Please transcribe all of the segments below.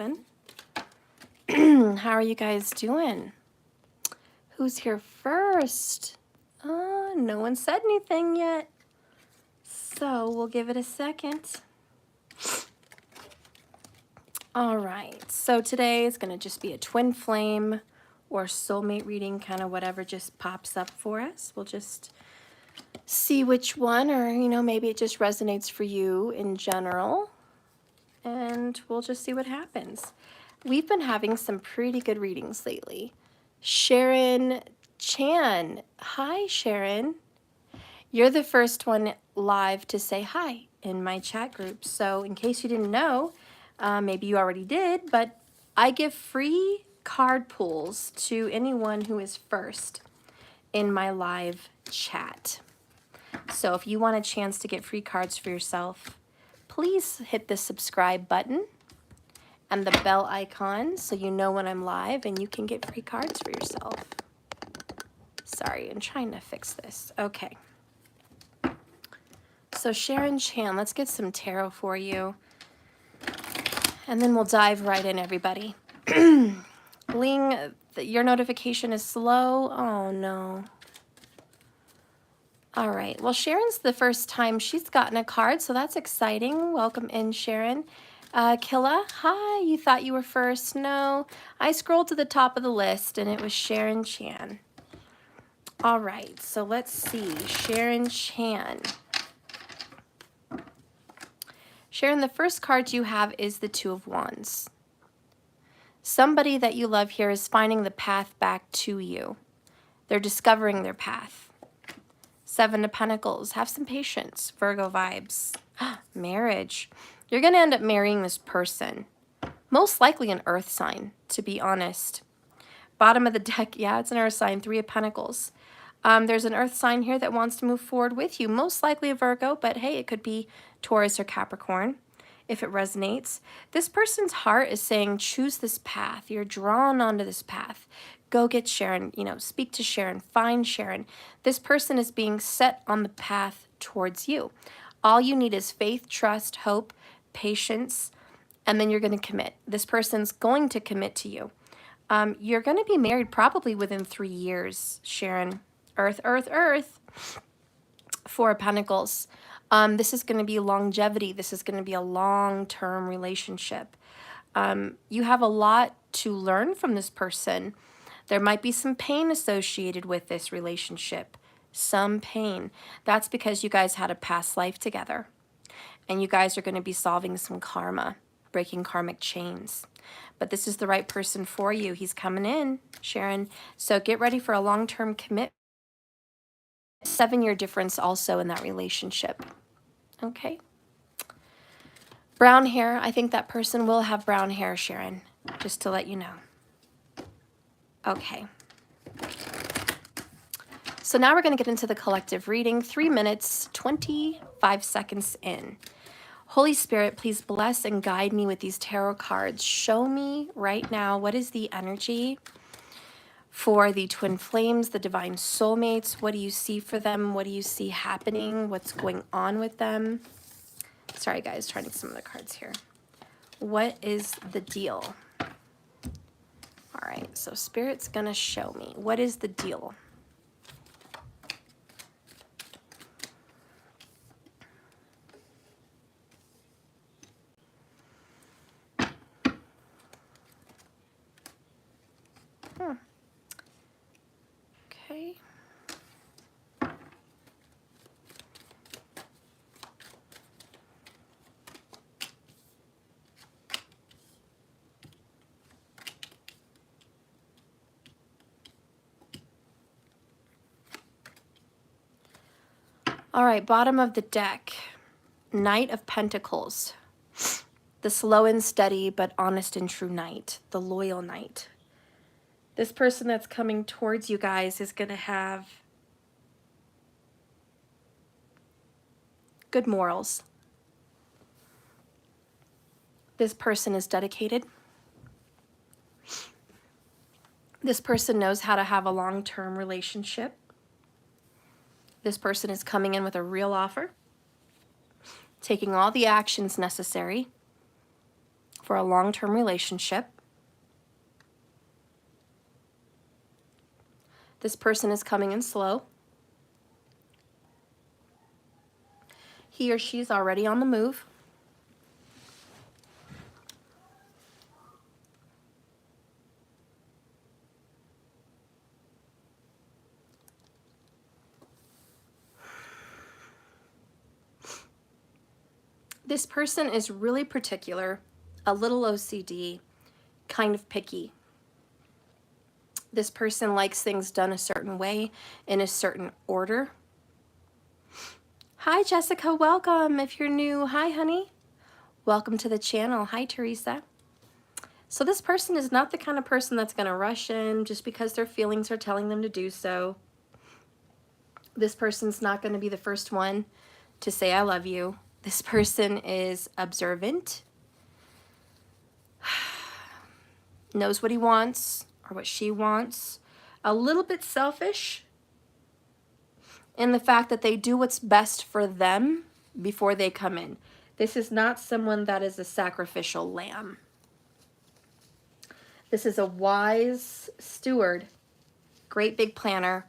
7. How are you guys doing? Who's here first? No one said anything yet. So we'll give it a second. All right, so today is going to just be a twin flame or soulmate reading, kind of whatever just pops up for us. We'll just see which one, or maybe it just resonates for you in general, and we'll just see what happens. We've been having some pretty good readings lately. Sharon Chan. Hi, Sharon. You're the first one live to say hi in my chat group. So in case you didn't know, maybe you already did, but I give free card pulls to anyone who is first in my live chat. So if you want a chance to get free cards for yourself, please hit the subscribe button and the bell icon so you know when I'm live and you can get free cards for yourself. Sorry, I'm trying to fix this. Okay. So Sharon Chan, let's get some tarot for you. And then we'll dive right in, everybody. Ling, your notification is slow. Oh, no. All right. Well, Sharon's the first time she's gotten a card, so that's exciting. Welcome in, Sharon. Killa, hi. You thought you were first? No. I scrolled to the top of the list, and it was Sharon Chan. All right. So let's see. Sharon Chan. Sharon, the first card you have is the Two of Wands. Somebody that you love here is finding the path back to you. They're discovering their path. Seven of Pentacles. Have some patience. Virgo vibes. Marriage. You're going to end up marrying this person. Most likely an earth sign, to be honest. Bottom of the deck. Yeah, it's an earth sign. Three of Pentacles. There's an earth sign here that wants to move forward with you. Most likely a Virgo, but hey, it could be Taurus or Capricorn if it resonates. This person's heart is saying, choose this path. You're drawn onto this path. Go get Sharon, speak to Sharon, find Sharon. This person is being set on the path towards you. All you need is faith, trust, hope, patience, and then you're going to commit. This person's going to commit to you. You're going to be married probably within 3 years, Sharon. Earth, earth, earth. Four of Pentacles. This is going to be longevity. This is going to be a long-term relationship. You have a lot to learn from this person. There might be some pain associated with this relationship. Some pain. That's because you guys had a past life together. And you guys are going to be solving some karma, breaking karmic chains. But this is the right person for you. He's coming in, Sharon. So get ready for a long-term commitment. 7-year difference also in that relationship. Okay. Brown hair. I think that person will have brown hair, Sharon, just to let you know. Okay. So now we're going to get into the collective reading. 3 minutes, 25 seconds in. Holy Spirit, please bless and guide me with these tarot cards. Show me right now what is the energy for the twin flames, the divine soulmates. What do you see for them? What do you see happening? What's going on with them? Sorry, guys, trying to get some of the cards here. What is the deal? All right, so Spirit's going to show me. What is the deal? Okay. All right, bottom of the deck, Knight of Pentacles. The slow and steady but honest and true knight, the loyal knight. This person that's coming towards you guys is going to have good morals. This person is dedicated. This person knows how to have a long-term relationship. This person is coming in with a real offer, taking all the actions necessary, for a long-term relationship. This person is coming in slow. He or she's already on the move. This person is really particular, a little OCD, kind of picky. This person likes things done a certain way, in a certain order. Hi, Jessica. Welcome. If you're new, hi, honey. Welcome to the channel. Hi, Teresa. So this person is not the kind of person that's going to rush in just because their feelings are telling them to do so. This person's not going to be the first one to say, I love you. This person is observant, knows what he wants or what she wants, a little bit selfish in the fact that they do what's best for them before they come in. This is not someone that is a sacrificial lamb. This is a wise steward, great big planner,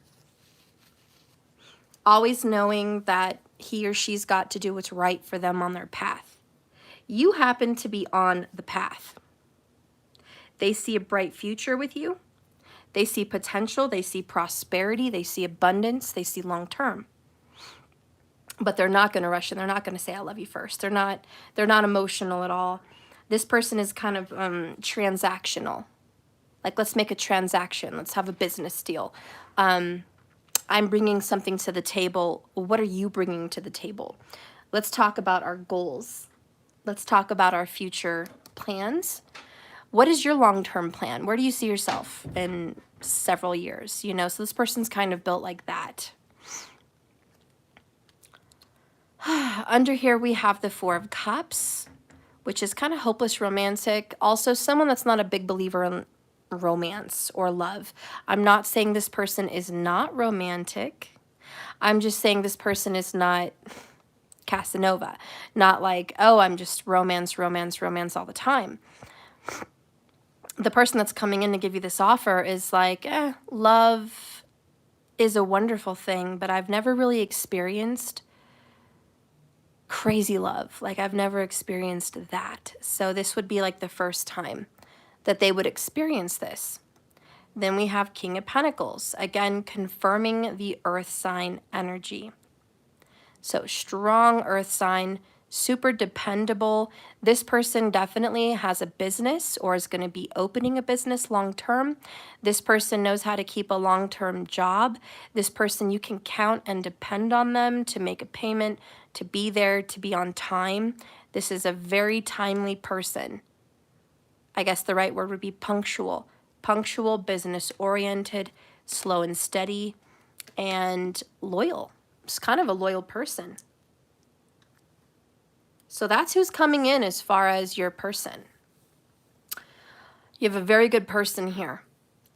always knowing that he or she's got to do what's right for them on their path. You happen to be on the path. They see a bright future with you. They see potential. They see prosperity. They see abundance. They see long term. But they're not going to rush in. They're not going to say, I love you first. They're not emotional at all. This person is kind of transactional. Like, let's make a transaction. Let's have a business deal. I'm bringing something to the table. What are you bringing to the table? Let's talk about our goals. Let's talk about our future plans. What is your long-term plan? Where do you see yourself in several years? You know, so this person's kind of built like that. Under here, we have the Four of Cups, which is kind of hopeless romantic. Also, someone that's not a big believer in romance or love. I'm not saying this person is not romantic. I'm just saying this person is not Casanova. Not like, oh, I'm just romance, romance, romance all the time. The person that's coming in to give you this offer is like, love is a wonderful thing, but I've never really experienced crazy love. Like, I've never experienced that. So this would be like the first time that they would experience this. Then we have King of Pentacles, again, confirming the earth sign energy. So strong earth sign, super dependable. This person definitely has a business or is going to be opening a business long term. This person knows how to keep a long-term job. This person, you can count and depend on them to make a payment, to be there, to be on time. This is a very timely person. I guess the right word would be punctual. Punctual, business-oriented, slow and steady, and loyal. It's kind of a loyal person. So that's who's coming in as far as your person. You have a very good person here.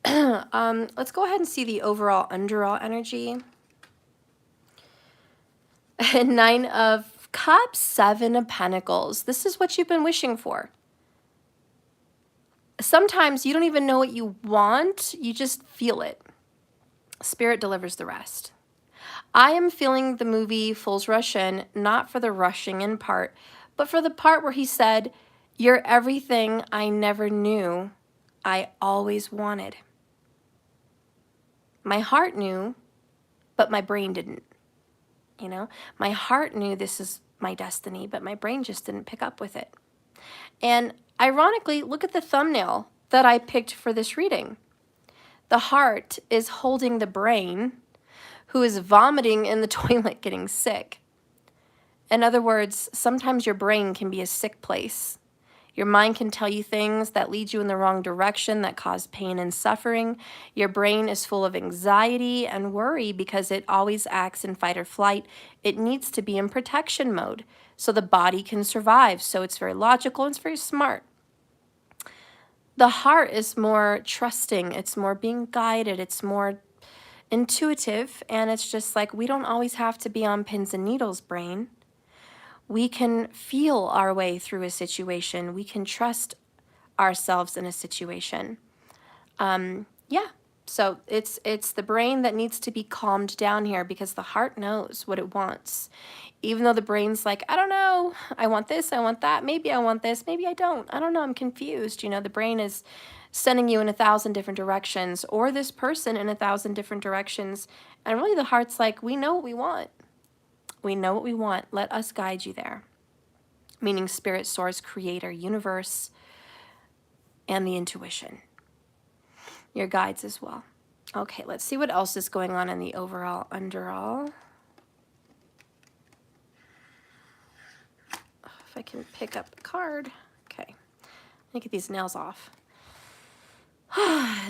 Let's go ahead and see the overall underall energy. Nine of Cups, Seven of Pentacles. This is what you've been wishing for. Sometimes you don't even know what you want, you just feel it. Spirit delivers the rest. I am feeling the movie Fools Rush In, not for the rushing in part, but for the part where he said, you're everything I never knew I always wanted. My heart knew, but my brain didn't. You know, my heart knew this is my destiny, but my brain just didn't pick up with it. And ironically, look at the thumbnail that I picked for this reading. The heart is holding the brain, who is vomiting in the toilet getting sick. In other words, sometimes your brain can be a sick place. Your mind can tell you things that lead you in the wrong direction, that cause pain and suffering. Your brain is full of anxiety and worry because it always acts in fight or flight. It needs to be in protection mode so the body can survive. So it's very logical and it's very smart. The heart is more trusting. It's more being guided. It's more intuitive. And it's just like, we don't always have to be on pins and needles, brain. We can feel our way through a situation. We can trust ourselves in a situation. Yeah. So it's the brain that needs to be calmed down here, because the heart knows what it wants. Even though the brain's like, I don't know, I want this, I want that, maybe I want this, maybe I don't know, I'm confused. You know, the brain is sending you in 1,000 different directions, or this person in 1,000 different directions. And really the heart's like, we know what we want. We know what we want. Let us guide you there. Meaning spirit, source, creator, universe, and the intuition. Your guides as well. Okay, let's see what else is going on in the overall, underall. If I can pick up the card. Okay, let me get these nails off.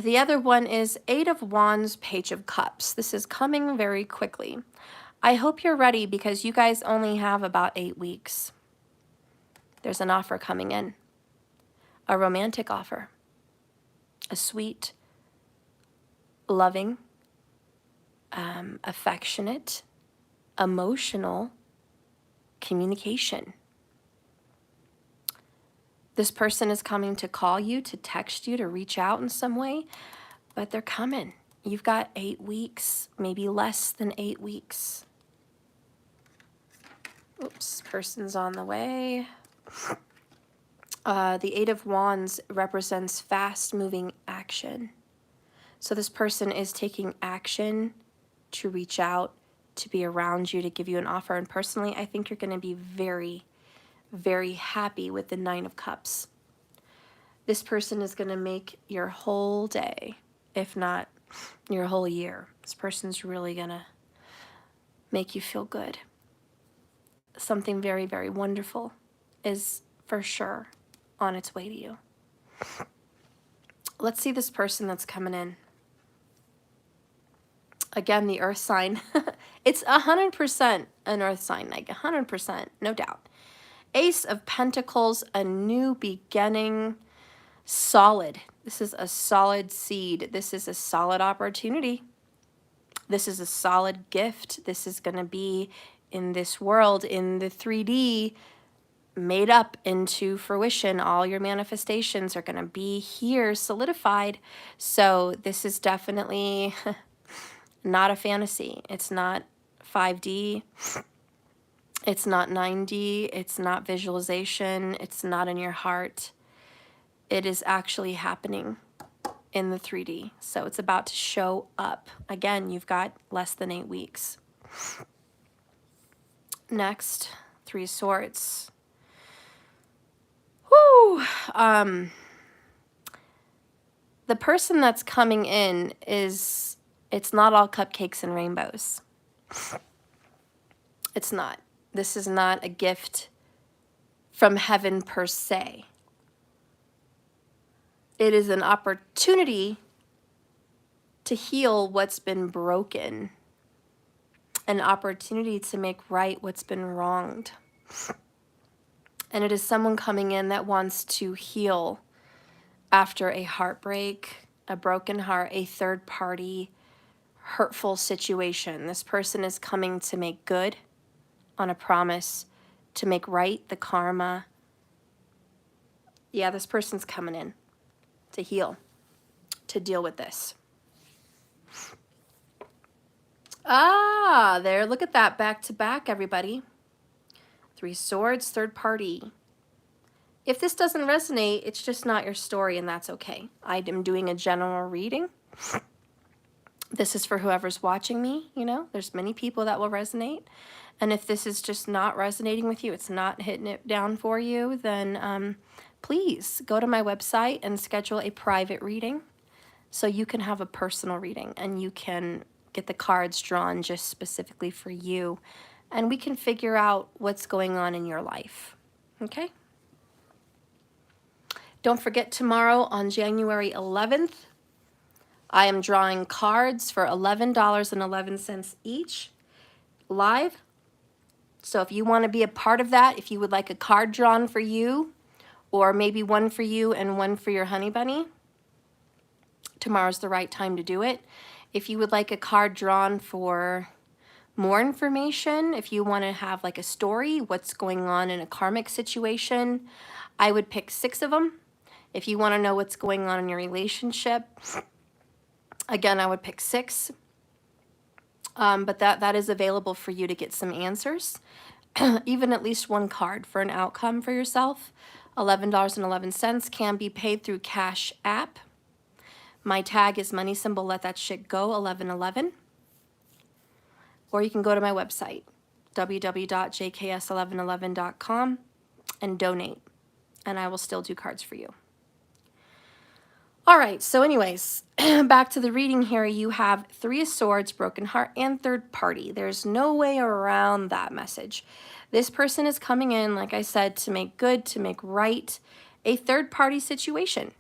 The other one is Eight of Wands, Page of Cups. This is coming very quickly. I hope you're ready, because you guys only have about 8 weeks. There's an offer coming in. A romantic offer. A sweet, loving, affectionate, emotional communication. This person is coming to call you, to text you, to reach out in some way, but they're coming. You've got 8 weeks, maybe less than 8 weeks. Oops, person's on the way. The Eight of Wands represents fast-moving action. So this person is taking action to reach out, to be around you, to give you an offer. And personally, I think you're going to be very, very happy with the Nine of Cups. This person is going to make your whole day, if not your whole year. This person's really going to make you feel good. Something very, very wonderful is for sure on its way to you. Let's see this person that's coming in. Again, the earth sign. It's 100% an earth sign, like 100%, no doubt. Ace of Pentacles, a new beginning, solid. This is a solid seed. This is a solid opportunity. This is a solid gift. This is going to be in this world, in the 3D, made up into fruition. All your manifestations are going to be here solidified. So this is definitely not a fantasy. It's not 5D. It's not 9D. It's not visualization. It's not in your heart. It is actually happening in the 3D. So it's about to show up. Again, you've got less than 8 weeks. Next, Three of Swords. Woo! The person that's coming in is, it's not all cupcakes and rainbows. It's not. This is not a gift from heaven per se. It is an opportunity to heal what's been broken. An opportunity to make right what's been wronged. And it is someone coming in that wants to heal after a heartbreak, a broken heart, a third party, hurtful situation. This person is coming to make good on a promise, to make right the karma. Yeah, this person's coming in to heal, to deal with this. Ah, there, look at that, back to back, everybody. Three Swords, third party. If this doesn't resonate, it's just not your story, and that's okay. I am doing a general reading. This is for whoever's watching me, you know. There's many people that will resonate. And if this is just not resonating with you, it's not hitting it down for you, then please go to my website and schedule a private reading so you can have a personal reading and you can get the cards drawn just specifically for you. And we can figure out what's going on in your life, okay? Don't forget, tomorrow on January 11th, I am drawing cards for $11.11 each, live. So if you want to be a part of that, if you would like a card drawn for you, or maybe one for you and one for your honey bunny, tomorrow's the right time to do it. If you would like a card drawn for more information, if you want to have like a story, what's going on in a karmic situation, I would pick 6 of them. If you want to know what's going on in your relationship, again, I would pick 6. But that is available for you to get some answers. Even at least 1 card for an outcome for yourself. $11.11 can be paid through Cash App. My tag is money symbol, let that shit go, 1111. Or you can go to my website, www.jks1111.com, and donate, and I will still do cards for you. All right, so anyways, back to the reading here. You have 3 of Swords, broken heart, and third party. There's no way around that message. This person is coming in, like I said, to make good, to make right, a third party situation.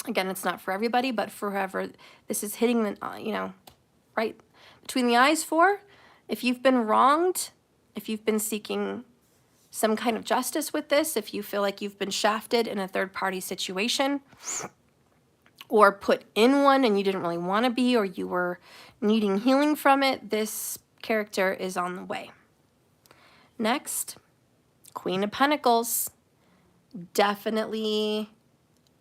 Again, it's not for everybody, but for whoever this is hitting the, right between the eyes for. If you've been wronged, if you've been seeking some kind of justice with this, if you feel like you've been shafted in a third-party situation or put in one and you didn't really want to be, or you were needing healing from it, this character is on the way. Next, Queen of Pentacles. Definitely.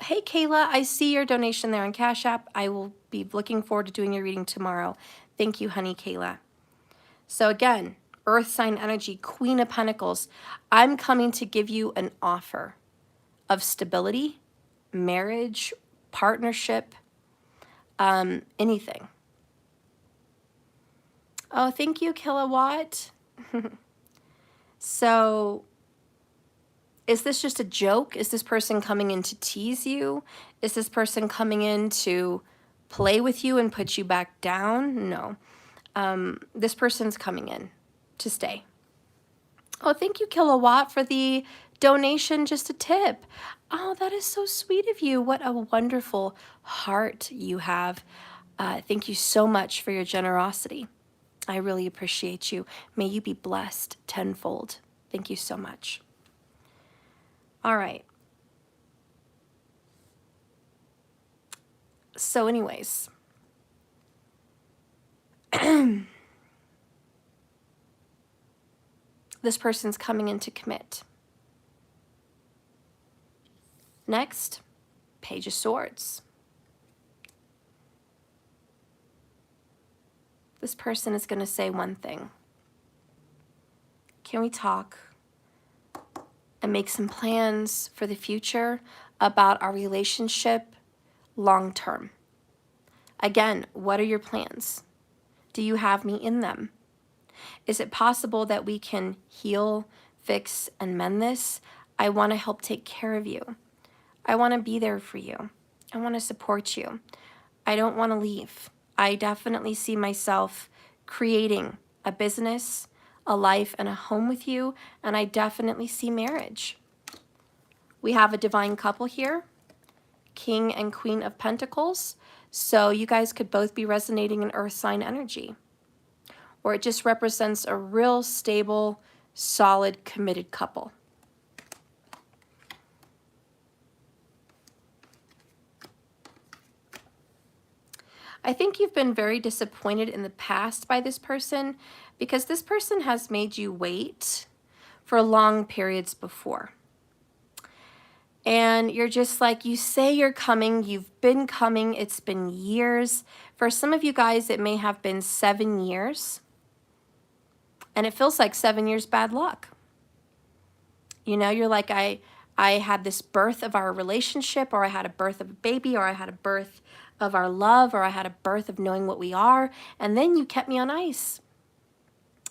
Hey, Kayla, I see your donation there on Cash App. I will be looking forward to doing your reading tomorrow. Thank you, honey, Kayla. So again, Earth sign energy, Queen of Pentacles. I'm coming to give you an offer of stability, marriage, partnership, anything. Oh, thank you, Kilowatt. So, is this just a joke? Is this person coming in to tease you? Is this person coming in to play with you and put you back down? No. This person's coming in to stay. Oh, thank you, Kilowatt, for the donation, just a tip. Oh, that is so sweet of you. What a wonderful heart you have. Thank you so much for your generosity. I really appreciate you. May you be blessed tenfold. Thank you so much. All right. So anyways, this person's coming in to commit. Next, Page of Swords. This person is going to say one thing. Can we talk and make some plans for the future about our relationship long term? Again, what are your plans? Do you have me in them? Is it possible that we can heal, fix, and mend this? I want to help take care of you. I want to be there for you. I want to support you. I don't want to leave. I definitely see myself creating a business, a life, and a home with you, and I definitely see marriage. We have a divine couple here, King and Queen of Pentacles, so you guys could both be resonating in Earth sign energy. Or it just represents a real stable, solid, committed couple. I think you've been very disappointed in the past by this person because this person has made you wait for long periods before. And you're just like, you say you're coming, you've been coming, it's been years. For some of you guys, it may have been 7 years. And it feels like 7 years bad luck. You know, you're like, I had this birth of our relationship, or I had a birth of a baby, or I had a birth of our love, or I had a birth of knowing what we are, and then you kept me on ice.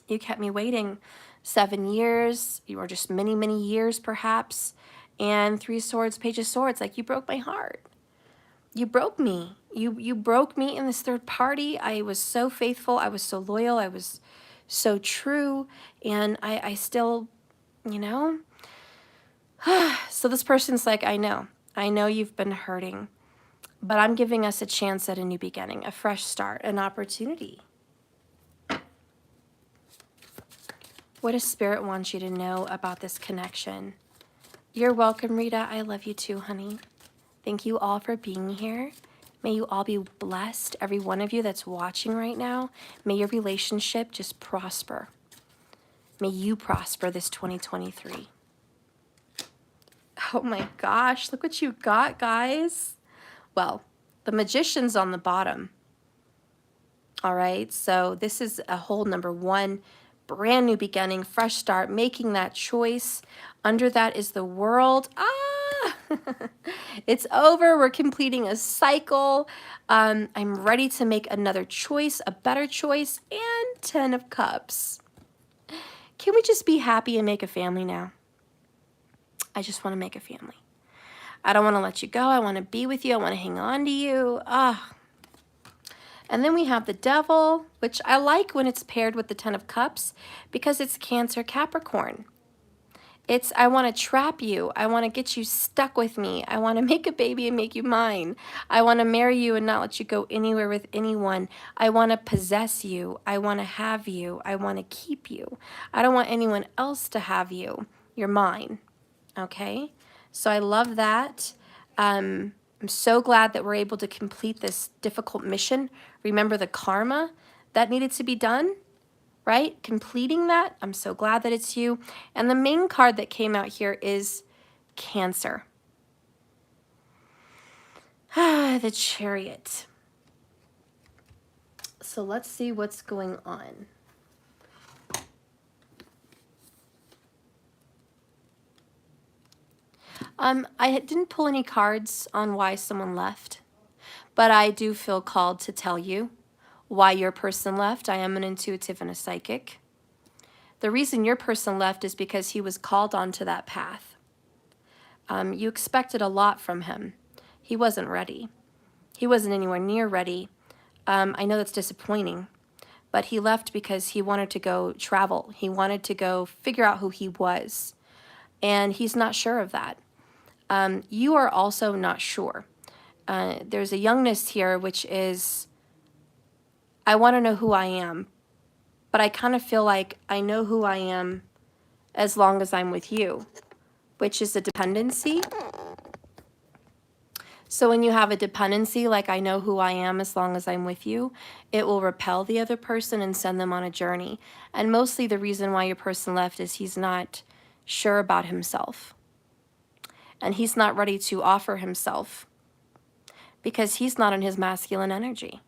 You kept me waiting 7 years, or just many, many years perhaps, and 3 of Swords, Page of Swords, like you broke my heart. You broke me. You broke me in this third party. I was so faithful. I was so loyal. I was so true, and I still, you know. So this person's like, I know you've been hurting, but I'm giving us a chance at a new beginning, a fresh start, an opportunity. What does Spirit want you to know about this connection? You're welcome, Rita. I love you too, honey. Thank you all for being here. May you all be blessed, every one of you that's watching right now. May your relationship just prosper. May you prosper this 2023. Oh my gosh, look what you got, guys. Well, the Magician's on the bottom. All right, so this is a whole number one, brand new beginning, fresh start, making that choice. Under that is the World. It's over. We're completing a cycle. I'm ready to make another choice, a better choice, and 10 of Cups. Can we just be happy and make a family now? I just want to make a family. I don't want to let you go. I want to be with you. I want to hang on to you. And then we have the Devil, which I like when it's paired with the 10 of Cups because it's Cancer, Capricorn. It's, I want to trap you. I want to get you stuck with me. I want to make a baby and make you mine. I want to marry you and not let you go anywhere with anyone. I want to possess you. I want to have you. I want to keep you. I don't want anyone else to have you. You're mine. Okay? So I love that. I'm so glad that we're able to complete this difficult mission. Remember the karma that needed to be done? Right? Completing that. I'm so glad that it's you. And the main card that came out here is Cancer. The Chariot. So let's see what's going on. I didn't pull any cards on why someone left, but I do feel called to tell you why your person left. I am an intuitive and a psychic. The reason your person left is because he was called onto that path. You expected a lot from him. He wasn't ready. He wasn't anywhere near ready. I know that's disappointing, but he left because he wanted to go travel. He wanted to go figure out who he was, and he's not sure of that. You are also not sure. There's a youngness here, which is, I want to know who I am, but I kind of feel like I know who I am as long as I'm with you, which is a dependency. So when you have a dependency, like I know who I am as long as I'm with you, it will repel the other person and send them on a journey. And mostly the reason why your person left is he's not sure about himself. And he's not ready to offer himself because he's not in his masculine energy.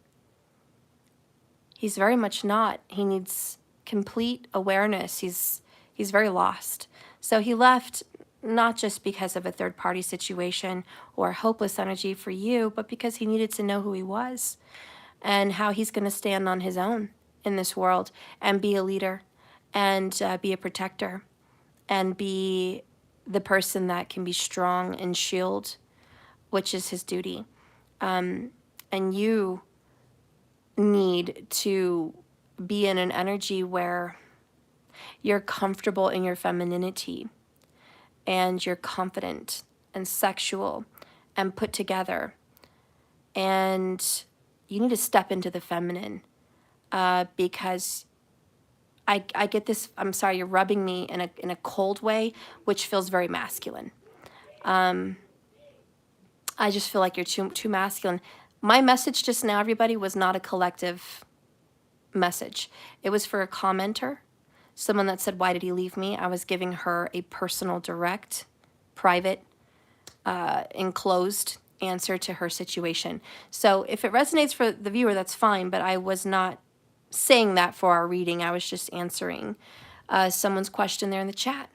He's very much not. He needs complete awareness. He's very lost. So he left not just because of a third-party situation or hopeless energy for you, but because he needed to know who he was and how he's going to stand on his own in this world and be a leader and be a protector and be the person that can be strong and shield, which is his duty. And you need to be in an energy where you're comfortable in your femininity and you're confident and sexual and put together. And you need to step into the feminine because I get this, I'm sorry, you're rubbing me in a cold way, which feels very masculine. I just feel like you're too masculine. My message just now, everybody, was not a collective message. It was for a commenter, someone that said, why did he leave me? I was giving her a personal, direct, private, enclosed answer to her situation. So if it resonates for the viewer, that's fine, but I was not saying that for our reading. I was just answering someone's question there in the chat.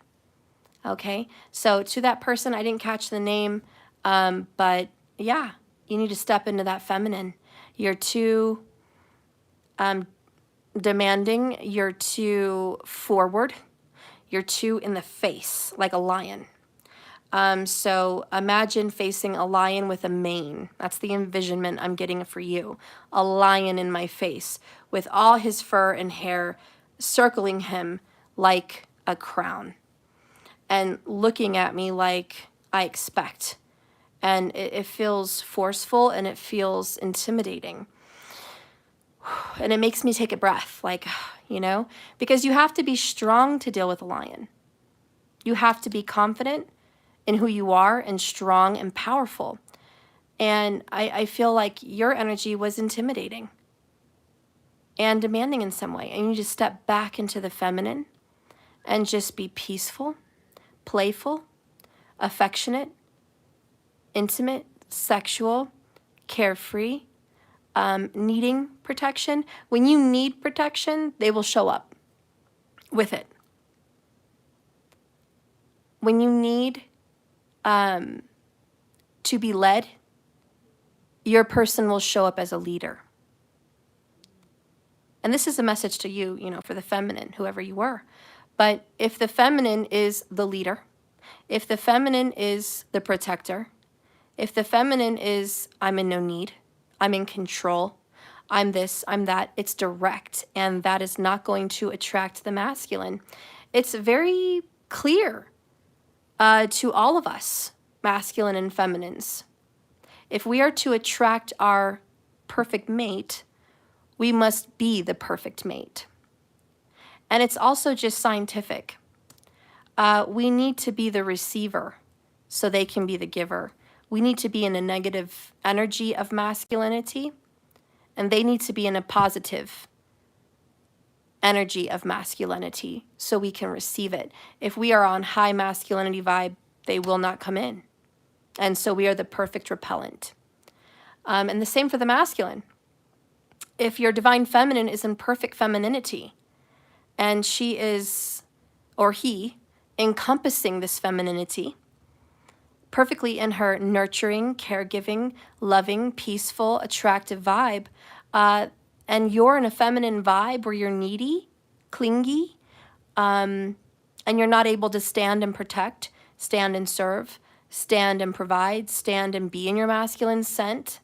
Okay, so to that person, I didn't catch the name, but yeah, you need to step into that feminine. You're too demanding, you're too forward, you're too in the face, like a lion. So imagine facing a lion with a mane. That's the envisionment I'm getting for you. A lion in my face with all his fur and hair circling him like a crown and looking at me like I expect. And it feels forceful and it feels intimidating. And it makes me take a breath, like, you know, because you have to be strong to deal with a lion. You have to be confident in who you are and strong and powerful. And I feel like your energy was intimidating and demanding in some way. And you just step back into the feminine and just be peaceful, playful, affectionate, intimate, sexual, carefree, needing protection. When you need protection, they will show up with it. When you need to be led, your person will show up as a leader. And this is a message to you, for the feminine, whoever you were. But if the feminine is the leader, if the feminine is the protector, if the feminine is, I'm in no need, I'm in control, I'm this, I'm that, it's direct, and that is not going to attract the masculine. It's very clear to all of us, masculine and feminines. If we are to attract our perfect mate, we must be the perfect mate. And it's also just scientific. We need to be the receiver so they can be the giver. We need to be in a negative energy of masculinity, and they need to be in a positive energy of masculinity so we can receive it. If we are on high masculinity vibe, they will not come in. And so we are the perfect repellent. And the same for the masculine. If your divine feminine is in perfect femininity, and she is, or he, encompassing this femininity, perfectly in her nurturing, caregiving, loving, peaceful, attractive vibe, and you're in a feminine vibe where you're needy, clingy, and you're not able to stand and protect, stand and serve, stand and provide, stand and be in your masculine scent,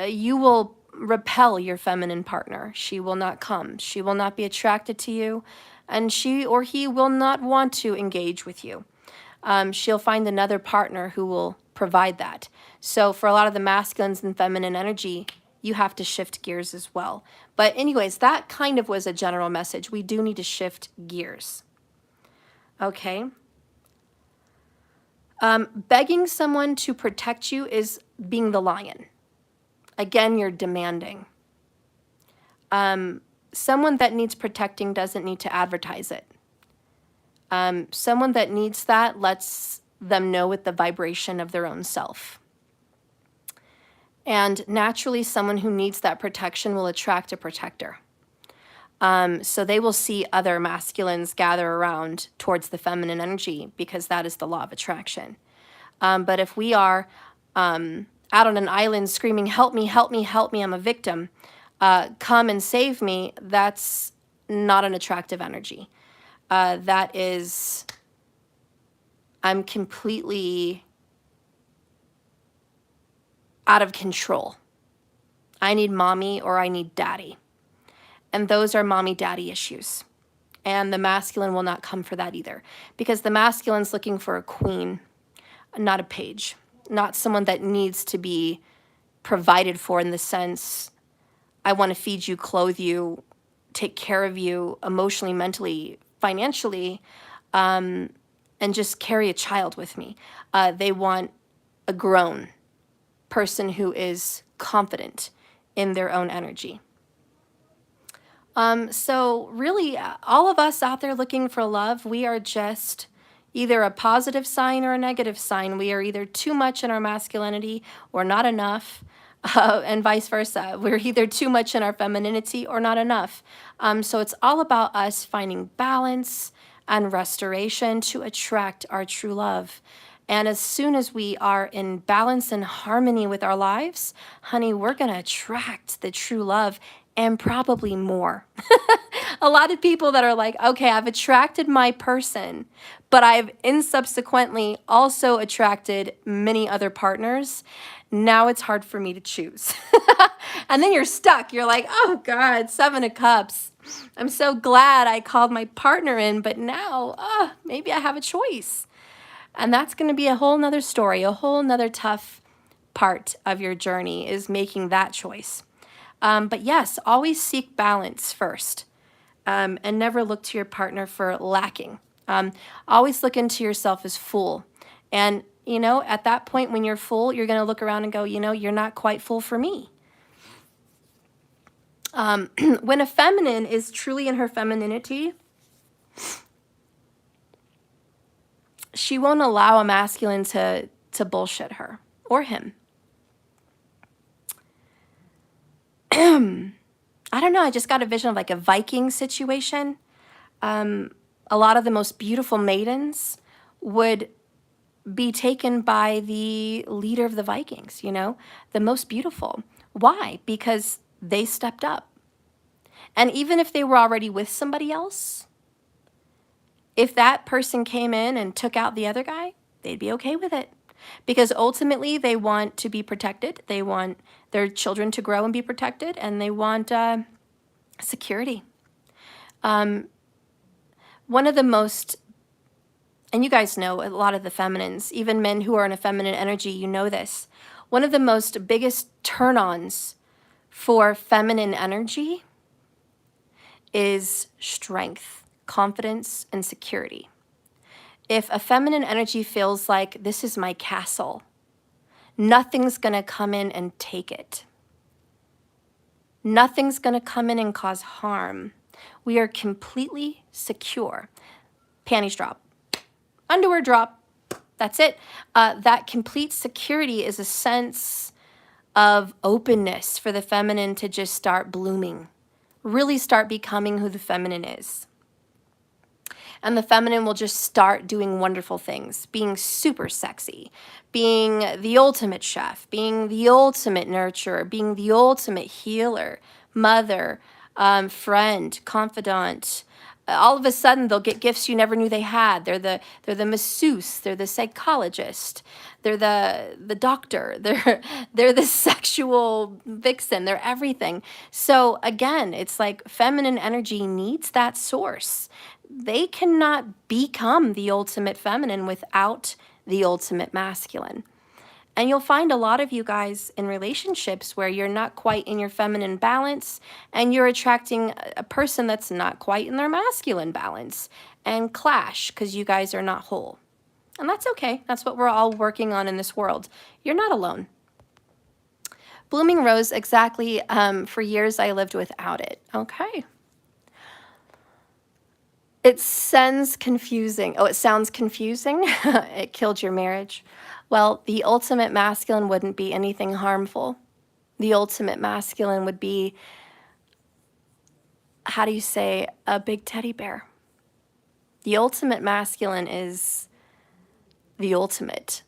you will repel your feminine partner. She will not come. She will not be attracted to you, and she or he will not want to engage with you. She'll find another partner who will provide that. So for a lot of the masculines and feminine energy, you have to shift gears as well. But anyways, that kind of was a general message. We do need to shift gears. Okay. Begging someone to protect you is being the lion. Again, you're demanding. Someone that needs protecting doesn't need to advertise it. Someone that needs that lets them know with the vibration of their own self. And naturally, someone who needs that protection will attract a protector. So they will see other masculines gather around towards the feminine energy because that is the law of attraction. But if we are out on an island screaming, help me, help me, help me, I'm a victim, come and save me, that's not an attractive energy. That is, I'm completely out of control. I need mommy or I need daddy. And those are mommy-daddy issues. And the masculine will not come for that either. Because the masculine's looking for a queen, not a page. Not someone that needs to be provided for in the sense, I want to feed you, clothe you, take care of you emotionally, mentally, financially, and just carry a child with me. They want a grown person who is confident in their own energy. So really, all of us out there looking for love, we are just either a positive sign or a negative sign. We are either too much in our masculinity or not enough, and vice versa. We're either too much in our femininity or not enough. So it's all about us finding balance and restoration to attract our true love. And as soon as we are in balance and harmony with our lives, honey, we're going to attract the true love and probably more. A lot of people that are like, okay, I've attracted my person, but I've subsequently also attracted many other partners. Now it's hard for me to choose. And then you're stuck. You're like, oh God, 7 of Cups. I'm so glad I called my partner in, but now maybe I have a choice. And that's going to be a whole nother story, a whole nother tough part of your journey is making that choice. But yes, always seek balance first, and never look to your partner for lacking. Always look into yourself as full. And You know, at that point when you're full, you're going to look around and go, you know, you're not quite full for me. When a feminine is truly in her femininity, she won't allow a masculine to bullshit her or him. I don't know, I just got a vision of like a Viking situation. A lot of the most beautiful maidens would be taken by the leader of the Vikings, you know, the most beautiful. Why? Because they stepped up. And even if they were already with somebody else, if that person came in and took out the other guy, they'd be okay with it. Because ultimately they want to be protected. They want their children to grow and be protected, and they want security. One of the most, and you guys know a lot of the feminines, even men who are in a feminine energy, you know this. One of the most biggest turn-ons for feminine energy is strength, confidence, and security. If a feminine energy feels like this is my castle, nothing's going to come in and take it. Nothing's going to come in and cause harm. We are completely secure. Panties drop. Underwear drop. That's it. That complete security is a sense of openness for the feminine to just start blooming, really start becoming who the feminine is. And the feminine will just start doing wonderful things, being super sexy, being the ultimate chef, being the ultimate nurturer, being the ultimate healer, mother, friend, confidant. All of a sudden, they'll get gifts you never knew they had. They're the masseuse. They're the psychologist. They're the doctor. They're the sexual vixen. They're everything. So again, it's like feminine energy needs that source. They cannot become the ultimate feminine without the ultimate masculine. And you'll find a lot of you guys in relationships where you're not quite in your feminine balance and you're attracting a person that's not quite in their masculine balance and clash because you guys are not whole. And that's okay. That's what we're all working on in this world. You're not alone. Blooming rose, exactly. For years I lived without it. Okay. It sounds confusing. Oh, it sounds confusing? It killed your marriage. Well, the ultimate masculine wouldn't be anything harmful. The ultimate masculine would be, how do you say, a big teddy bear. The ultimate masculine is the ultimate,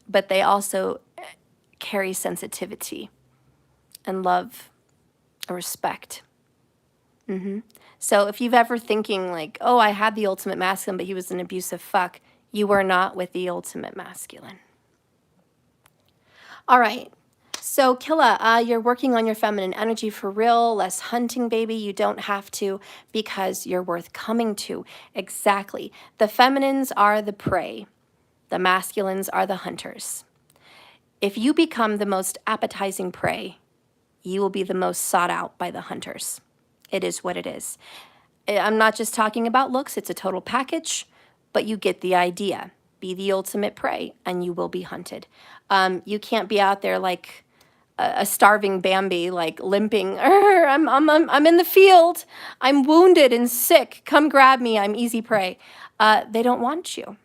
but they also carry sensitivity and love and respect. So if you've ever thinking like, oh, I had the ultimate masculine, but he was an abusive fuck, you were not with the ultimate masculine. All right. So Killa, you're working on your feminine energy for real, less hunting, baby. You don't have to because you're worth coming to. Exactly. The feminines are the prey. The masculines are the hunters. If you become the most appetizing prey, you will be the most sought out by the hunters. It is what it is. I'm not just talking about looks. It's a total package, but you get the idea. Be the ultimate prey and you will be hunted. You can't be out there like a starving Bambi, like limping. I'm in the field. I'm wounded and sick. Come grab me. I'm easy prey. They don't want you.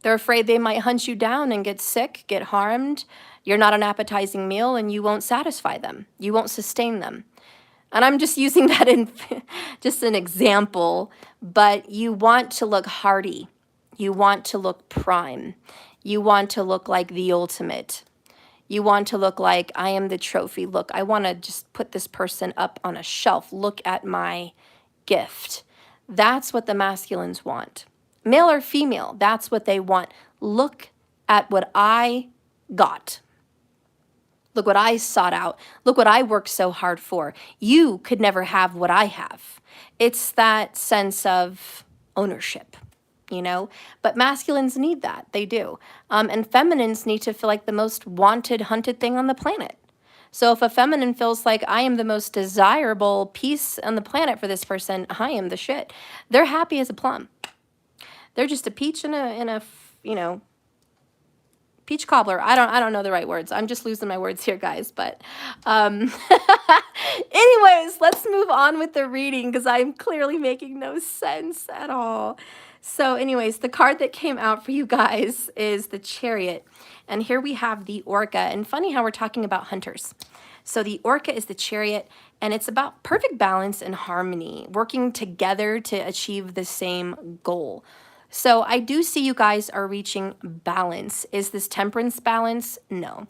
They're afraid they might hunt you down and get sick, get harmed. You're not an appetizing meal and you won't satisfy them. You won't sustain them. And I'm just using that in just an example, but you want to look hardy. You want to look prime. You want to look like the ultimate. You want to look like I am the trophy. Look, I want to just put this person up on a shelf. Look at my gift. That's what the masculines want. Male or female, that's what they want. Look at what I got. Look what I sought out. Look what I worked so hard for. You could never have what I have. It's that sense of ownership, you know? But masculines need that. They do. And feminines need to feel like the most wanted, hunted thing on the planet. So if a feminine feels like I am the most desirable piece on the planet for this person, I am the shit. They're happy as a plum. They're just a peach in a you know, peach cobbler. I don't know the right words. I'm just losing my words here, guys. But anyways, let's move on with the reading because I'm clearly making no sense at all. So anyways, the card that came out for you guys is the Chariot. And here we have the Orca. And funny how we're talking about hunters. So the Orca is the Chariot, and it's about perfect balance and harmony, working together to achieve the same goal. So I do see you guys are reaching balance. Is this temperance balance? No.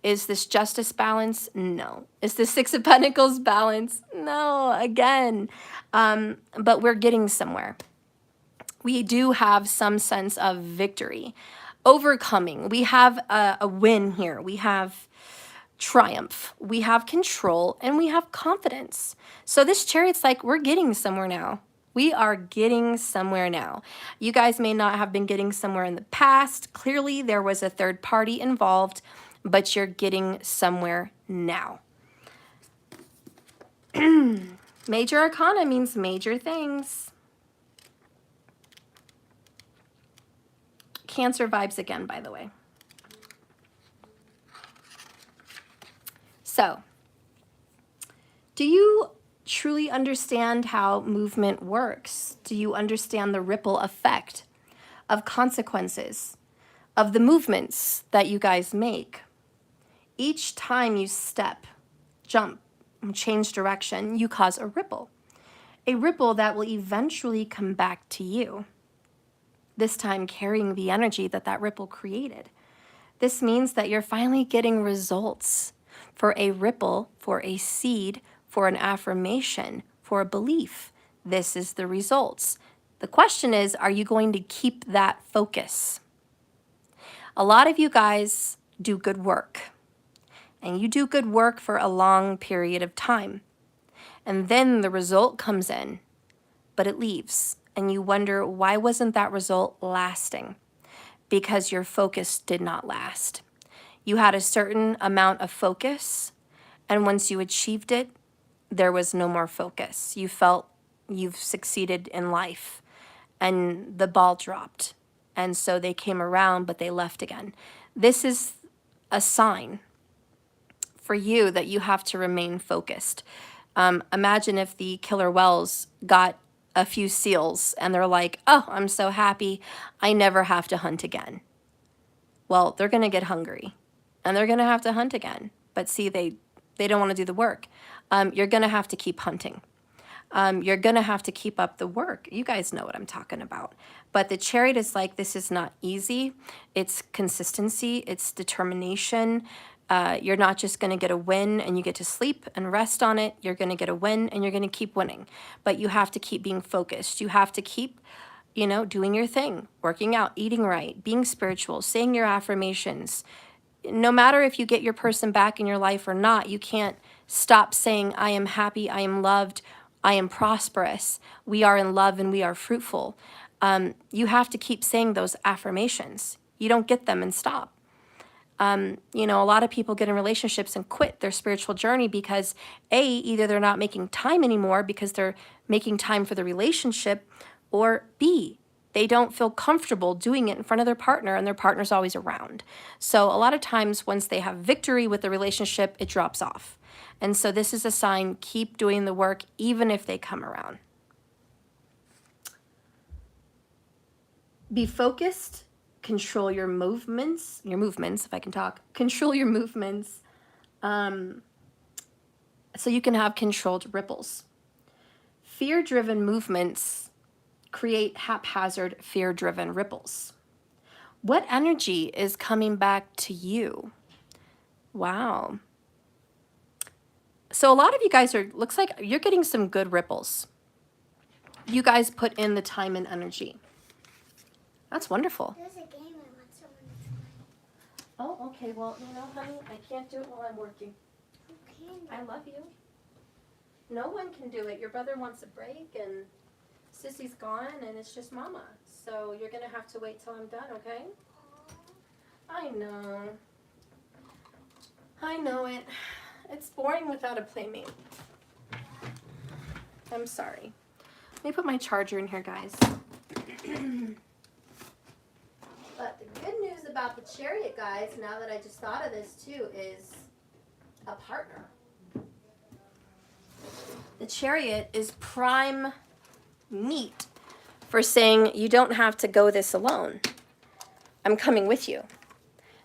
Is this justice balance? No. Is this Six of Pentacles balance? No, again. But we're getting somewhere. We do have some sense of victory, overcoming. We have a win here. We have triumph, we have control, and we have confidence. So this Chariot's like, we're getting somewhere now. We are getting somewhere now. You guys may not have been getting somewhere in the past. Clearly, there was a third party involved, but you're getting somewhere now. Major Arcana means major things. Cancer vibes again, by the way. So, do you truly understand how movement works? Do you understand the ripple effect of consequences of the movements that you guys make? Each time you step, jump, change direction, you cause a ripple that will eventually come back to you, this time carrying the energy that that ripple created. This means that you're finally getting results for a ripple, for a seed, for an affirmation, for a belief. This is the results. The question is, are you going to keep that focus? A lot of you guys do good work, and you do good work for a long period of time. And then the result comes in, but it leaves, and you wonder, why wasn't that result lasting? Because your focus did not last. You had a certain amount of focus, and once you achieved it, there was no more focus. You felt you've succeeded in life, and the ball dropped. And so they came around, but they left again. This is a sign for you that you have to remain focused. Imagine if the killer whales got a few seals, and they're like, oh, I'm so happy, I never have to hunt again. Well, they're going to get hungry. And they're going to have to hunt again. But see, they don't want to do the work. You're going to have to keep hunting. You're going to have to keep up the work. You guys know what I'm talking about. But the Chariot is like, this is not easy. It's consistency. It's determination. You're not just going to get a win and you get to sleep and rest on it. You're going to get a win and you're going to keep winning. But you have to keep being focused. You have to keep, doing your thing, working out, eating right, being spiritual, saying your affirmations. No matter if you get your person back in your life or not, you can't stop saying, I am happy, I am loved, I am prosperous, we are in love and we are fruitful. You have to keep saying those affirmations. You don't get them and stop. A lot of people get in relationships and quit their spiritual journey because either they're not making time anymore because they're making time for the relationship, or B, they don't feel comfortable doing it in front of their partner and their partner's always around. So a lot of times once they have victory with the relationship, it drops off. And so this is a sign, keep doing the work even if they come around. Be focused, control your movements, if I can talk, control your movements so you can have controlled ripples. Fear-driven movements create haphazard, fear-driven ripples. What energy is coming back to you? Wow. So a lot of you guys looks like you're getting some good ripples. You guys put in the time and energy. That's wonderful. There's a game I want someone to play. Oh, okay. Well, honey, I can't do it while I'm working. Okay. I love you. No one can do it. Your brother wants a break, and Sissy's gone, and it's just Mama. So you're going to have to wait till I'm done, okay? I know. I know it. It's boring without a playmate. I'm sorry. Let me put my charger in here, guys. But the good news about the Chariot, guys, now that I just thought of this too, is a partner. The Chariot is prime meat for saying you don't have to go this alone. I'm coming with you.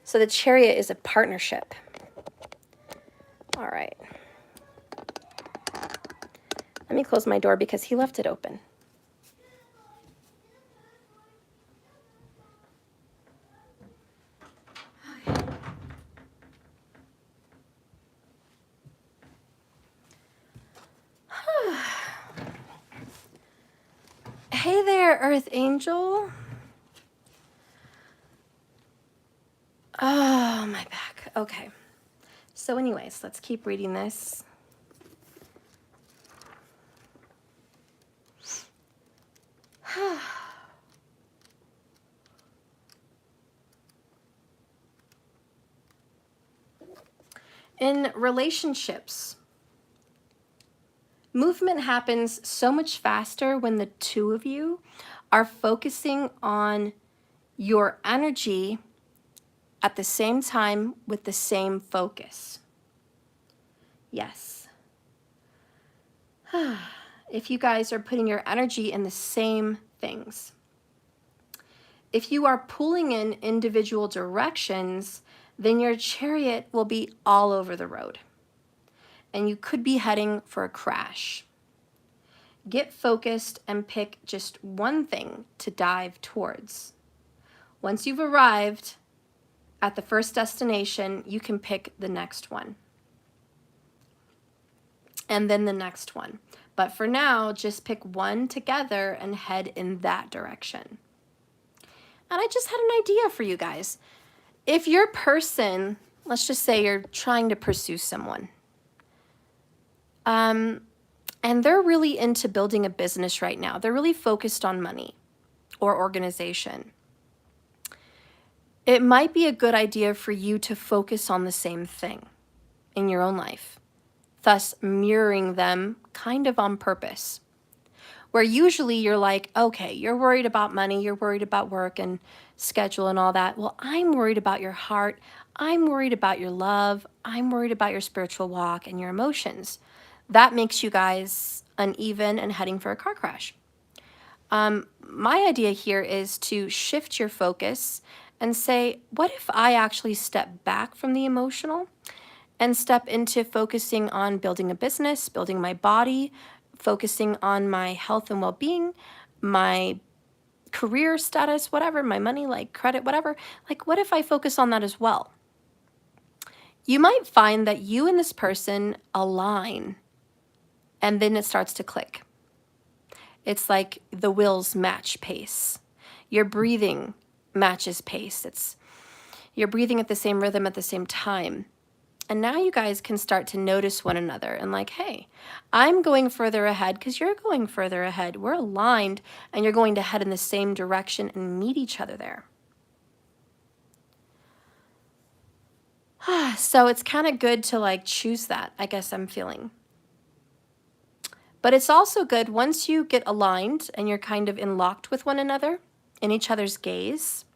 So the Chariot is a partnership. All right. Let me close my door because he left it open. Hey there, Earth Angel. Oh, my back. Okay. So anyways, let's keep reading this. In relationships, movement happens so much faster when the two of you are focusing on your energy at the same time with the same focus. Yes. If you guys are putting your energy in the same things. If you are pulling in individual directions, then your Chariot will be all over the road. And you could be heading for a crash. Get focused and pick just one thing to dive towards. Once you've arrived at the first destination, you can pick the next one. And then the next one. But for now, just pick one together and head in that direction. And I just had an idea for you guys. If your person, let's just say you're trying to pursue someone, and they're really into building a business right now. They're really focused on money or organization. It might be a good idea for you to focus on the same thing in your own life, thus mirroring them kind of on purpose. Where usually you're like, okay, you're worried about money, you're worried about work and schedule and all that. Well, I'm worried about your heart. I'm worried about your love. I'm worried about your spiritual walk and your emotions. That makes you guys uneven and heading for a car crash. My idea here is to shift your focus and say, what if I actually step back from the emotional and step into focusing on building a business, building my body, focusing on my health and well-being, my career status, whatever, my money, like credit, whatever. Like, what if I focus on that as well? You might find that you and this person align, and then it starts to click. It's like the wheels match pace. Your breathing matches pace. You're breathing at the same rhythm at the same time. And now you guys can start to notice one another and like, hey, I'm going further ahead because you're going further ahead. We're aligned and you're going to head in the same direction and meet each other there. So it's kind of good to like choose that, I guess I'm feeling. But it's also good once you get aligned and you're kind of in locked with one another, in each other's gaze,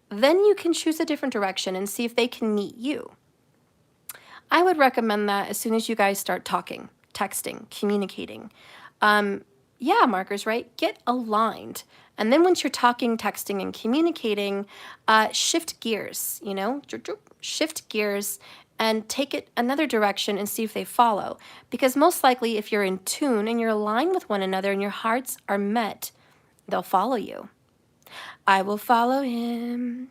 then you can choose a different direction and see if they can meet you. I would recommend that as soon as you guys start talking, texting, communicating. Yeah, markers, right? Get aligned. And then once you're talking, texting, and communicating, shift gears, shift gears and take it another direction and see if they follow. Because most likely if you're in tune and you're aligned with one another and your hearts are met, they'll follow you. I will follow him.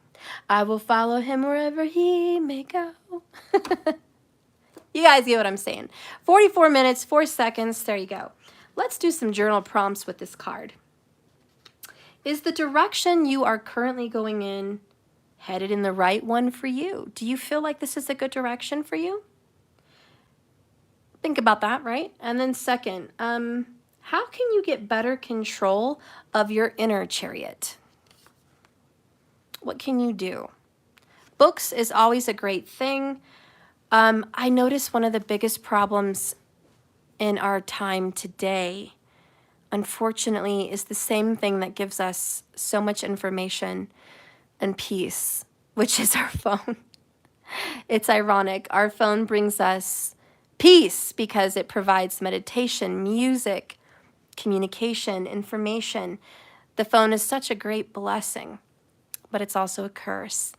I will follow him wherever he may go. You guys get what I'm saying. 44 minutes, 4 seconds. There you go. Let's do some journal prompts with this card. Is the direction you are currently going in headed in the right one for you? Do you feel like this is a good direction for you? Think about that, right? And then second, how can you get better control of your inner chariot? What can you do? Books is always a great thing. I notice one of the biggest problems in our time today, unfortunately, is the same thing that gives us so much information and peace, which is our phone. It's ironic. Our phone brings us peace because it provides meditation, music, communication, information. The phone is such a great blessing, but it's also a curse.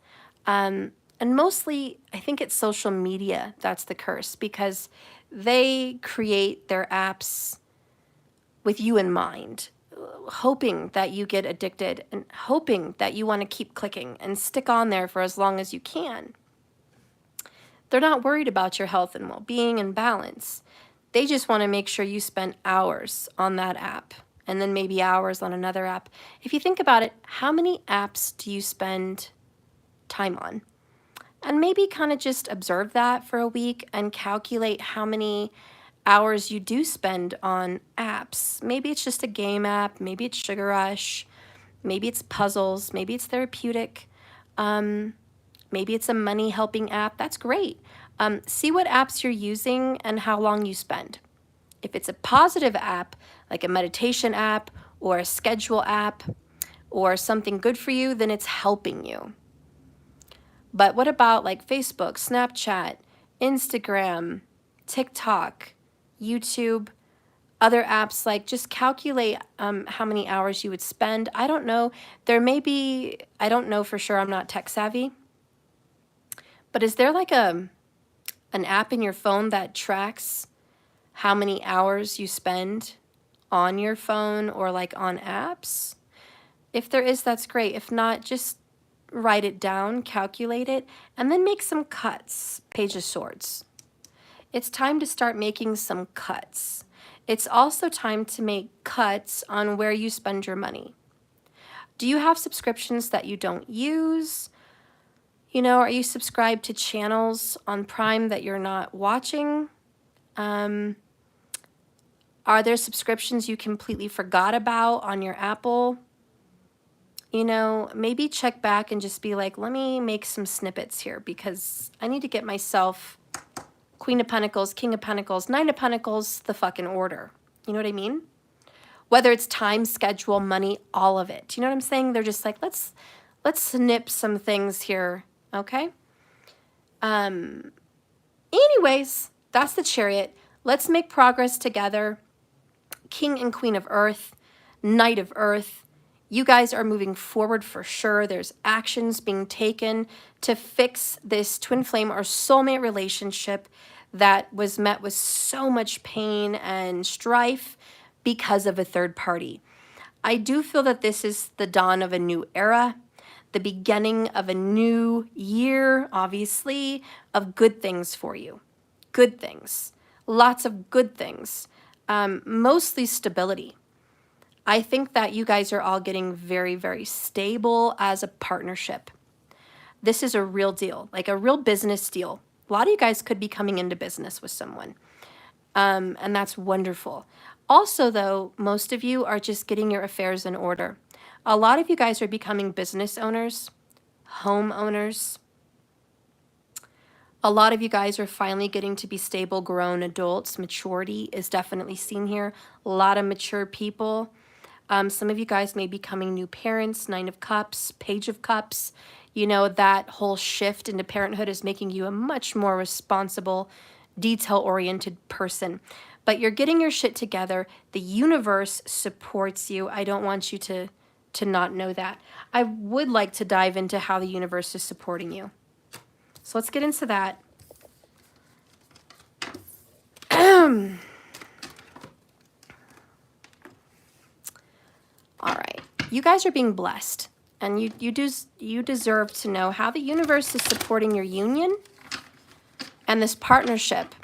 And mostly, I think it's social media that's the curse, because they create their apps with you in mind, hoping that you get addicted and hoping that you want to keep clicking and stick on there for as long as you can. They're not worried about your health and well-being and balance. They just want to make sure you spend hours on that app and then maybe hours on another app. If you think about it, how many apps do you spend time on? And maybe kind of just observe that for a week and calculate how many hours you do spend on apps. Maybe it's just a game app, maybe it's Sugar Rush, maybe it's puzzles, maybe it's therapeutic, maybe it's a money helping app. That's great. See what apps you're using and how long you spend. If it's a positive app, like a meditation app or a schedule app or something good for you, then it's helping you. But what about like Facebook, Snapchat, Instagram, TikTok, YouTube, other apps? Like, just calculate how many hours you would spend. I don't know. There may be, I don't know for sure, I'm not tech savvy. But is there like an app in your phone that tracks how many hours you spend on your phone or like on apps? If there is, that's great. If not, just write it down, calculate it, and then make some cuts. Page of Swords. It's time to start making some cuts. It's also time to make cuts on where you spend your money. Do you have subscriptions that you don't use? You know, are you subscribed to channels on Prime that you're not watching? Are there subscriptions you completely forgot about on your Apple? You know, maybe check back and just be like, let me make some snippets here because I need to get myself Queen of Pentacles, King of Pentacles, Nine of Pentacles, the fucking order. You know what I mean? Whether it's time, schedule, money, all of it. You know what I'm saying? They're just like, let's snip some things here, okay? Anyways, that's the Chariot. Let's make progress together. King and Queen of Earth, Knight of Earth. You guys are moving forward for sure. There's actions being taken to fix this twin flame or soulmate relationship that was met with so much pain and strife because of a third party. I do feel that this is the dawn of a new era, the beginning of a new year, obviously, of good things for you. Good things. Lots of good things. Mostly stability. I think that you guys are all getting very, very stable as a partnership. This is a real deal, like a real business deal. A lot of you guys could be coming into business with someone, and that's wonderful. Also, though, most of you are just getting your affairs in order. A lot of you guys are becoming business owners, homeowners. A lot of you guys are finally getting to be stable, grown adults. Maturity is definitely seen here. A lot of mature people. Some of you guys may be becoming new parents, Nine of Cups, Page of Cups. You know, that whole shift into parenthood is making you a much more responsible, detail-oriented person. But you're getting your shit together. The universe supports you. I don't want you to not know that. I would like to dive into how the universe is supporting you. So let's get into that. All right, you guys are being blessed, and you deserve to know how the universe is supporting your union and this partnership.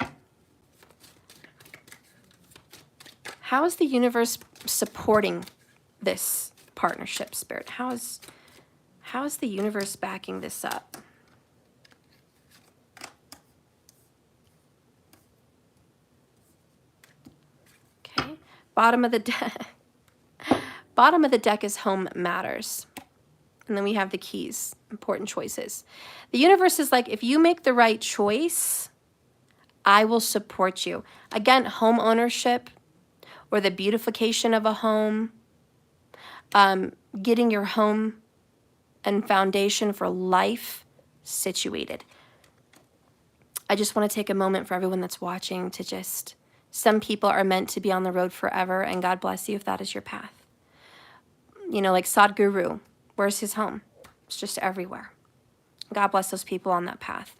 How is the universe supporting this partnership, Spirit? How is the universe backing this up? Okay, bottom of the deck. Bottom of the deck is home matters. And then we have the keys, important choices. The universe is like, if you make the right choice, I will support you. Again, home ownership or the beautification of a home, getting your home and foundation for life situated. I just want to take a moment for everyone that's watching to just, some people are meant to be on the road forever, and God bless you if that is your path. You know, like Sadhguru, where's his home? It's just everywhere. God bless those people on that path.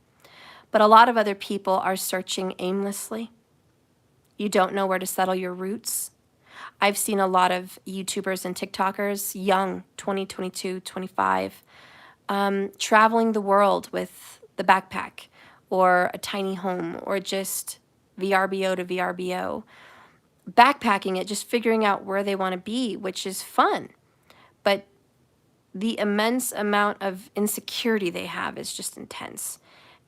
But a lot of other people are searching aimlessly. You don't know where to settle your roots. I've seen a lot of YouTubers and TikTokers, young, 20, 22, 25, traveling the world with the backpack or a tiny home or just VRBO to VRBO, backpacking it, just figuring out where they want to be, which is fun. But the immense amount of insecurity they have is just intense.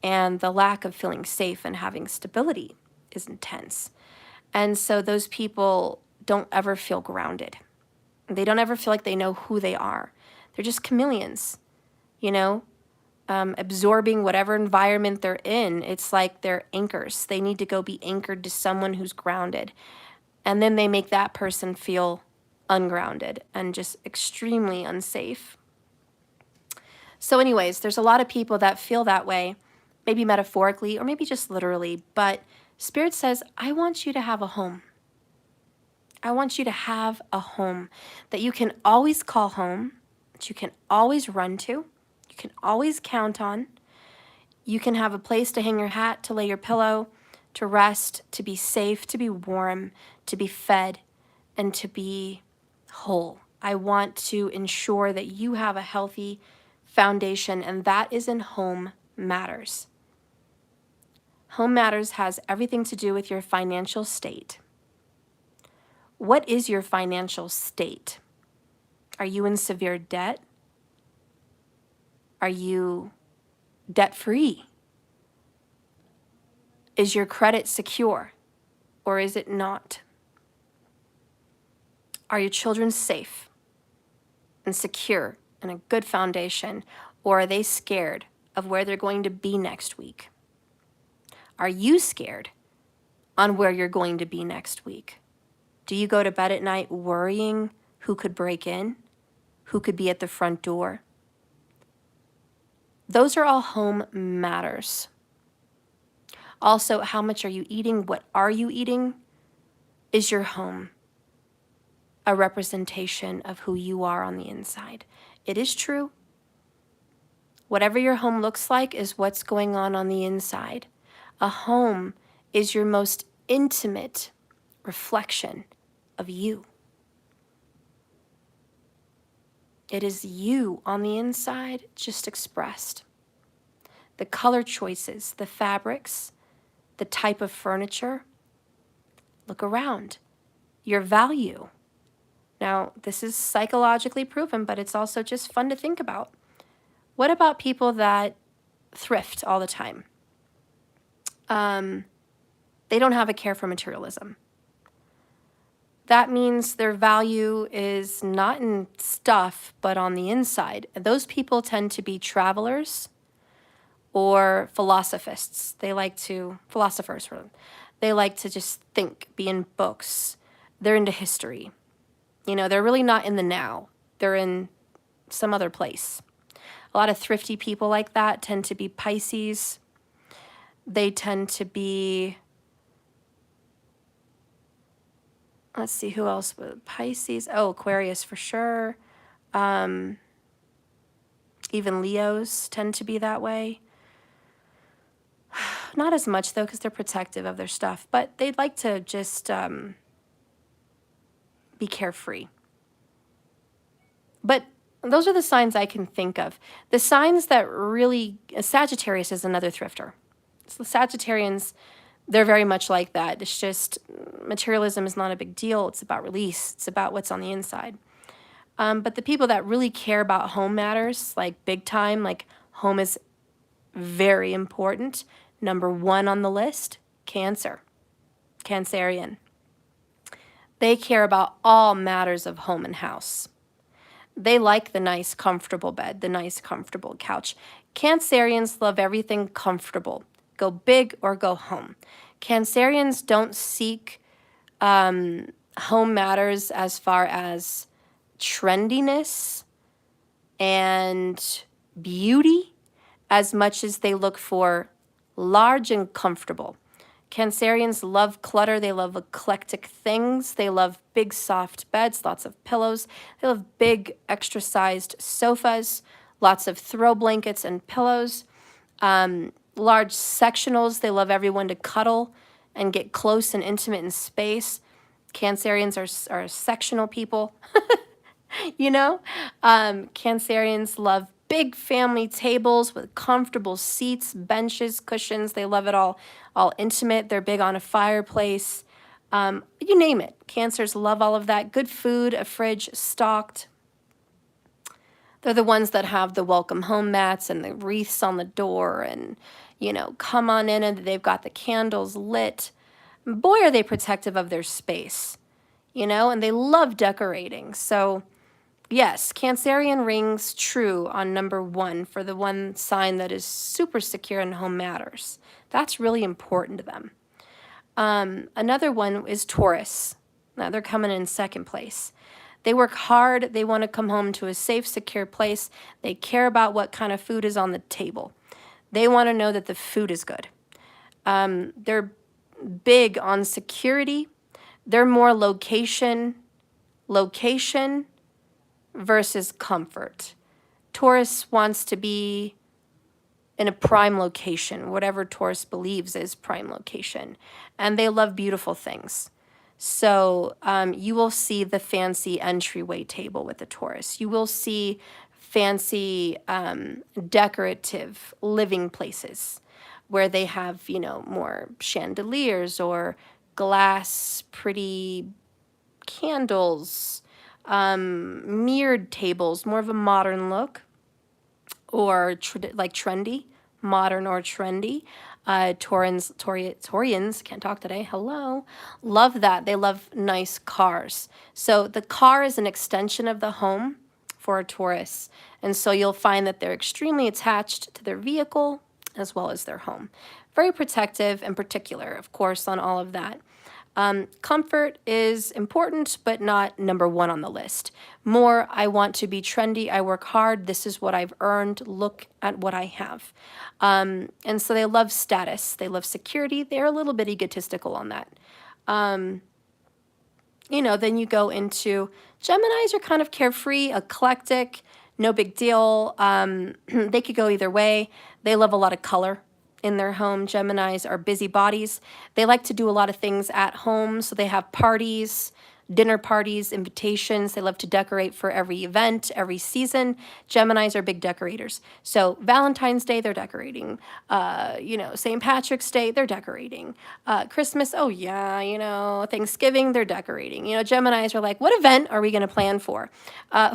And the lack of feeling safe and having stability is intense. And so those people don't ever feel grounded. They don't ever feel like they know who they are. They're just chameleons, you know, absorbing whatever environment they're in. It's like they're anchors. They need to go be anchored to someone who's grounded. And then they make that person feel ungrounded and just extremely unsafe. So anyways, there's a lot of people that feel that way, maybe metaphorically or maybe just literally, but Spirit says, I want you to have a home. I want you to have a home that you can always call home, that you can always run to, you can always count on. You can have a place to hang your hat, to lay your pillow, to rest, to be safe, to be warm, to be fed, and to be whole. I want to ensure that you have a healthy foundation, and that is in Home Matters. Home Matters has everything to do with your financial state. What is your financial state? Are you in severe debt? Are you debt-free? Is your credit secure, or is it not? Are your children safe and secure and a good foundation, or are they scared of where they're going to be next week? Are you scared on where you're going to be next week? Do you go to bed at night worrying who could break in, who could be at the front door? Those are all home matters. Also, how much are you eating? What are you eating? Is your home a representation of who you are on the inside? It is true. Whatever your home looks like is what's going on the inside. A home is your most intimate reflection of you. It is you on the inside, just expressed. The color choices, the fabrics, the type of furniture. Look around. Your value. Now, this is psychologically proven, but it's also just fun to think about. What about people that thrift all the time? They don't have a care for materialism. That means their value is not in stuff, but on the inside. Those people tend to be travelers or philosophers. They like to just think, be in books. They're into history. You know, they're really not in the now. They're in some other place. A lot of thrifty people like that tend to be Pisces. They tend to be, let's see, who else? Pisces. Oh, Aquarius for sure. Even Leos tend to be that way. Not as much, though, because they're protective of their stuff. But they'd like to just be carefree. But those are the signs I can think of. The signs that really... Sagittarius is another thrifter. So the Sagittarians, they're very much like that. It's just materialism is not a big deal. It's about release. It's about what's on the inside. But the people that really care about home matters, like big time, like home is very important. Number 1 on the list, Cancer. Cancerian. They care about all matters of home and house. They like the nice, comfortable bed, the nice, comfortable couch. Cancerians love everything comfortable. Go big or go home. Cancerians don't seek home matters as far as trendiness and beauty as much as they look for large and comfortable. Cancerians love clutter. They love eclectic things. They love big, soft beds, lots of pillows. They love big, extra-sized sofas, lots of throw blankets and pillows. Large sectionals. They love everyone to cuddle and get close and intimate in space. Cancerians are sectional people. You know, Cancerians love big family tables with comfortable seats, benches, cushions. They love it all intimate. They're big on a fireplace. You name it. Cancers love all of that. Good food, a fridge stocked. They're the ones that have the welcome home mats and the wreaths on the door and, you know, come on in and they've got the candles lit. Boy, are they protective of their space, you know, and they love decorating. So yes, Cancerian rings true on number 1 for the one sign that is super secure in home matters. That's really important to them. Another one is Taurus. Now they're coming in second place. They work hard. They want to come home to a safe, secure place. They care about what kind of food is on the table. They want to know that the food is good. They're big on security. They're more location versus comfort. Taurus wants to be in a prime location, whatever Taurus believes is prime location. And they love beautiful things. So you will see the fancy entryway table with the Taurus. You will see fancy decorative living places where they have, you know, more chandeliers or glass, pretty candles, mirrored tables, more of a modern look, or like trendy, modern or trendy. Taurians, can't talk today, hello, love that. They love nice cars. So the car is an extension of the home for a Taurus. And so you'll find that they're extremely attached to their vehicle as well as their home. Very protective and particular, of course, on all of that. Comfort is important, but not number 1 on the list. More, I want to be trendy. I work hard. This is what I've earned. Look at what I have. And so they love status. They love security. They're a little bit egotistical on that. You know, then you go into Geminis are kind of carefree, eclectic, no big deal. They could go either way. They love a lot of color in their home. Geminis are busybodies. They like to do a lot of things at home. So they have parties, dinner parties, invitations. They love to decorate for every event, every season. Geminis are big decorators. So Valentine's Day, they're decorating. You know, St. Patrick's Day, they're decorating. Christmas, oh yeah, you know, Thanksgiving, they're decorating. You know, Geminis are like, what event are we going to plan for?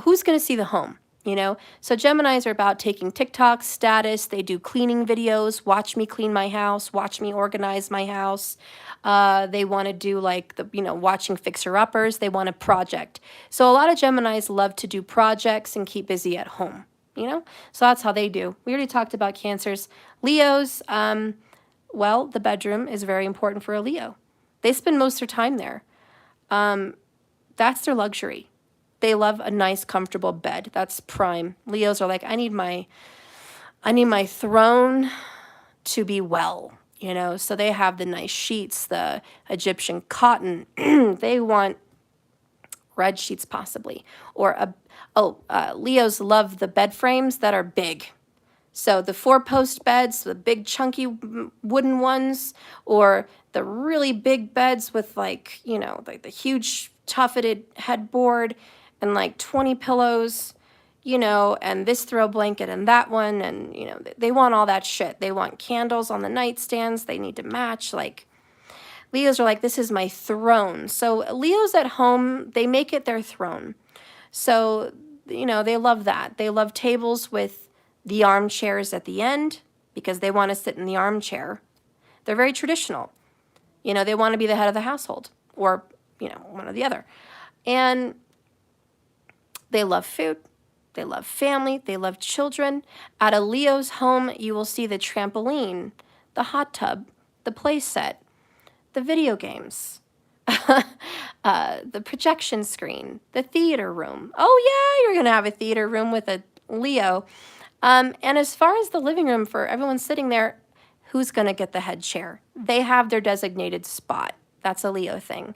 Who's going to see the home? You know, so Geminis are about taking TikTok status. They do cleaning videos. Watch me clean my house. Watch me organize my house. They want to do like the, you know, watching fixer-uppers. They want a project. So a lot of Geminis love to do projects and keep busy at home, you know? So that's how they do. We already talked about Cancers. Leos, well, the bedroom is very important for a Leo. They spend most of their time there. That's their luxury. They love a nice, comfortable bed. That's prime. Leos are like, I need my throne to be well, you know? So they have the nice sheets, the Egyptian cotton. They want red sheets possibly. Or, Leos love the bed frames that are big. So the 4-post beds, the big chunky wooden ones, or the really big beds with like, you know, like the huge tufted headboard and like 20 pillows, you know, and this throw blanket and that one. And, you know, they want all that shit. They want candles on the nightstands. They need to match. Like, Leos are like, this is my throne. So Leos at home, they make it their throne. So, you know, they love that. They love tables with the armchairs at the end because they want to sit in the armchair. They're very traditional. You know, they want to be the head of the household or, you know, one or the other. And they love food. They love family. They love children. At a Leo's home, you will see the trampoline, the hot tub, the play set, the video games, the projection screen, the theater room. Oh, yeah, you're going to have a theater room with a Leo. And as far as the living room for everyone sitting there, who's going to get the head chair? They have their designated spot. That's a Leo thing.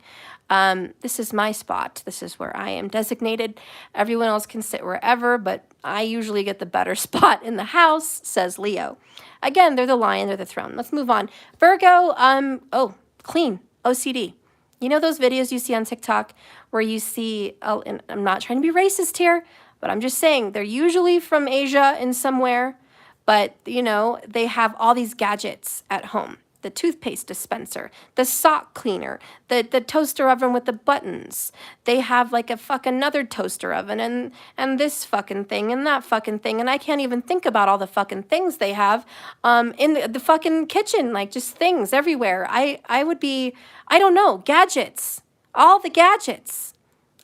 This is my spot. This is where I am designated. Everyone else can sit wherever, but I usually get the better spot in the house, says Leo. Again, they're the lion, they're the throne. Let's move on. Virgo, oh, clean, OCD. You know those videos you see on TikTok where you see, oh, and I'm not trying to be racist here, but I'm just saying they're usually from Asia in somewhere, but you know, they have all these gadgets at home. The toothpaste dispenser, the sock cleaner, the toaster oven with the buttons. They have like a another toaster oven and this fucking thing and that fucking thing. And I can't even think about all the fucking things they have in the fucking kitchen, like just things everywhere. I would be, I don't know, gadgets, all the gadgets.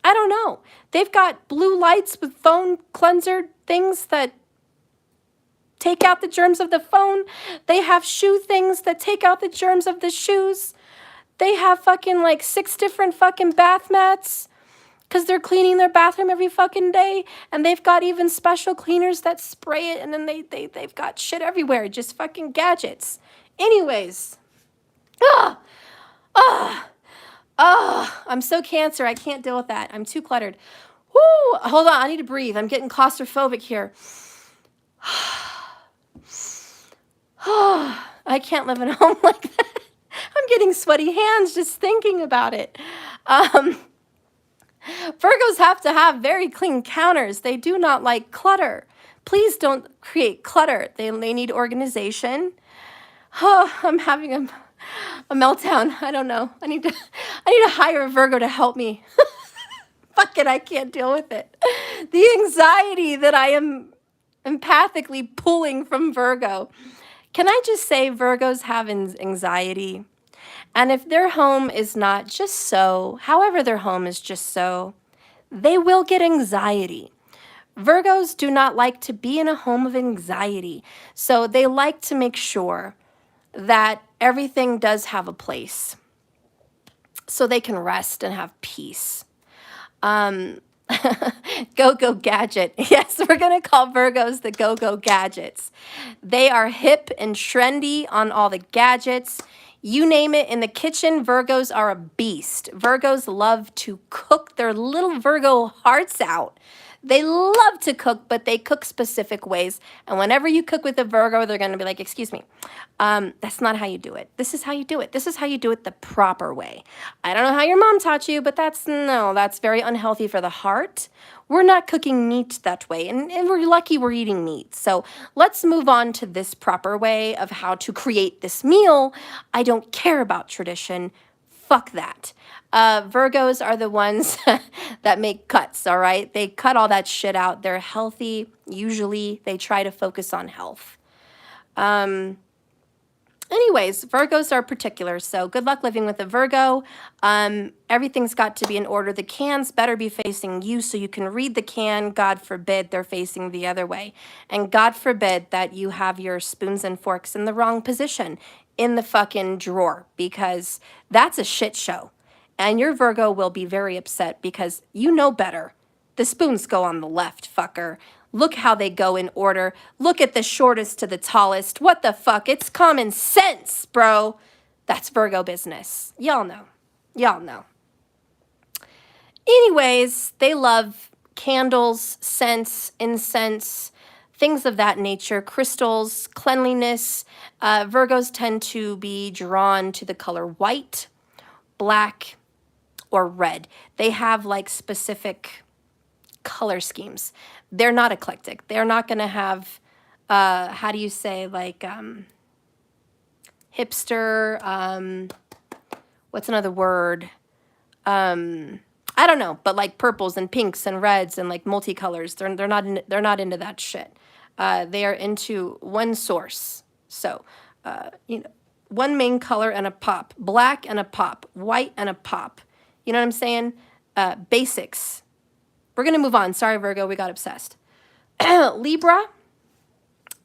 I don't know. They've got blue lights with phone cleanser things that take out the germs of the phone. They have shoe things that take out the germs of the shoes. They have fucking like 6 different fucking bath mats because they're cleaning their bathroom every fucking day. And they've got even special cleaners that spray it. And then they've got shit everywhere. Just fucking gadgets. Anyways. I'm so Cancer. I can't deal with that. I'm too cluttered. Woo! Hold on. I need to breathe. I'm getting claustrophobic here. I can't live at home like that. I'm getting sweaty hands just thinking about it. Virgos have to have very clean counters. They do not like clutter. Please don't create clutter. They need organization. Oh, I'm having a meltdown. I don't know. I need to hire a Virgo to help me. Fuck it, I can't deal with it. The anxiety that I am empathically pulling from Virgo. Can I just say Virgos have anxiety? And if their home is not just so, however their home is just so, they will get anxiety. Virgos do not like to be in a home of anxiety. So they like to make sure that everything does have a place so they can rest and have peace. Go-go gadget. Yes, we're going to call Virgos the go-go gadgets. They are hip and trendy on all the gadgets. You name it, in the kitchen, Virgos are a beast. Virgos love to cook their little Virgo hearts out. They love to cook, but they cook specific ways. And whenever you cook with a Virgo, they're going to be like, excuse me, that's not how you do it. This is how you do it. This is how you do it the proper way. I don't know how your mom taught you, but that's very unhealthy for the heart. We're not cooking meat that way, and we're lucky we're eating meat. So let's move on to this proper way of how to create this meal. I don't care about tradition. Fuck that. Virgos are the ones that make cuts, all right? They cut all that shit out. They're healthy. Usually, they try to focus on health. Anyways, Virgos are particular, so good luck living with a Virgo. Everything's got to be in order. The cans better be facing you so you can read the can. God forbid they're facing the other way. And God forbid that you have your spoons and forks in the wrong position in the fucking drawer, because that's a shit show. And your Virgo will be very upset because you know better. The spoons go on the left, fucker. Look how they go in order. Look at the shortest to the tallest. What the fuck? It's common sense, bro. That's Virgo business. Y'all know. Y'all know. Anyways, they love candles, scents, incense, things of that nature, crystals, cleanliness. Virgos tend to be drawn to the color white, black, or red. They have like specific color schemes. They're not eclectic. They're not going to have, how do you say, like hipster, what's another word? I don't know, but like purples and pinks and reds and like multicolors. They're not into that shit. They are into one source. So, one main color and a pop, black and a pop, white and a pop. You know what I'm saying? Basics. We're going to move on. Sorry, Virgo, we got obsessed. Libra,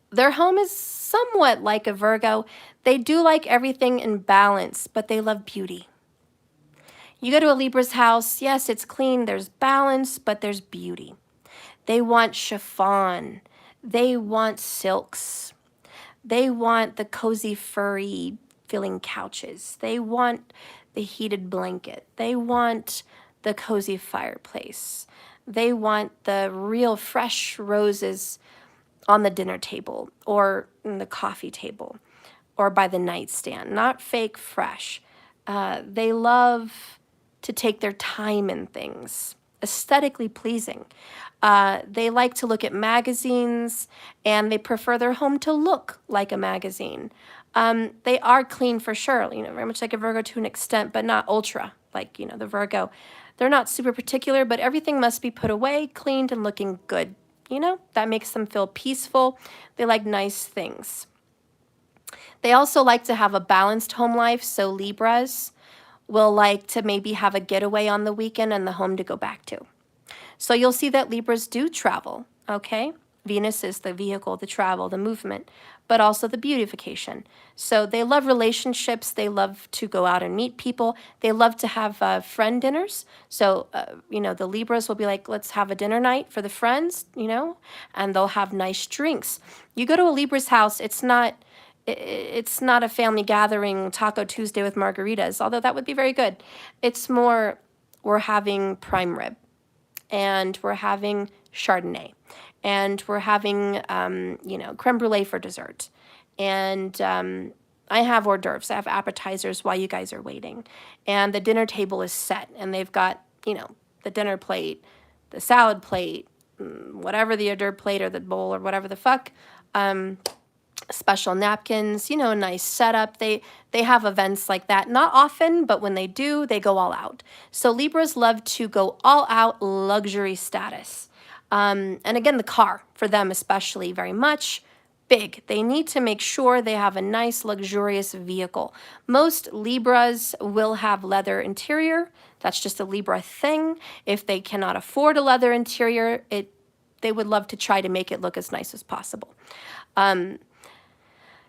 their home is somewhat like a Virgo. They do like everything in balance, but they love beauty. You go to a Libra's house, yes, it's clean, there's balance, but there's beauty. They want chiffon. They want silks. They want the cozy, furry feeling couches. They want the heated blanket. They want the cozy fireplace. They want the real fresh roses on the dinner table or in the coffee table or by the nightstand, not fake fresh. They love to take their time in things, aesthetically pleasing. They like to look at magazines and they prefer their home to look like a magazine. They are clean for sure, you know, very much like a Virgo to an extent, but not ultra, like, you know, the Virgo. They're not super particular, but everything must be put away, cleaned, and looking good. You know, that makes them feel peaceful. They like nice things. They also like to have a balanced home life, so Libras will like to maybe have a getaway on the weekend and the home to go back to. So you'll see that Libras do travel, okay? Venus is the vehicle, the travel, the movement, but also the beautification. So they love relationships. They love to go out and meet people. They love to have friend dinners. So, you know, the Libras will be like, let's have a dinner night for the friends, you know, and they'll have nice drinks. You go to a Libra's house, it's not a family gathering, Taco Tuesday with margaritas, although that would be very good. It's more, we're having prime rib, and we're having Chardonnay, and we're having, you know, creme brulee for dessert. And I have hors d'oeuvres. I have appetizers while you guys are waiting. And the dinner table is set, and they've got, you know, the dinner plate, the salad plate, whatever the hors d'oeuvre plate or the bowl or whatever the fuck, special napkins, you know, a nice setup. They have events like that. Not often, but when they do, they go all out. So Libras love to go all out luxury status. And again, the car, for them especially, very much big. They need to make sure they have a nice, luxurious vehicle. Most Libras will have leather interior. That's just a Libra thing. If they cannot afford a leather interior, they would love to try to make it look as nice as possible.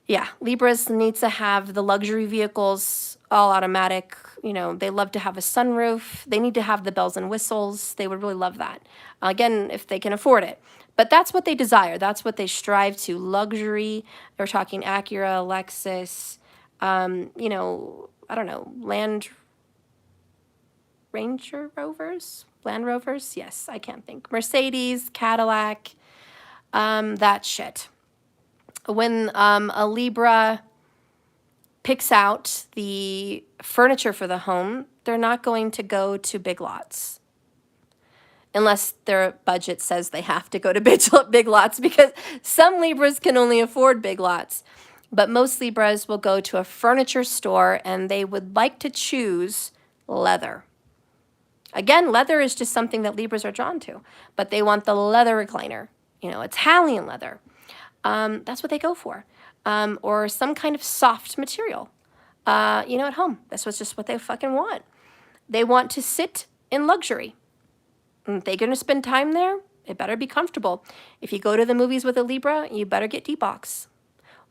Yeah, Libras need to have the luxury vehicles, all automatic. You know, they love to have a sunroof. They need to have the bells and whistles. They would really love that. Again, if they can afford it. But that's what they desire. That's what they strive to. Luxury. We're talking Acura, Lexus, you know, I don't know, Land Rovers? Yes, I can't think. Mercedes, Cadillac, that shit. When a Libra picks out the furniture for the home, they're not going to go to Big Lots. Unless their budget says they have to go to Big Lots, because some Libras can only afford Big Lots. But most Libras will go to a furniture store and they would like to choose leather. Again, leather is just something that Libras are drawn to, but they want the leather recliner, you know, Italian leather. That's what they go for. Or some kind of soft material, you know, at home. That's just what they fucking want. They want to sit in luxury. If they're going to spend time there, it better be comfortable. If you go to the movies with a Libra, you better get D-box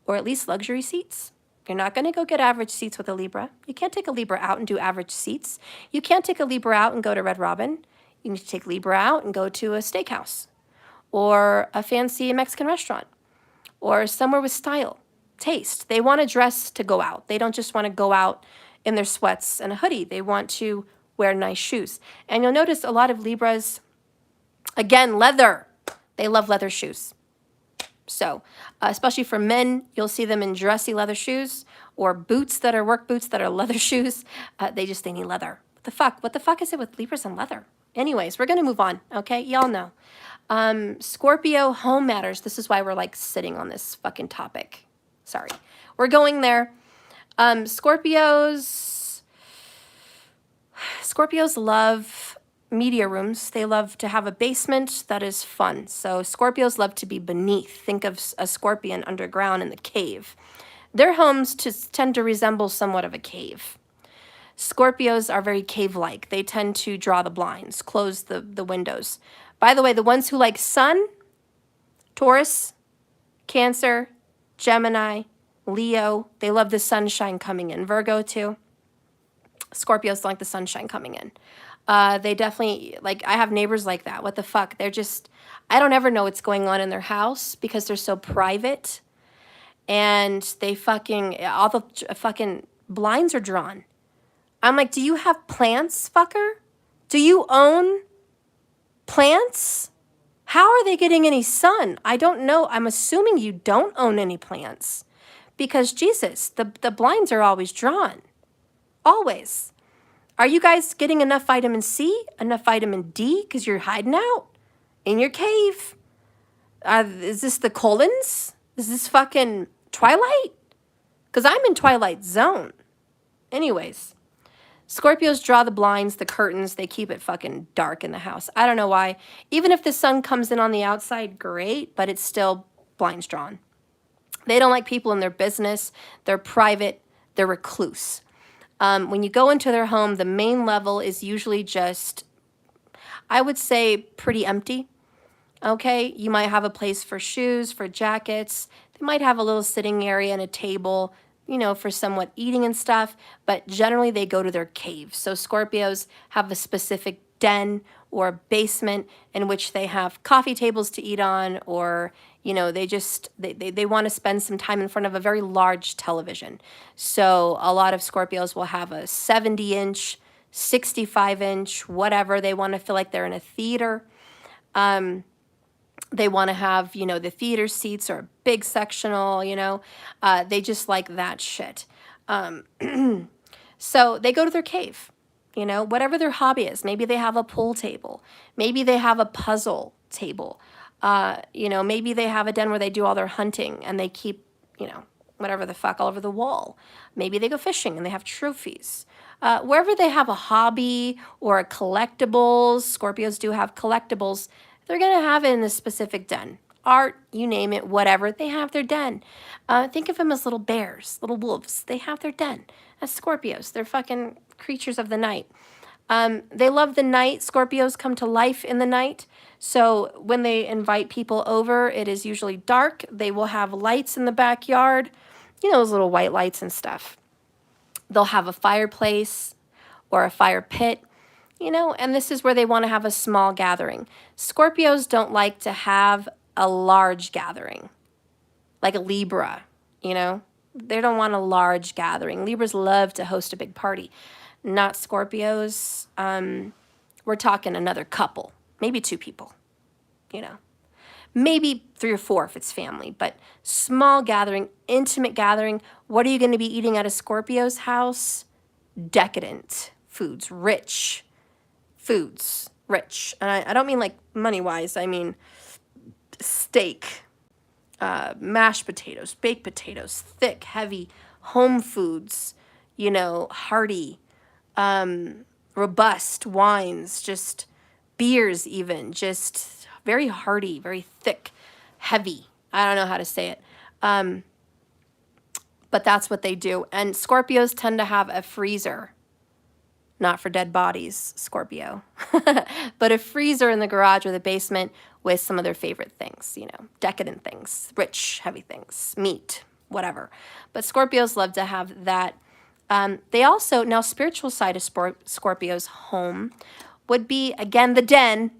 or at least luxury seats. You're not going to go get average seats with a Libra. You can't take a Libra out and do average seats. You can't take a Libra out and go to Red Robin. You need to take Libra out and go to a steakhouse or a fancy Mexican restaurant or somewhere with style, taste. They want to dress to go out. They don't just want to go out in their sweats and a hoodie. They want to wear nice shoes. And you'll notice a lot of Libras, again, leather. They love leather shoes. So, especially for men, you'll see them in dressy leather shoes or boots that are work boots that are leather shoes. They need leather. What the fuck? What the fuck is it with Libras and leather? Anyways, we're going to move on, okay? Y'all know. Scorpio home matters. This is why we're like sitting on this fucking topic. Sorry. We're going there. Scorpios love media rooms. They love to have a basement that is fun. So Scorpios love to be beneath. Think of a scorpion underground in the cave. Their homes tend to resemble somewhat of a cave. Scorpios are very cave-like. They tend to draw the blinds, close the windows. By the way, the ones who like sun, Taurus, Cancer, Gemini, Leo, they love the sunshine coming in. Virgo too. Scorpios like the sunshine coming in. They definitely, like, I have neighbors like that. What the fuck? They're just, I don't ever know what's going on in their house because they're so private. And they fucking, all the fucking blinds are drawn. I'm like, do you have plants, fucker? Do you own plants? How are they getting any sun? I don't know. I'm assuming you don't own any plants because Jesus, the blinds are always drawn. Always. Are you guys getting enough vitamin C, enough vitamin D because you're hiding out in your cave? Is this the Colons? Is this fucking Twilight? Because I'm in Twilight Zone. Anyways, Scorpios draw the blinds, the curtains. They keep it fucking dark in the house. I don't know why. Even if the sun comes in on the outside, great, but it's still blinds drawn. They don't like people in their business. They're private. They're recluse. When you go into their home, the main level is usually just, I would say, pretty empty. Okay, you might have a place for shoes, for jackets. They might have a little sitting area and a table, you know, for somewhat eating and stuff, but generally they go to their cave. So Scorpios have a specific den or basement in which they have coffee tables to eat on, or, you know, they want to spend some time in front of a very large television. So a lot of Scorpios will have a 70-inch, 65-inch, whatever. They want to feel like they're in a theater. They want to have, you know, the theater seats or a big sectional, you know. They just like that shit. So they go to their cave, you know, whatever their hobby is. Maybe they have a pool table. Maybe they have a puzzle table. You know, maybe they have a den where they do all their hunting and they keep, you know, whatever the fuck all over the wall. Maybe they go fishing and they have trophies. Wherever they have a hobby or a collectibles, Scorpios do have collectibles, they're going to have it in this specific den. Art, you name it, whatever, they have their den. Think of them as little bears, little wolves. They have their den. That's Scorpios. They're fucking creatures of the night. They love the night. Scorpios come to life in the night. So when they invite people over, it is usually dark. They will have lights in the backyard, you know, those little white lights and stuff. They'll have a fireplace or a fire pit. You know, and this is where they want to have a small gathering. Scorpios don't like to have a large gathering, like a Libra, you know. They don't want a large gathering. Libras love to host a big party. Not Scorpios. We're talking another couple, maybe 2 people, you know. Maybe 3 or 4 if it's family, but small gathering, intimate gathering. What are you going to be eating at a Scorpio's house? Decadent foods, rich foods, rich. And I don't mean like money-wise. I mean steak, mashed potatoes, baked potatoes, thick, heavy, home foods, you know, hearty, robust wines, just beers even, just very hearty, very thick, heavy. I don't know how to say it. But that's what they do. And Scorpios tend to have a freezer. Not for dead bodies, Scorpio, but a freezer in the garage or the basement with some of their favorite things, you know, decadent things, rich, heavy things, meat, whatever. But Scorpios love to have that. They also, now spiritual side of Scorpio's home would be, again, the den,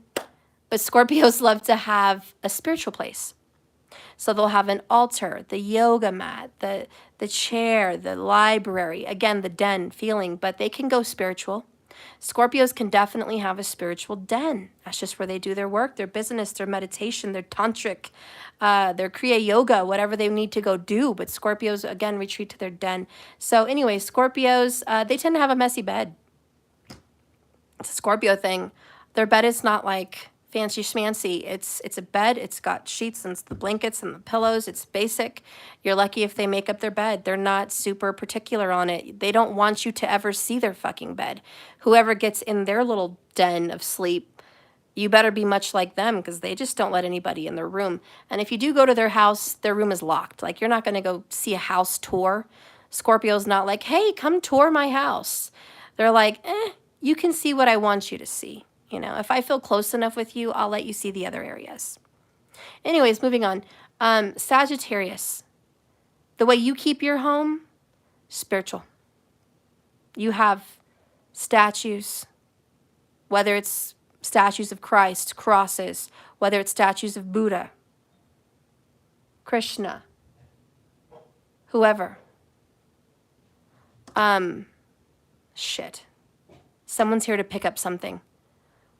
but Scorpios love to have a spiritual place. So they'll have an altar, the yoga mat, the chair, the library, again, the den feeling, but they can go spiritual. Scorpios can definitely have a spiritual den. That's just where they do their work, their business, their meditation, their tantric, their Kriya yoga, whatever they need to go do. But Scorpios, again, retreat to their den. So anyway, Scorpios, they tend to have a messy bed. It's a Scorpio thing. Their bed is not like fancy schmancy. It's a bed. It's got sheets and the blankets and the pillows. It's basic. You're lucky if they make up their bed. They're not super particular on it. They don't want you to ever see their fucking bed. Whoever gets in their little den of sleep, you better be much like them because they just don't let anybody in their room. And if you do go to their house, their room is locked. Like, you're not going to go see a house tour. Scorpio's not like, hey, come tour my house. They're like, you can see what I want you to see. You know, if I feel close enough with you, I'll let you see the other areas. Anyways, moving on. Sagittarius. The way you keep your home, spiritual. You have statues, whether it's statues of Christ, crosses, whether it's statues of Buddha, Krishna, whoever. Shit. Someone's here to pick up something.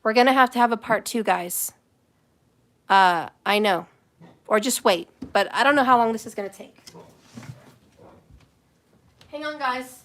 We're going to have a part 2, guys. I know. Or just wait. But I don't know how long this is going to take. Hang on, guys.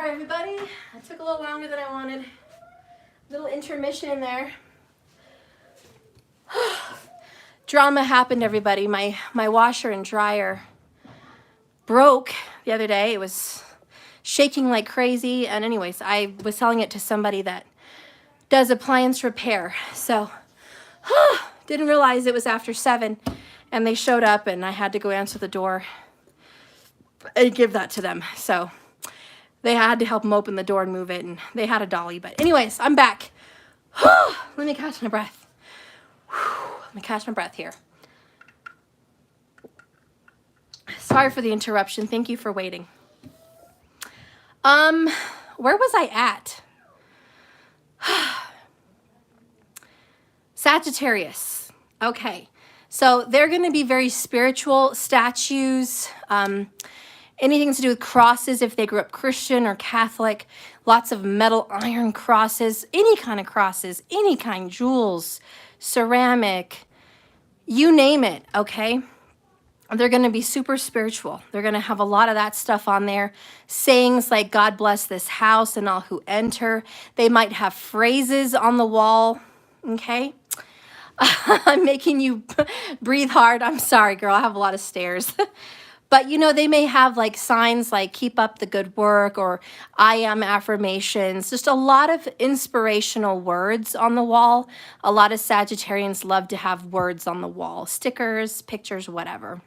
Sorry, everybody. It took a little longer than I wanted. Little intermission in there. Drama happened, everybody. My washer and dryer broke the other day. It was shaking like crazy. And anyways, I was selling it to somebody that does appliance repair. So didn't realize it was after 7, and they showed up and I had to go answer the door and give that to them. So they had to help them open the door and move it, and they had a dolly. But anyways, I'm back. Let me catch my breath. Let me catch my breath here. Sorry for the interruption. Thank you for waiting. Where was I at? Sagittarius. Okay. So they're going to be very spiritual. Statues, anything to do with crosses if they grew up Christian or Catholic. Lots of metal iron crosses, any kind of crosses, any kind, jewels, ceramic, you name it, okay? They're going to be super spiritual. They're going to have a lot of that stuff on there. Sayings like, God bless this house and all who enter. They might have phrases on the wall, okay? I'm making you breathe hard. I'm sorry, girl. I have a lot of stairs. But, you know, they may have like signs like keep up the good work or I am affirmations, just a lot of inspirational words on the wall. A lot of Sagittarians love to have words on the wall, stickers, pictures, whatever.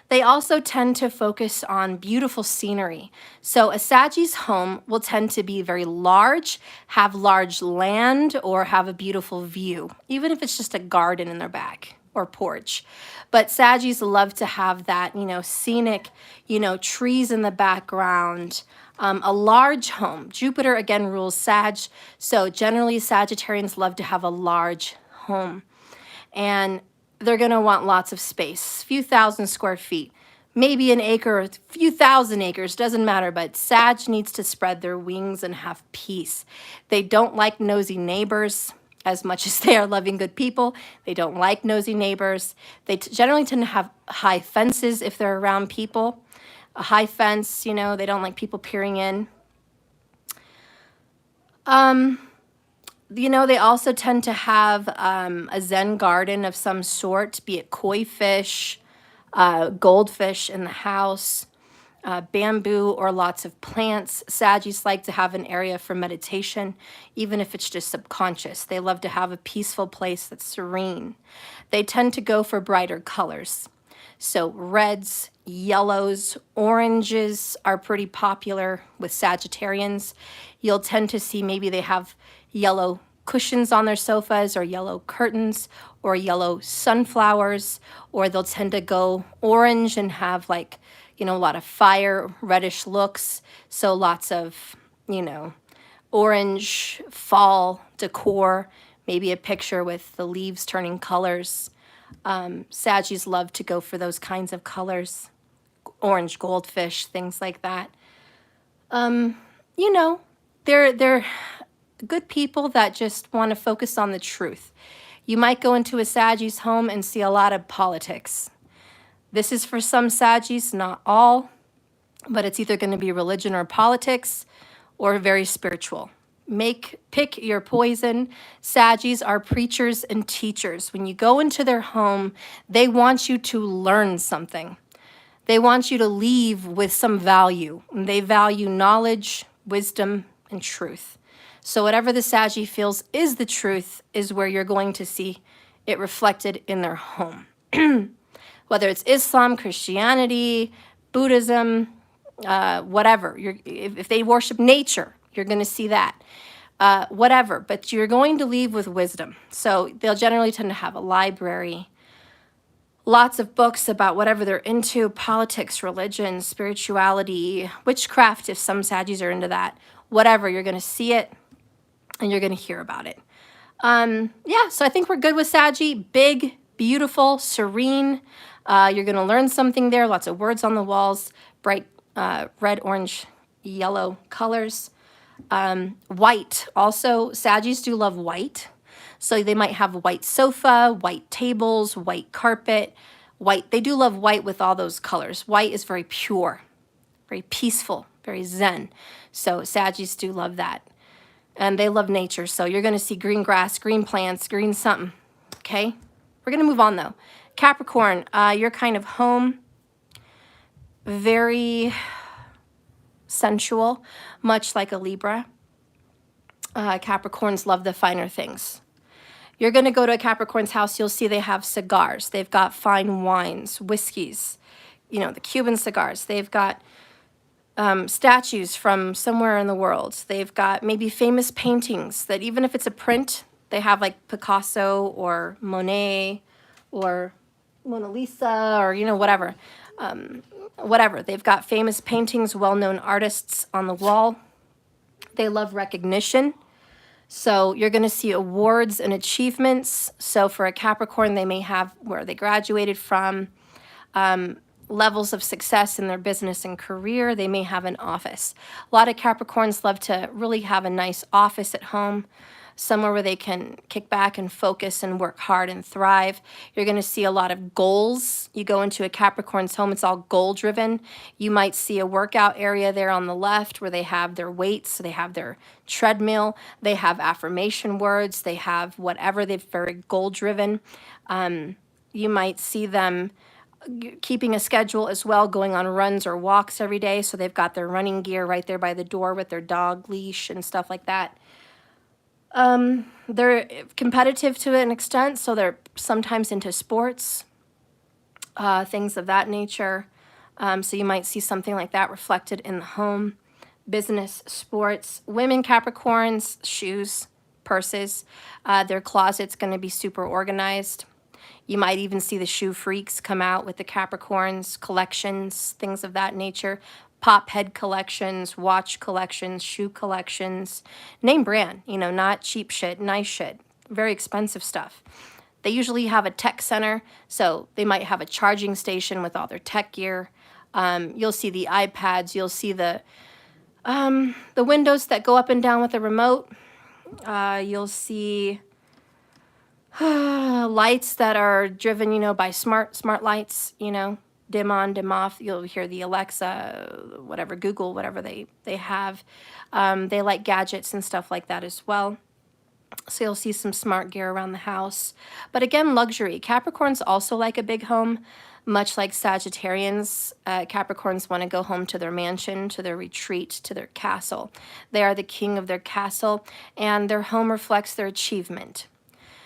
They also tend to focus on beautiful scenery. So a Sagi's home will tend to be very large, have large land, or have a beautiful view, even if it's just a garden in their back or porch. But Sagis love to have that, you know, scenic, you know, trees in the background, a large home. Jupiter, again, rules Sag. So generally, Sagittarians love to have a large home. And they're going to want lots of space, few thousand square feet, maybe an acre, a few thousand acres, doesn't matter. But Sag needs to spread their wings and have peace. They don't like nosy neighbors. As much as they are loving good people, they don't like nosy neighbors. They generally tend to have high fences if they're around people. A high fence, you know, they don't like people peering in. You know, they also tend to have a Zen garden of some sort, be it koi fish, goldfish in the house, bamboo, or lots of plants. Sagis like to have an area for meditation, even if it's just subconscious. They love to have a peaceful place that's serene. They tend to go for brighter colors. So reds, yellows, oranges are pretty popular with Sagittarians. You'll tend to see maybe they have yellow cushions on their sofas or yellow curtains or yellow sunflowers, or they'll tend to go orange and have like, you know, a lot of fire, reddish looks. So lots of, you know, orange fall decor, maybe a picture with the leaves turning colors. Sagis love to go for those kinds of colors, orange goldfish, things like that. You know, they're good people that just want to focus on the truth. You might go into a Sagis home and see a lot of politics. This is for some Sagis, not all, but it's either going to be religion or politics or very spiritual. Pick your poison. Sagis are preachers and teachers. When you go into their home, they want you to learn something. They want you to leave with some value. They value knowledge, wisdom, and truth. So whatever the Sagi feels is the truth is where you're going to see it reflected in their home. Whether it's Islam, Christianity, Buddhism, whatever. If they worship nature, you're going to see that. Whatever, but you're going to leave with wisdom. So they'll generally tend to have a library, lots of books about whatever they're into, politics, religion, spirituality, witchcraft, if some Sagis are into that. Whatever, you're going to see it and you're going to hear about it. Yeah, so I think we're good with Saggy. Big, beautiful, serene. You're going to learn something there. Lots of words on the walls, bright red, orange, yellow colors. White. Also, Saggies do love white. So they might have white sofa, white tables, white carpet, white. They do love white with all those colors. White is very pure, very peaceful, very zen. So Saggies do love that. And they love nature. So you're going to see green grass, green plants, green something. Okay? We're going to move on, though. Capricorn, you're kind of home. Very sensual, much like a Libra. Capricorns love the finer things. You're going to go to a Capricorn's house, you'll see they have cigars. They've got fine wines, whiskeys, you know, the Cuban cigars. They've got statues from somewhere in the world. They've got maybe famous paintings that even if it's a print, they have like Picasso or Monet or Mona Lisa or, you know, whatever. Whatever. They've got famous paintings, well-known artists on the wall. They love recognition. So you're going to see awards and achievements. So for a Capricorn, they may have where they graduated from, levels of success in their business and career. They may have an office. A lot of Capricorns love to really have a nice office at home, somewhere where they can kick back and focus and work hard and thrive. You're going to see a lot of goals. You go into a Capricorn's home, it's all goal driven. You might see a workout area there on the left where they have their weights, they have their treadmill, they have affirmation words, they have whatever, they're very goal driven. You might see them keeping a schedule as well, going on runs or walks every day. So they've got their running gear right there by the door with their dog leash and stuff like that. They're competitive to an extent, so they're sometimes into sports, things of that nature. So you might see something like that reflected in the home, business, sports. Women Capricorns, shoes, purses. Their closet's going to be super organized. You might even see the shoe freaks come out with the Capricorns, collections, things of that nature. Pop head collections, watch collections, shoe collections. Name brand, you know, not cheap shit, nice shit, very expensive stuff. They usually have a tech center, so they might have a charging station with all their tech gear. You'll see the iPads, you'll see the windows that go up and down with a remote. You'll see lights that are driven, you know, by smart lights, you know, dim on, dim off. You'll hear the Alexa, whatever, Google, whatever they have. They like gadgets and stuff like that as well. So you'll see some smart gear around the house. But again, luxury. Capricorns also like a big home, much like Sagittarians. Capricorns want to go home to their mansion, to their retreat, to their castle. They are the king of their castle, and their home reflects their achievement.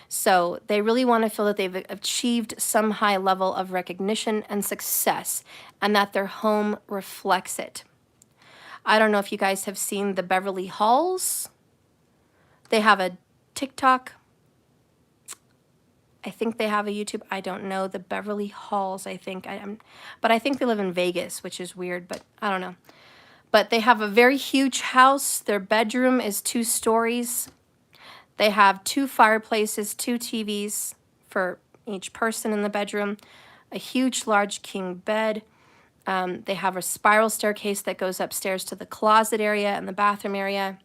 So they really want to feel that they've achieved some high level of recognition and success, and that their home reflects it. I don't know if you guys have seen the Beverly Halls. They have a TikTok. I think they have a YouTube. I don't know. The Beverly Halls, I think. But I think they live in Vegas, which is weird, but I don't know. But they have a very huge house. Their bedroom is 2 stories. They have 2 fireplaces, 2 TVs for each person in the bedroom, a huge, large king bed. They have a spiral staircase that goes upstairs to the closet area and the bathroom area,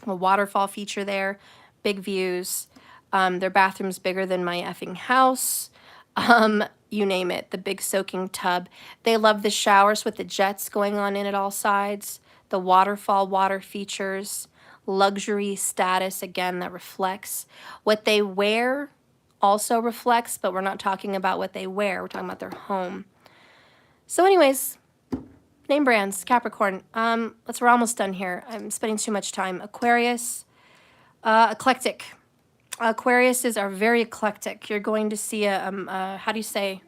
a waterfall feature there, big views. Their bathroom's bigger than my effing house. You name it, the big soaking tub. They love the showers with the jets going on in at all sides, the waterfall water features. Luxury status, again, that reflects. What they wear also reflects, but we're not talking about what they wear. We're talking about their home. So anyways, name brands, Capricorn. We're almost done here. I'm spending too much time. Aquarius, eclectic. Aquariuses are very eclectic. You're going to see how do you say?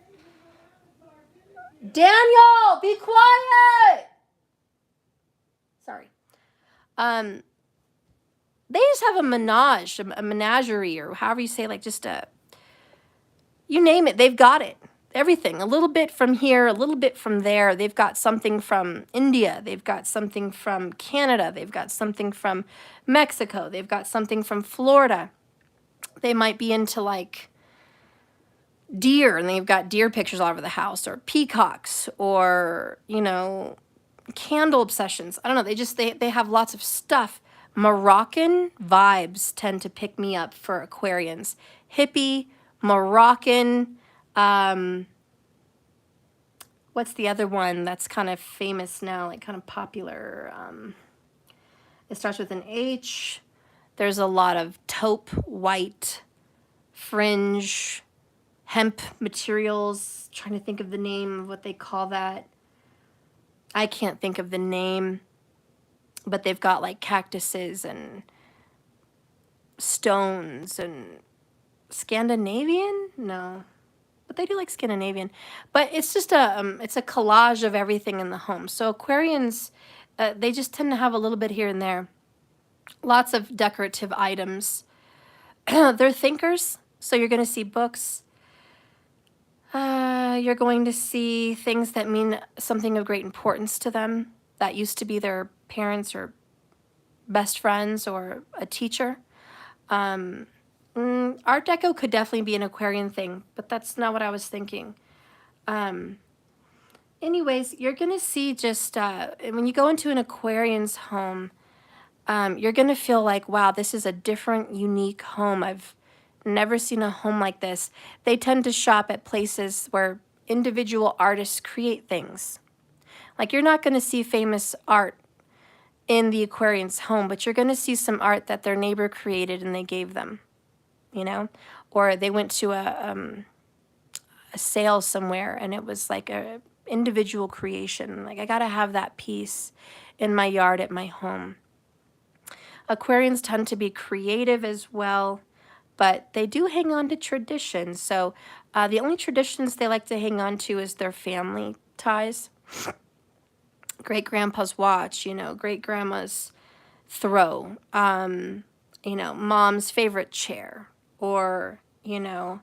Daniel, be quiet! Sorry. They just have a menagerie, or however you say, like just you name it, they've got it. Everything, a little bit from here, a little bit from there. They've got something from India. They've got something from Canada. They've got something from Mexico. They've got something from Florida. They might be into like deer, and they've got deer pictures all over the house, or peacocks, or, you know, candle obsessions. I don't know. They have lots of stuff. Moroccan vibes tend to pick me up for Aquarians. Hippie, Moroccan, what what's the other one that's kind of famous now, like kind of popular? It starts with an H. There's a lot of taupe, white, fringe, hemp materials. Trying to think of the name of what they call that. I can't think of the name, but they've got like cactuses and stones and Scandinavian? No, but they do like Scandinavian. But it's just it's a collage of everything in the home. So Aquarians, they just tend to have a little bit here and there. Lots of decorative items. They're thinkers, so you're going to see books. You're going to see things that mean something of great importance to them. That used to be their parents or best friends or a teacher. Art Deco could definitely be an Aquarian thing, but that's not what I was thinking. Anyways, you're going to see just, when you go into an Aquarian's home, you're going to feel like, wow, this is a different, unique home. I've never seen a home like this. They tend to shop at places where individual artists create things. Like, you're not going to see famous art in the Aquarian's home, but you're going to see some art that their neighbor created and they gave them, you know? Or they went to a sale somewhere and it was like a individual creation. Like, I got to have that piece in my yard at my home. Aquarians tend to be creative as well, but they do hang on to traditions. So the only traditions they like to hang on to is their family ties. Great-grandpa's watch, you know, great-grandma's throw, you know, mom's favorite chair, or, you know,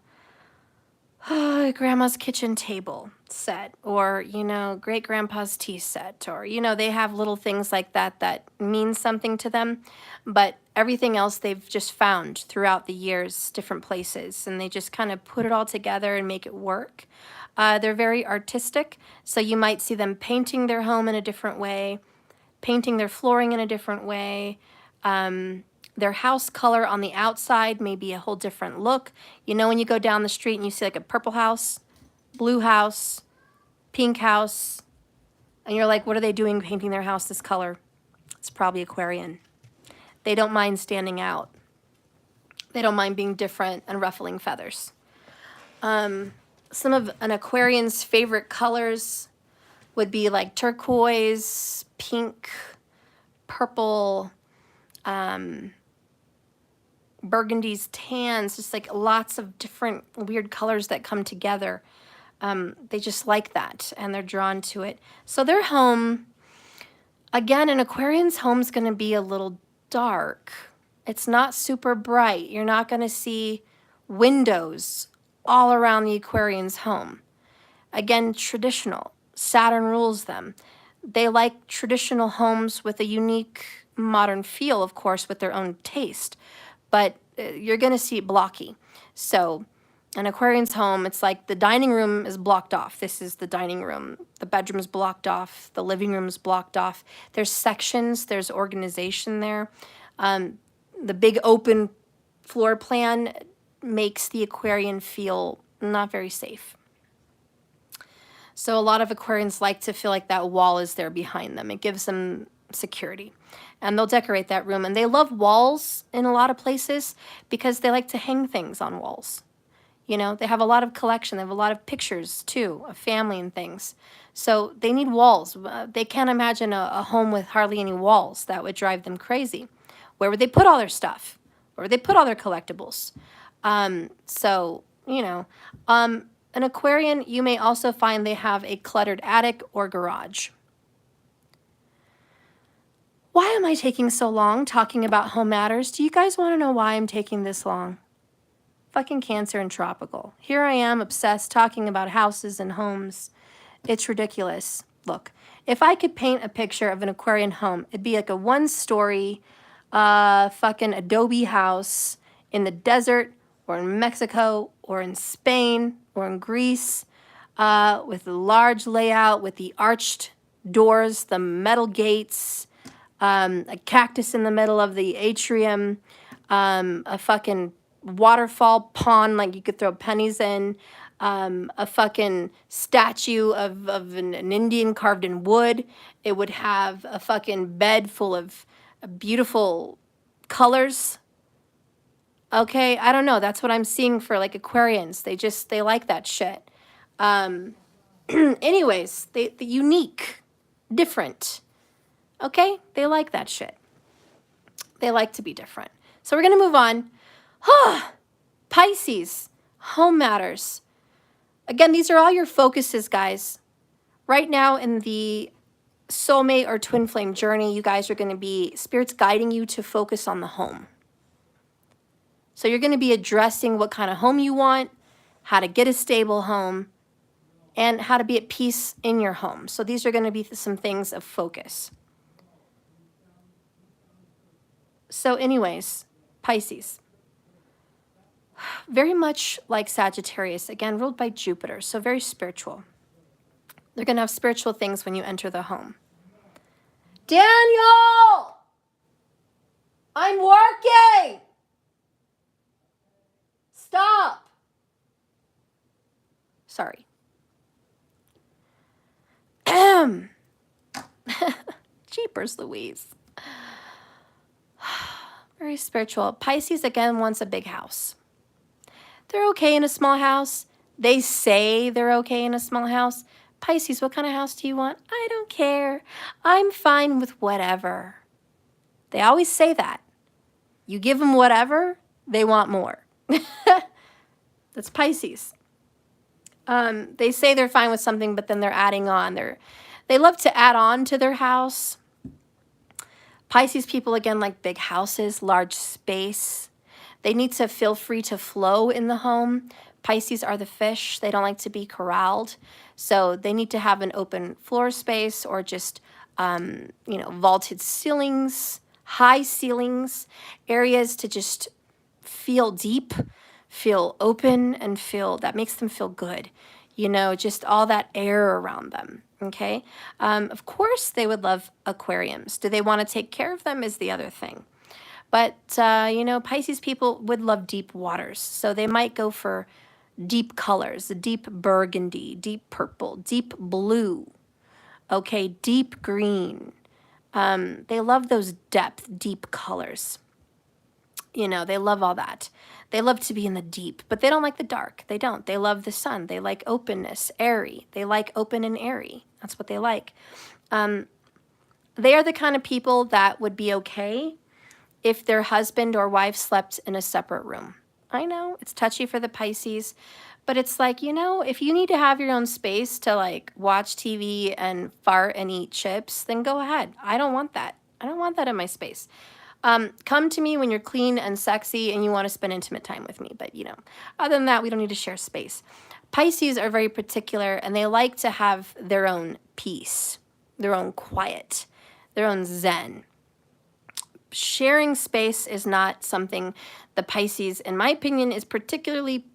grandma's kitchen table set, or, you know, great-grandpa's tea set, or, you know, they have little things like that that mean something to them, but everything else they've just found throughout the years, different places, and they just kind of put it all together and make it work. They're very artistic, so you might see them painting their home in a different way, painting their flooring in a different way. Their house color on the outside may be a whole different look. You know, when you go down the street and you see like a purple house, blue house, pink house, and you're like, what are they doing painting their house this color? It's probably Aquarian. They don't mind standing out. They don't mind being different and ruffling feathers. Some of an Aquarian's favorite colors would be like turquoise, pink, purple, burgundies, tans, just like lots of different weird colors that come together. They just like that and they're drawn to it. So their home, again, an Aquarian's home's going to be a little dark. It's not super bright. You're not going to see windows all around the Aquarian's home. Again, traditional. Saturn rules them. They like traditional homes with a unique modern feel, of course, with their own taste. But you're going to see it blocky. So an Aquarian's home, it's like the dining room is blocked off. This is the dining room. The bedroom is blocked off. The living room is blocked off. There's sections. There's organization there. The big open floor plan makes the Aquarian feel not very safe. So a lot of Aquarians like to feel like that wall is there behind them. It gives them security. And they'll decorate that room. And they love walls in a lot of places because they like to hang things on walls. You know, they have a lot of collection. They have a lot of pictures, too, of family and things. So they need walls. They can't imagine a home with hardly any walls. That would drive them crazy. Where would they put all their stuff? Where would they put all their collectibles? So, you know, an Aquarian, you may also find they have a cluttered attic or garage. Why am I taking so long talking about home matters? Do you guys want to know why I'm taking this long? Fucking Cancer and tropical. Here I am obsessed talking about houses and homes. It's ridiculous. Look, if I could paint a picture of an Aquarian home, it'd be like a one-story fucking adobe house in the desert or in Mexico or in Spain or in Greece with a large layout with the arched doors, the metal gates, a cactus in the middle of the atrium, a fucking waterfall pond like you could throw pennies in, a fucking statue of an Indian carved in wood. It would have a fucking bed full of beautiful colors. Okay, I don't know. That's what I'm seeing for like Aquarians. They like that shit. Anyways, the unique, different. Okay, they like that shit. They like to be different. So we're gonna move on. Pisces, home matters. Again, these are all your focuses, guys. Right now in the soulmate or twin flame journey, you guys are going to be, Spirit's guiding you to focus on the home. So you're going to be addressing what kind of home you want, how to get a stable home, and how to be at peace in your home. So these are going to be some things of focus. So anyways, Pisces. Very much like Sagittarius, again, ruled by Jupiter, so very spiritual. They're going to have spiritual things when you enter the home. Daniel! I'm working! Stop! Sorry. Jeepers Louise. Very spiritual. Pisces, again, wants a big house. They're okay in a small house. They say they're okay in a small house. Pisces, what kind of house do you want? I don't care. I'm fine with whatever. They always say that. You give them whatever, they want more. That's Pisces. They say they're fine with something, but then they're adding on. They love to add on to their house. Pisces people, again, like big houses, large space. They need to feel free to flow in the home. Pisces are the fish. They don't like to be corralled. So they need to have an open floor space or just, vaulted ceilings, high ceilings, areas to just feel deep, feel open, and that makes them feel good. Just all that air around them. Okay. Of course, they would love aquariums. Do they want to take care of them is the other thing. But, Pisces people would love deep waters. So they might go for deep colors, deep burgundy, deep purple, deep blue, okay, deep green. They love those deep colors. They love all that. They love to be in the deep, but they don't like the dark. They don't. They love the sun. They like openness, airy. They like open and airy. That's what they like. They are the kind of people that would be okay if their husband or wife slept in a separate room. I know it's touchy for the Pisces, but it's like, if you need to have your own space to like watch TV and fart and eat chips, then go ahead. I don't want that. I don't want that in my space. Come to me when you're clean and sexy and you want to spend intimate time with me. But, other than that, we don't need to share space. Pisces are very particular and they like to have their own peace, their own quiet, their own zen. Sharing space is not something the Pisces, in my opinion, is particularly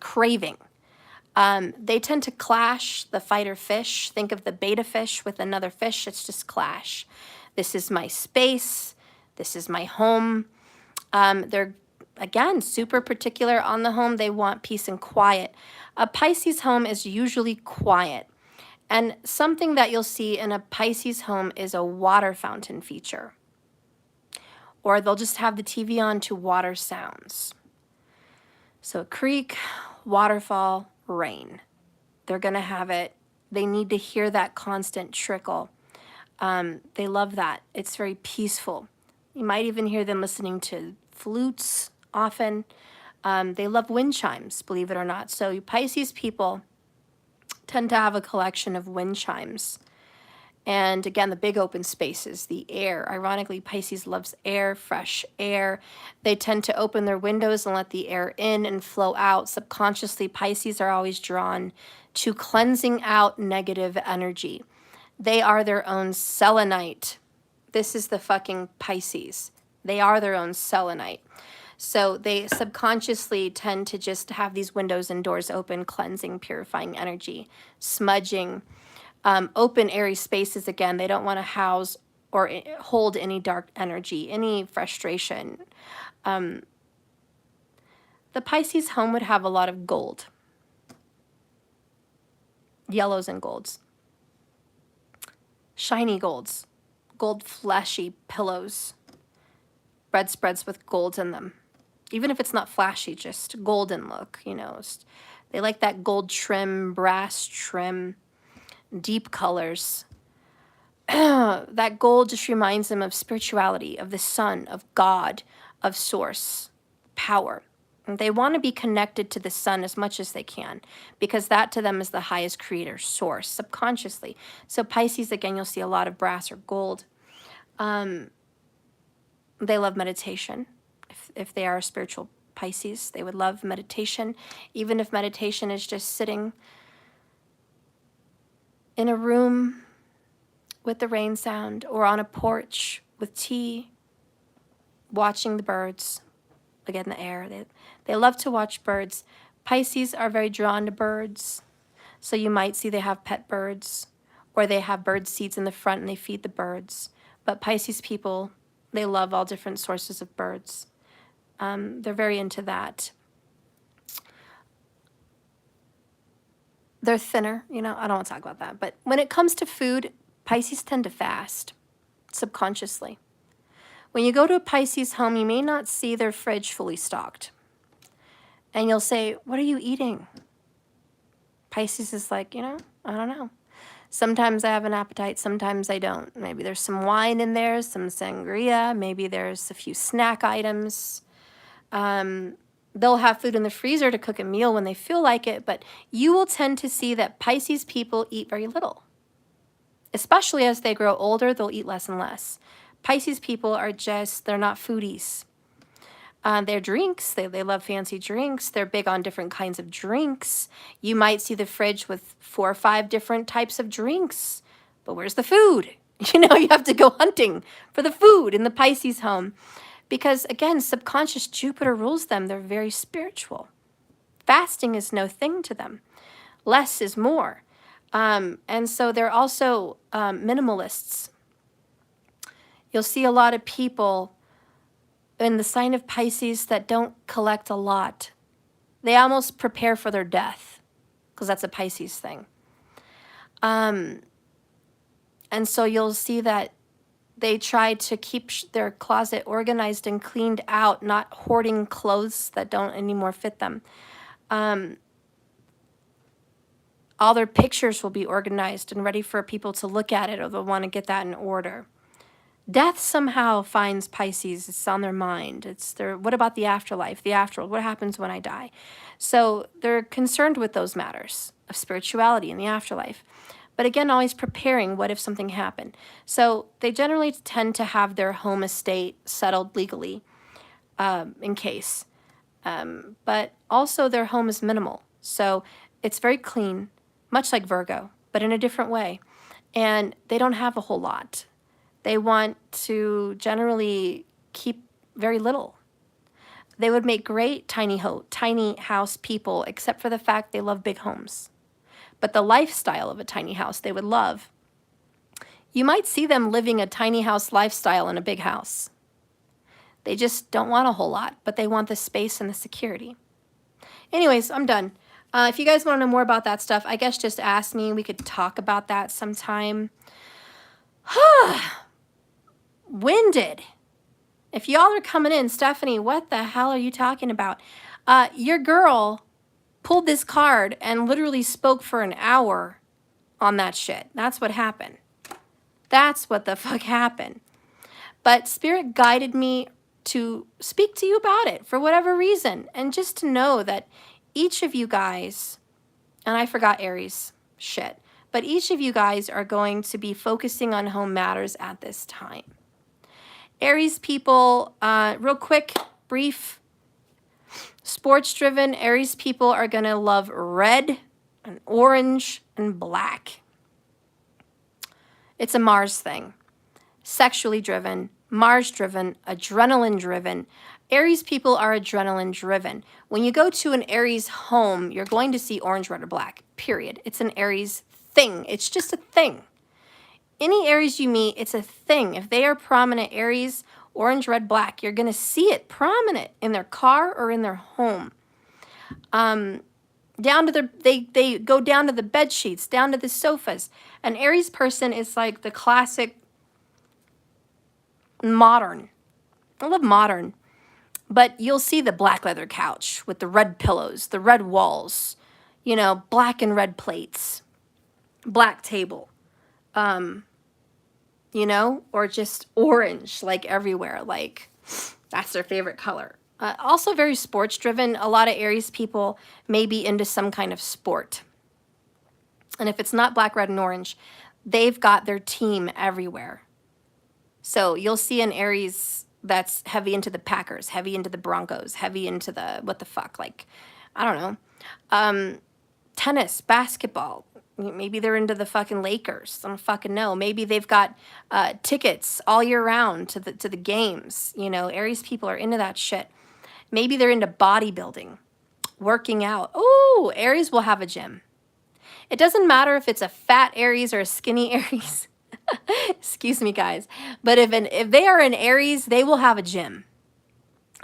craving. They tend to clash, the fighter fish. Think of the beta fish with another fish. It's just clash. This is my space. This is my home. They're, again, super particular on the home. They want peace and quiet. A Pisces home is usually quiet. And something that you'll see in a Pisces home is a water fountain feature. Or they'll just have the TV on to water sounds. So a creek, waterfall, rain. They're going to have it. They need to hear that constant trickle. They love that. It's very peaceful. You might even hear them listening to flutes often. They love wind chimes, believe it or not. So Pisces people tend to have a collection of wind chimes. And again, the big open spaces, the air. Ironically, Pisces loves air, fresh air. They tend to open their windows and let the air in and flow out. Subconsciously, Pisces are always drawn to cleansing out negative energy. They are their own selenite. This is the fucking Pisces. They are their own selenite. So they subconsciously tend to just have these windows and doors open, cleansing, purifying energy, smudging. Open, airy spaces, again, they don't want to house or hold any dark energy, any frustration. The Pisces home would have a lot of gold. yellows and golds. Shiny golds, gold flashy pillows, bedspreads with golds in them. Even if it's not flashy, just golden look, you know. They like that gold trim, brass trim, deep colors. That gold just reminds them of spirituality, of the sun, of God, of source, power. And they want to be connected to the sun as much as they can, because that to them is the highest creator source, subconsciously. So Pisces, again, you'll see a lot of brass or gold. They love meditation. If they are a spiritual Pisces, they would love meditation, even if meditation is just sitting in a room with the rain sound, or on a porch with tea, watching the birds, again, the air. They love to watch birds. Pisces are very drawn to birds, so you might see they have pet birds, or they have bird seeds in the front and they feed the birds. But Pisces people, they love all different sources of birds. They're very into that. They're thinner, you know, I don't want to talk about that. But when it comes to food, Pisces tend to fast subconsciously. When you go to a Pisces home, you may not see their fridge fully stocked. And you'll say, what are you eating? Pisces is like, you know, I don't know. Sometimes I have an appetite, sometimes I don't. Maybe there's some wine in there, some sangria, maybe there's a few snack items. They'll have food in the freezer to cook a meal when they feel like it, but you will tend to see that Pisces people eat very little. Especially as they grow older, they'll eat less and less. Pisces people are just, they're not foodies. Their drinks, they love fancy drinks. They're big on different kinds of drinks. You might see the fridge with 4 or 5 different types of drinks. But where's the food? You know, you have to go hunting for the food in the Pisces home. Because, again, subconscious Jupiter rules them. They're very spiritual. Fasting is no thing to them. Less is more. And so they're also minimalists. You'll see a lot of people in the sign of Pisces that don't collect a lot. They almost prepare for their death, because that's a Pisces thing. And so you'll see that they try to keep their closet organized and cleaned out, not hoarding clothes that don't anymore fit them. All their pictures will be organized and ready for people to look at it, or they'll want to get that in order. Death somehow finds Pisces. It's on their mind. It's their, what about the afterlife, the afterworld? What happens when I die? So they're concerned with those matters of spirituality and the afterlife. But again, always preparing, what if something happened? So they generally tend to have their home estate settled legally in case. But also their home is minimal. So it's very clean, much like Virgo, but in a different way. And they don't have a whole lot. They want to generally keep very little. They would make great tiny house people, except for the fact they love big homes. But the lifestyle of a tiny house they would love. You might see them living a tiny house lifestyle in a big house. They just don't want a whole lot, but they want the space and the security. Anyways, I'm done. If you guys want to know more about that stuff, I guess just ask me. We could talk about that sometime. Winded. If y'all are coming in, Stephanie, what the hell are you talking about? Your girl pulled this card and literally spoke for an hour on that shit. That's what happened. That's what the fuck happened. But Spirit guided me to speak to you about it for whatever reason. And just to know that each of you guys, and I forgot Aries, shit, but each of you guys are going to be focusing on home matters at this time. Aries people, real quick, brief, sports-driven, Aries people are going to love red and orange and black. It's a Mars thing. Sexually driven, Mars-driven, adrenaline-driven. Aries people are adrenaline-driven. When you go to an Aries home, you're going to see orange, red, or black, period. It's an Aries thing. It's just a thing. Any Aries you meet, it's a thing. If they are prominent Aries, orange, red, black, you're going to see it prominent in their car or in their home. down to they go down to the bed sheets, down to the sofas. An Aries person is like the classic modern. I love modern. But you'll see the black leather couch with the red pillows, the red walls, you know, black and red plates, black table, you know, or just orange, like everywhere. Like that's their favorite color. Also very sports driven. A lot of Aries people may be into some kind of sport. And if it's not black, red, and orange, they've got their team everywhere. So you'll see an Aries that's heavy into the Packers, heavy into the Broncos, heavy into the, what the fuck, like, I don't know, tennis, basketball. Maybe they're into the fucking Lakers. I don't fucking know. Maybe they've got tickets all year round to the games. You know, Aries people are into that shit. Maybe they're into bodybuilding, working out. Oh, Aries will have a gym. It doesn't matter if it's a fat Aries or a skinny Aries. Excuse me, guys. But if they are an Aries, they will have a gym.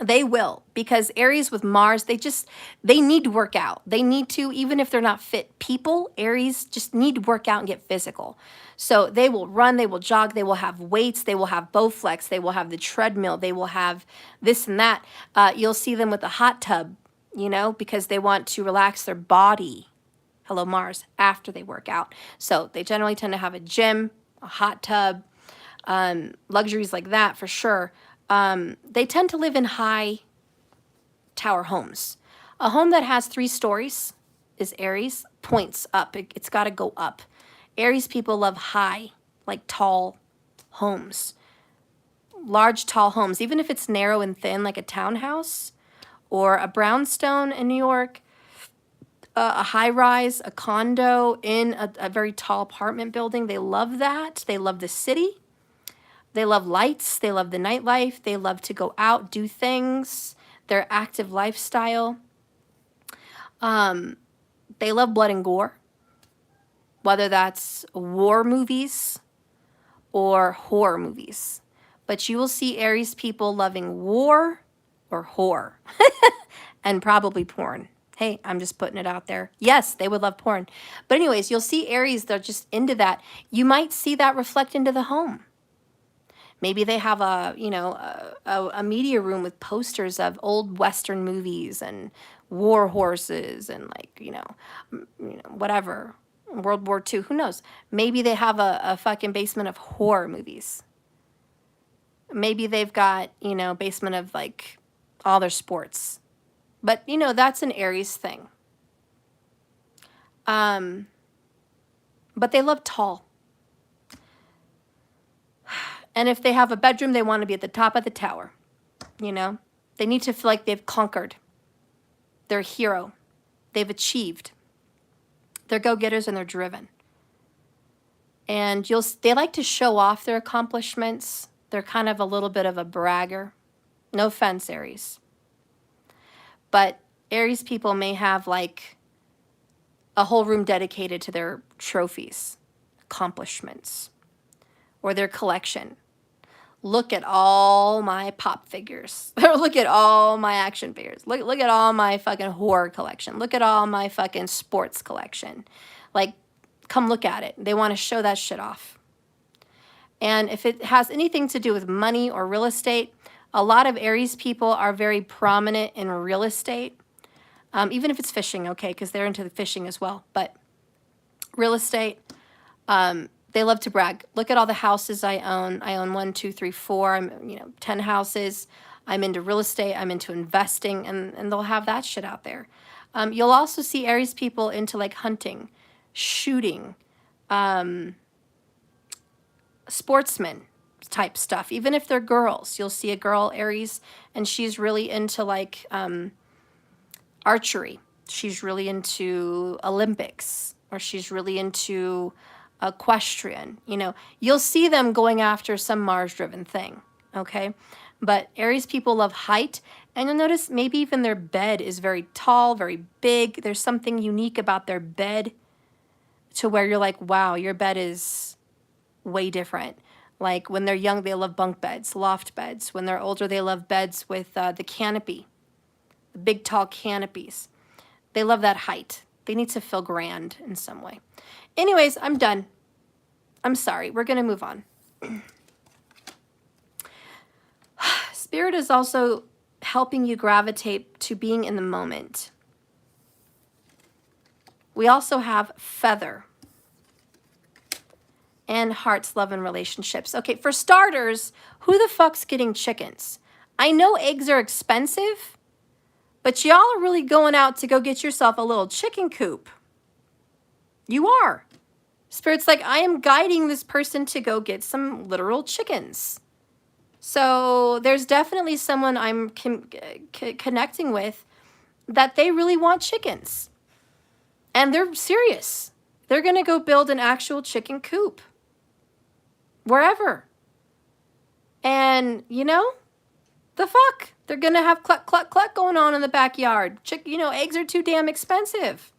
They will, because Aries with Mars, they need to work out. They need to, even if they're not fit people, Aries just need to work out and get physical. So they will run, they will jog, they will have weights, they will have Bowflex, they will have the treadmill, they will have this and that. You'll see them with a hot tub, you know, because they want to relax their body. Hello, Mars, after they work out. So they generally tend to have a gym, a hot tub, luxuries like that for sure. They tend to live in high tower homes. A home that has 3 stories is Aries, points up. It's got to go up. Aries people love high, like tall homes. Large, tall homes, even if it's narrow and thin, like a townhouse or a brownstone in New York, a high-rise, a condo in a very tall apartment building. They love that. They love the city. They love lights. They love the nightlife. They love to go out, do things. Their active lifestyle. They love blood and gore, whether that's war movies or horror movies. But you will see Aries people loving war or horror and probably porn. Hey, I'm just putting it out there. Yes, they would love porn. But anyways, you'll see Aries, they're just into that. You might see that reflect into the home. Maybe they have a, you know, a media room with posters of old Western movies and war horses and like, you know, whatever, World War II, who knows? Maybe they have a fucking basement of horror movies. Maybe they've got, you know, basement of like all their sports. But, you know, that's an Aries thing. But they love tall. And if they have a bedroom, they want to be at the top of the tower. You know, they need to feel like they've conquered. They're a hero. They've achieved. They're go-getters and they're driven. And they like to show off their accomplishments. They're kind of a little bit of a bragger. No offense, Aries. But Aries people may have like a whole room dedicated to their trophies, accomplishments, or their collection. Look at all my pop figures. Look at all my action figures. Look at all my fucking horror collection. Look at all my fucking sports collection. Like, come look at it. They want to show that shit off. And if it has anything to do with money or real estate, a lot of Aries people are very prominent in real estate. Even if it's fishing, okay, because they're into the fishing as well. But real estate, they love to brag. Look at all the houses I own. I own 1, 2, 3, 4. I'm 10 houses. I'm into real estate. I'm into investing, and they'll have that shit out there. You'll also see Aries people into like hunting, shooting, sportsmen type stuff. Even if they're girls, you'll see a girl Aries, and she's really into like archery. She's really into Olympics, or she's really into equestrian. You know, you'll see them going after some Mars-driven thing, okay? But Aries people love height, and you'll notice maybe even their bed is very tall, very big. There's something unique about their bed to where you're like, wow, your bed is way different. Like when they're young, they love bunk beds, loft beds. When they're older, they love beds with the canopy, the big tall canopies. They love that height. They need to feel grand in some way. Anyways, I'm done. I'm sorry. We're going to move on. Spirit is also helping you gravitate to being in the moment. We also have feather and hearts, love, and relationships. Okay, for starters, who the fuck's getting chickens? I know eggs are expensive, but y'all are really going out to go get yourself a little chicken coop. You are. Spirit's like, I am guiding this person to go get some literal chickens. So there's definitely someone I'm connecting with that they really want chickens. And they're serious. They're going to go build an actual chicken coop. Wherever. And, you know, the fuck? They're going to have cluck, cluck, cluck going on in the backyard. Eggs are too damn expensive.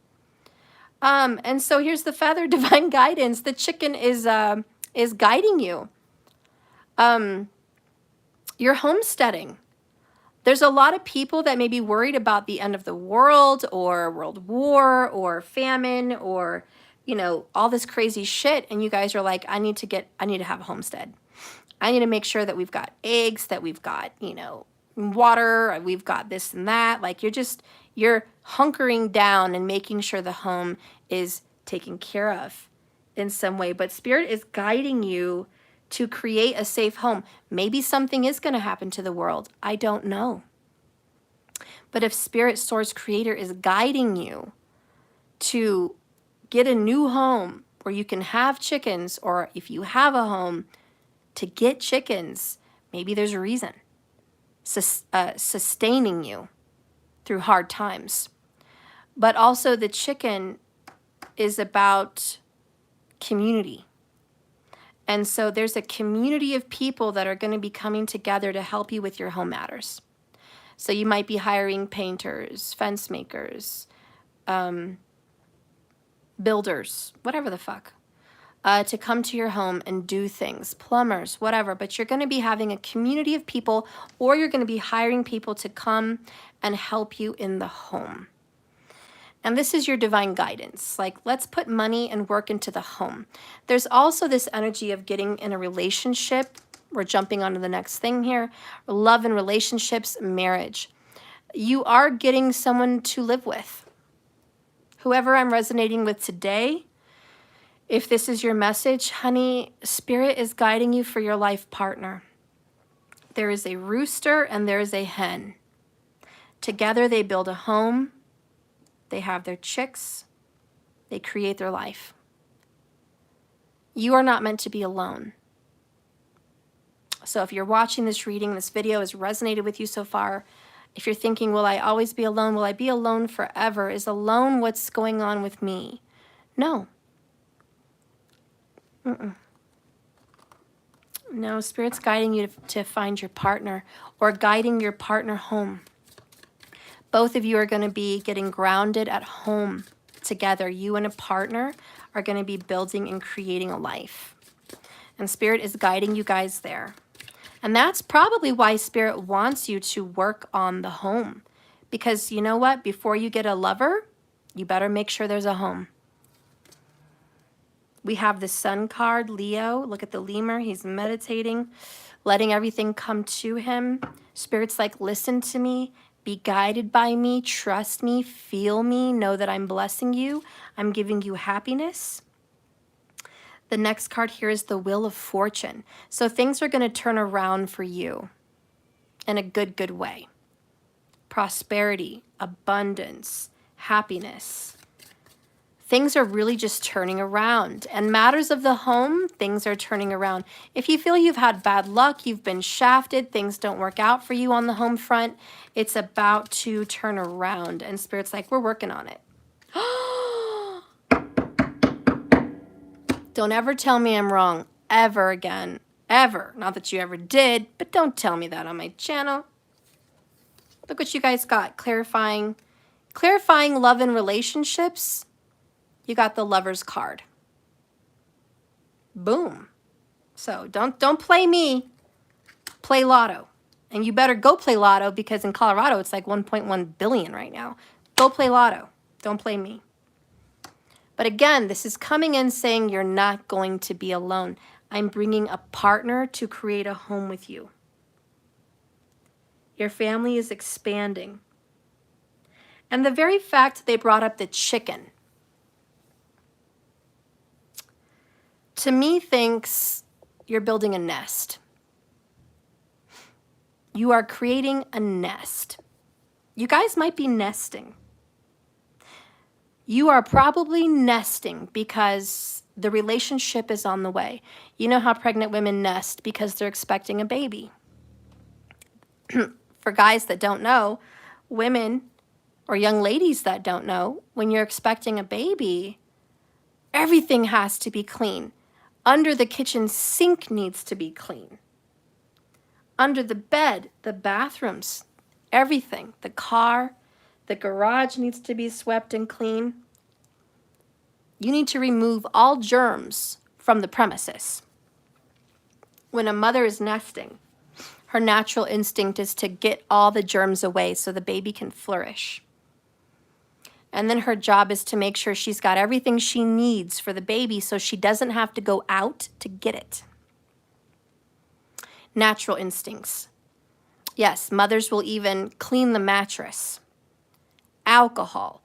And so here's the feather, divine guidance. The chicken is guiding you. You're homesteading. There's a lot of people that may be worried about the end of the world or world war or famine or, all this crazy shit. And you guys are like, I need to have a homestead. I need to make sure that we've got eggs, that we've got, water, we've got this and that. Like you're hunkering down and making sure the home is taken care of in some way. But Spirit is guiding you to create a safe home. Maybe something is going to happen to the world. I don't know. But if Spirit Source Creator is guiding you to get a new home where you can have chickens, or if you have a home to get chickens, maybe there's a reason sustaining you through hard times. But also the chicken is about community. And so there's a community of people that are going to be coming together to help you with your home matters. So you might be hiring painters, fence makers, builders, whatever the fuck, to come to your home and do things, plumbers, whatever. But you're going to be having a community of people, or you're going to be hiring people to come and help you in the home. And this is your divine guidance. Like, let's put money and work into the home. There's also this energy of getting in a relationship. We're jumping on to the next thing here. Love and relationships, marriage. You are getting someone to live with. Whoever I'm resonating with today, if this is your message, honey, Spirit is guiding you for your life partner. There is a rooster and there is a hen. Together they build a home. They have their chicks. They create their life. You are not meant to be alone. So if you're watching this reading, this video has resonated with you so far, if you're thinking, will I always be alone? Will I be alone forever? Is alone what's going on with me? No. No, Spirit's guiding you to find your partner, or guiding your partner home. Both of you are going to be getting grounded at home together. You and a partner are going to be building and creating a life. And Spirit is guiding you guys there. And that's probably why Spirit wants you to work on the home. Because you know what? Before you get a lover, you better make sure there's a home. We have the Sun card, Leo. Look at the lemur. He's meditating, letting everything come to him. Spirit's like, listen to me. Be guided by me, trust me, feel me, know that I'm blessing you. I'm giving you happiness. The next card here is the Wheel of Fortune. So things are going to turn around for you in a good way. Prosperity, abundance, happiness. Things are really just turning around. And matters of the home, things are turning around. If you feel you've had bad luck, you've been shafted, things don't work out for you on the home front, it's about to turn around. And Spirit's like, we're working on it. Don't ever tell me I'm wrong. Ever again. Ever. Not that you ever did, but don't tell me that on my channel. Look what you guys got. Clarifying love and relationships. You got the Lover's card. Boom. So don't play me. Play Lotto. And you better go play Lotto, because in Colorado it's like 1.1 billion right now. Go play Lotto. Don't play me. But again, this is coming in saying you're not going to be alone. I'm bringing a partner to create a home with you. Your family is expanding. And the very fact they brought up the chicken, to me thinks you're building a nest. You are creating a nest. You guys might be nesting. You are probably nesting because the relationship is on the way. You know how pregnant women nest because they're expecting a baby. For guys that don't know, women or young ladies that don't know, when you're expecting a baby, everything has to be clean. Under the kitchen sink needs to be clean. Under the bed, the bathrooms, everything, the car, the garage needs to be swept and clean. You need to remove all germs from the premises. When a mother is nesting, her natural instinct is to get all the germs away so the baby can flourish. And then her job is to make sure she's got everything she needs for the baby so she doesn't have to go out to get it. Natural instincts. Yes, mothers will even clean the mattress. Alcohol,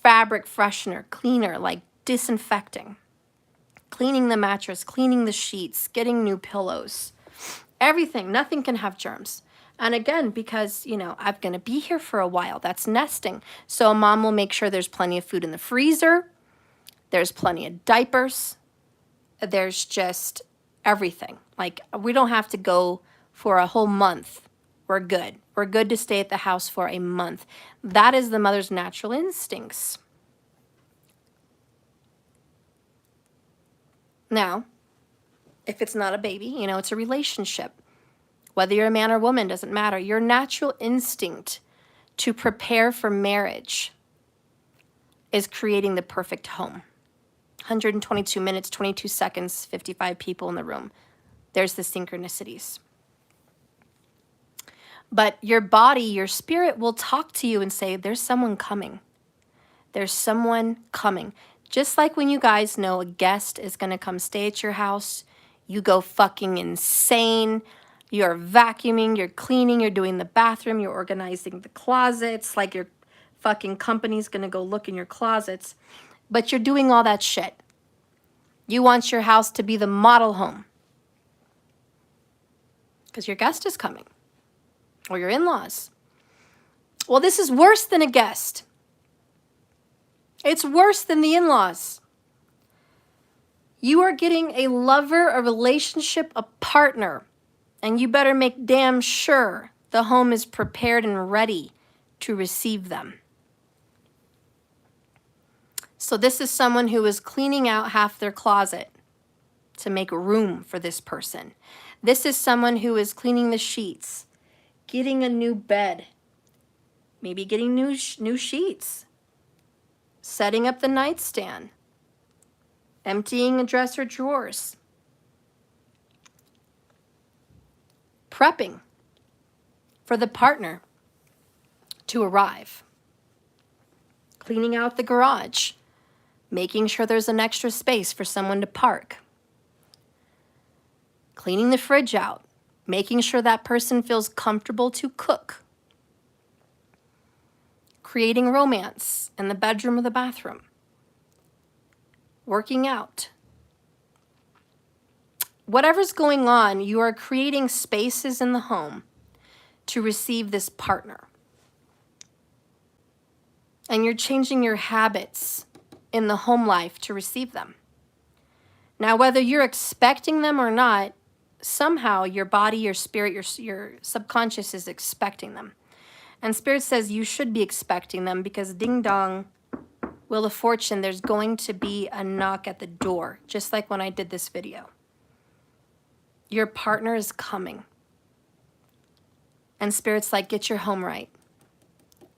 fabric freshener, cleaner, like disinfecting. Cleaning the mattress, cleaning the sheets, getting new pillows. Everything, nothing can have germs. And again, because, I'm going to be here for a while, that's nesting. So a mom will make sure there's plenty of food in the freezer. There's plenty of diapers. There's just everything. Like, we don't have to go for a whole month. We're good. We're good to stay at the house for a month. That is the mother's natural instincts. Now, if it's not a baby, it's a relationship. Whether you're a man or woman, doesn't matter. Your natural instinct to prepare for marriage is creating the perfect home. 122 minutes, 22 seconds, 55 people in the room. There's the synchronicities. But your body, your spirit will talk to you and say, there's someone coming. There's someone coming. Just like when you guys know a guest is going to come stay at your house, you go fucking insane. You're vacuuming, you're cleaning, you're doing the bathroom, you're organizing the closets, like your fucking company's gonna go look in your closets, but you're doing all that shit. You want your house to be the model home because your guest is coming or your in-laws. Well, this is worse than a guest. It's worse than the in-laws. You are getting a lover, a relationship, a partner. And you better make damn sure the home is prepared and ready to receive them. So this is someone who is cleaning out half their closet to make room for this person. This is someone who is cleaning the sheets, getting a new bed, maybe getting new sheets, setting up the nightstand, emptying a dresser drawers, prepping for the partner to arrive, cleaning out the garage, making sure there's an extra space for someone to park, cleaning the fridge out, making sure that person feels comfortable to cook, creating romance in the bedroom or the bathroom, working out. Whatever's going on, you are creating spaces in the home to receive this partner. And you're changing your habits in the home life to receive them. Now, whether you're expecting them or not, somehow your body, your spirit, your subconscious is expecting them. And Spirit says you should be expecting them because ding dong, Wheel of Fortune, there's going to be a knock at the door, just like when I did this video. Your partner is coming. And Spirit's like, get your home right.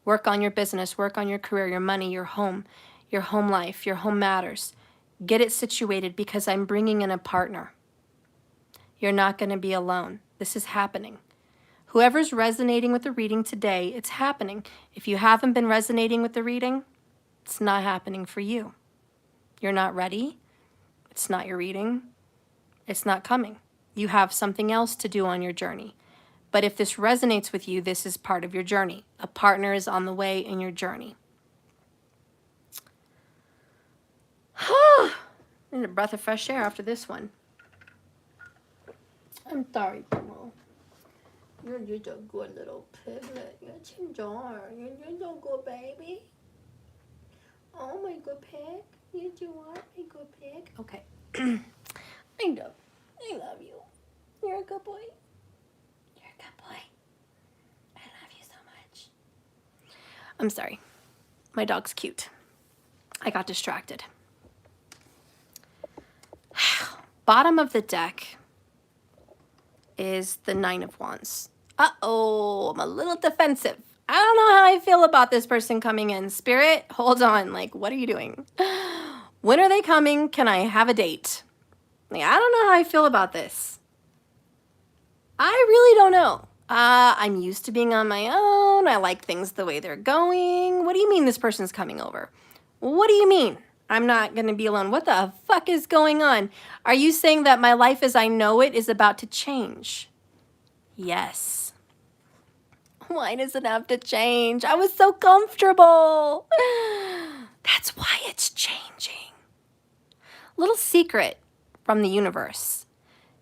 Work on your business, work on your career, your money, your home life, your home matters. Get it situated because I'm bringing in a partner. You're not going to be alone. This is happening. Whoever's resonating with the reading today, it's happening. If you haven't been resonating with the reading, it's not happening for you. You're not ready. It's not your reading. It's not coming. You have something else to do on your journey. But if this resonates with you, this is part of your journey. A partner is on the way in your journey. Need a breath of fresh air after this one. I'm sorry, Timo. You're just a good little piglet. You're Chinjar. You're just a good baby. Oh, my good pig. You do what? My good pig. Okay. I love you. You're a good boy. You're a good boy. I love you so much. I'm sorry. My dog's cute. I got distracted. Bottom of the deck is the Nine of Wands. Uh-oh, I'm a little defensive. I don't know how I feel about this person coming in. Spirit, hold on. Like, what are you doing? When are they coming? Can I have a date? Like, I don't know how I feel about this. I really don't know. I'm used to being on my own. I like things the way they're going. What do you mean this person's coming over? What do you mean? I'm not going to be alone. What the fuck is going on? Are you saying that my life as I know it is about to change? Yes. Why does it have to change? I was so comfortable. That's why it's changing. Little secret from the universe.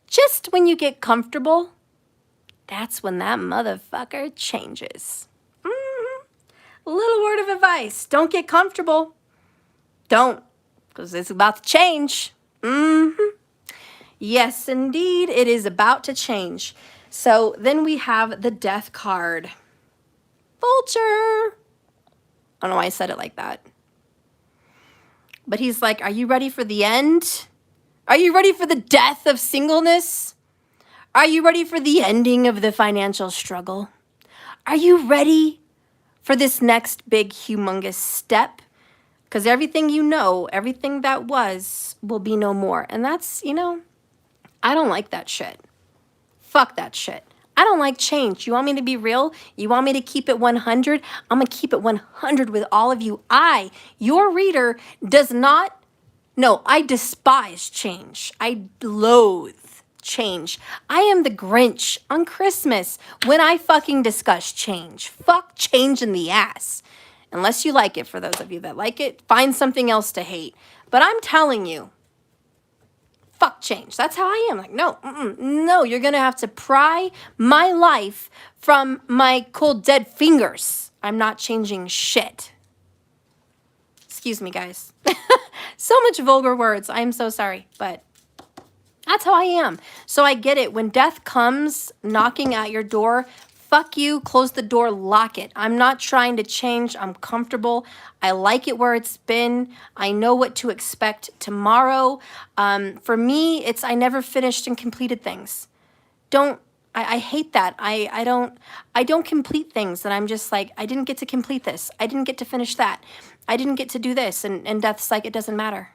Just when you get comfortable, that's when that motherfucker changes. A little word of advice. Don't get comfortable. Don't, because it's about to change. Yes, indeed, it is about to change. So then we have the Death card. Vulture. I don't know why I said it like that. But he's like, are you ready for the end? Are you ready for the death of singleness? Are you ready for the ending of the financial struggle? Are you ready for this next big, humongous step? Because everything you know, everything that was, will be no more. And that's, I don't like that shit. Fuck that shit. I don't like change. You want me to be real? You want me to keep it 100? I'm going to keep it 100 with all of you. Your reader, I despise change. I loathe change. I am the Grinch on Christmas when I fucking discuss change. Fuck change in the ass. Unless you like it, for those of you that like it, find something else to hate. But I'm telling you, fuck change. That's how I am. Like, no, you're going to have to pry my life from my cold, dead fingers. I'm not changing shit. Excuse me, guys. So much vulgar words. I'm so sorry, but that's how I am. So I get it. When death comes knocking at your door, fuck you, close the door, lock it. I'm not trying to change. I'm comfortable. I like it where it's been. I know what to expect tomorrow. For me, it's I never finished and completed things. I hate that. I don't complete things, and I'm just like, I didn't get to complete this. I didn't get to finish that. I didn't get to do this. And death's like, it doesn't matter.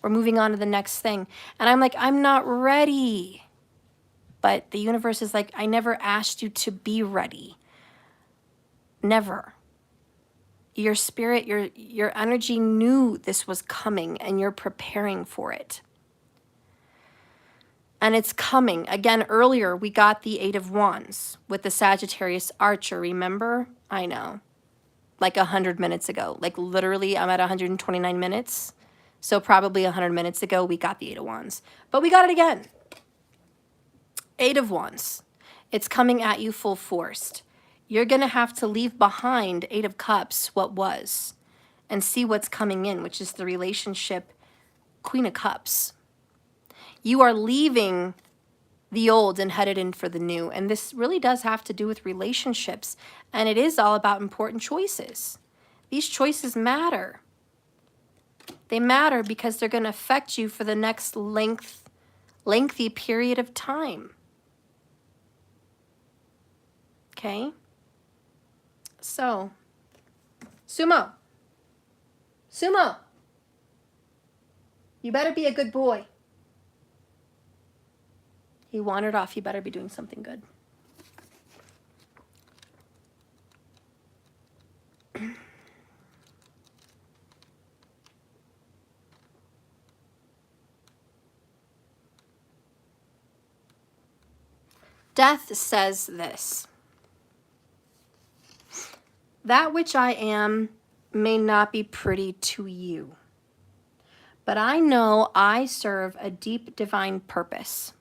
We're moving on to the next thing. And I'm like, I'm not ready. But the universe is like, I never asked you to be ready. Never. Your spirit, your energy knew this was coming, and you're preparing for it. And it's coming. Again, earlier we got the Eight of Wands with the Sagittarius Archer, remember? I know. Like 100 minutes ago. Like literally, I'm at 129 minutes. So probably 100 minutes ago, we got the Eight of Wands. But we got it again. Eight of Wands. It's coming at you full force. You're going to have to leave behind Eight of Cups, what was, and see what's coming in, which is the relationship Queen of Cups. You are leaving the old and headed in for the new. And this really does have to do with relationships. And it is all about important choices. These choices matter. They matter because they're going to affect you for the next lengthy period of time. Okay? So, Sumo, you better be a good boy. He wandered off. You better be doing something good. Death says this: that which I am may not be pretty to you, but I know I serve a deep divine purpose,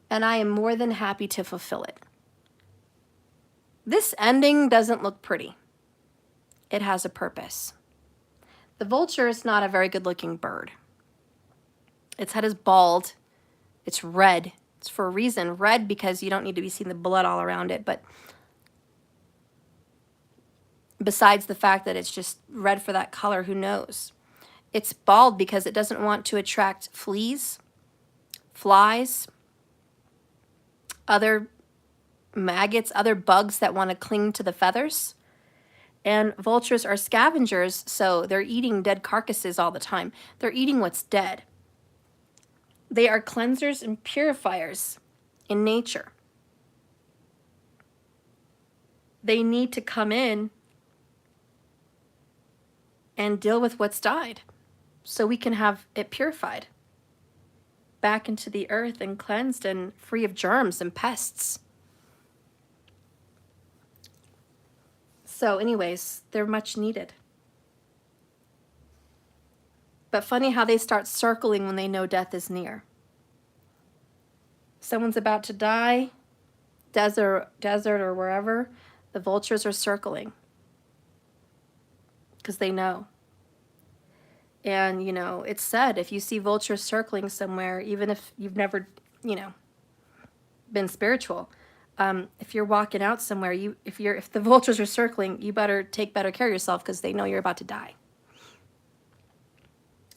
and I am more than happy to fulfill it. This ending doesn't look pretty. It has a purpose. The vulture is not a very good-looking bird. Its head is bald. It's red. It's for a reason. Red because you don't need to be seeing the blood all around it, but besides the fact that it's just red for that color, who knows? It's bald because it doesn't want to attract fleas, flies, other maggots, other bugs that want to cling to the feathers. And vultures are scavengers, so they're eating dead carcasses all the time. They're eating what's dead. They are cleansers and purifiers in nature. They need to come in and deal with what's died so we can have it purified back into the earth and cleansed and free of germs and pests. So anyways, they're much needed. But funny how they start circling when they know death is near. Someone's about to die, desert or wherever, the vultures are circling because they know. And, you know, it's said if you see vultures circling somewhere, even if you've never, you know, been spiritual, if you're walking out somewhere, if the vultures are circling, you better take better care of yourself because they know you're about to die.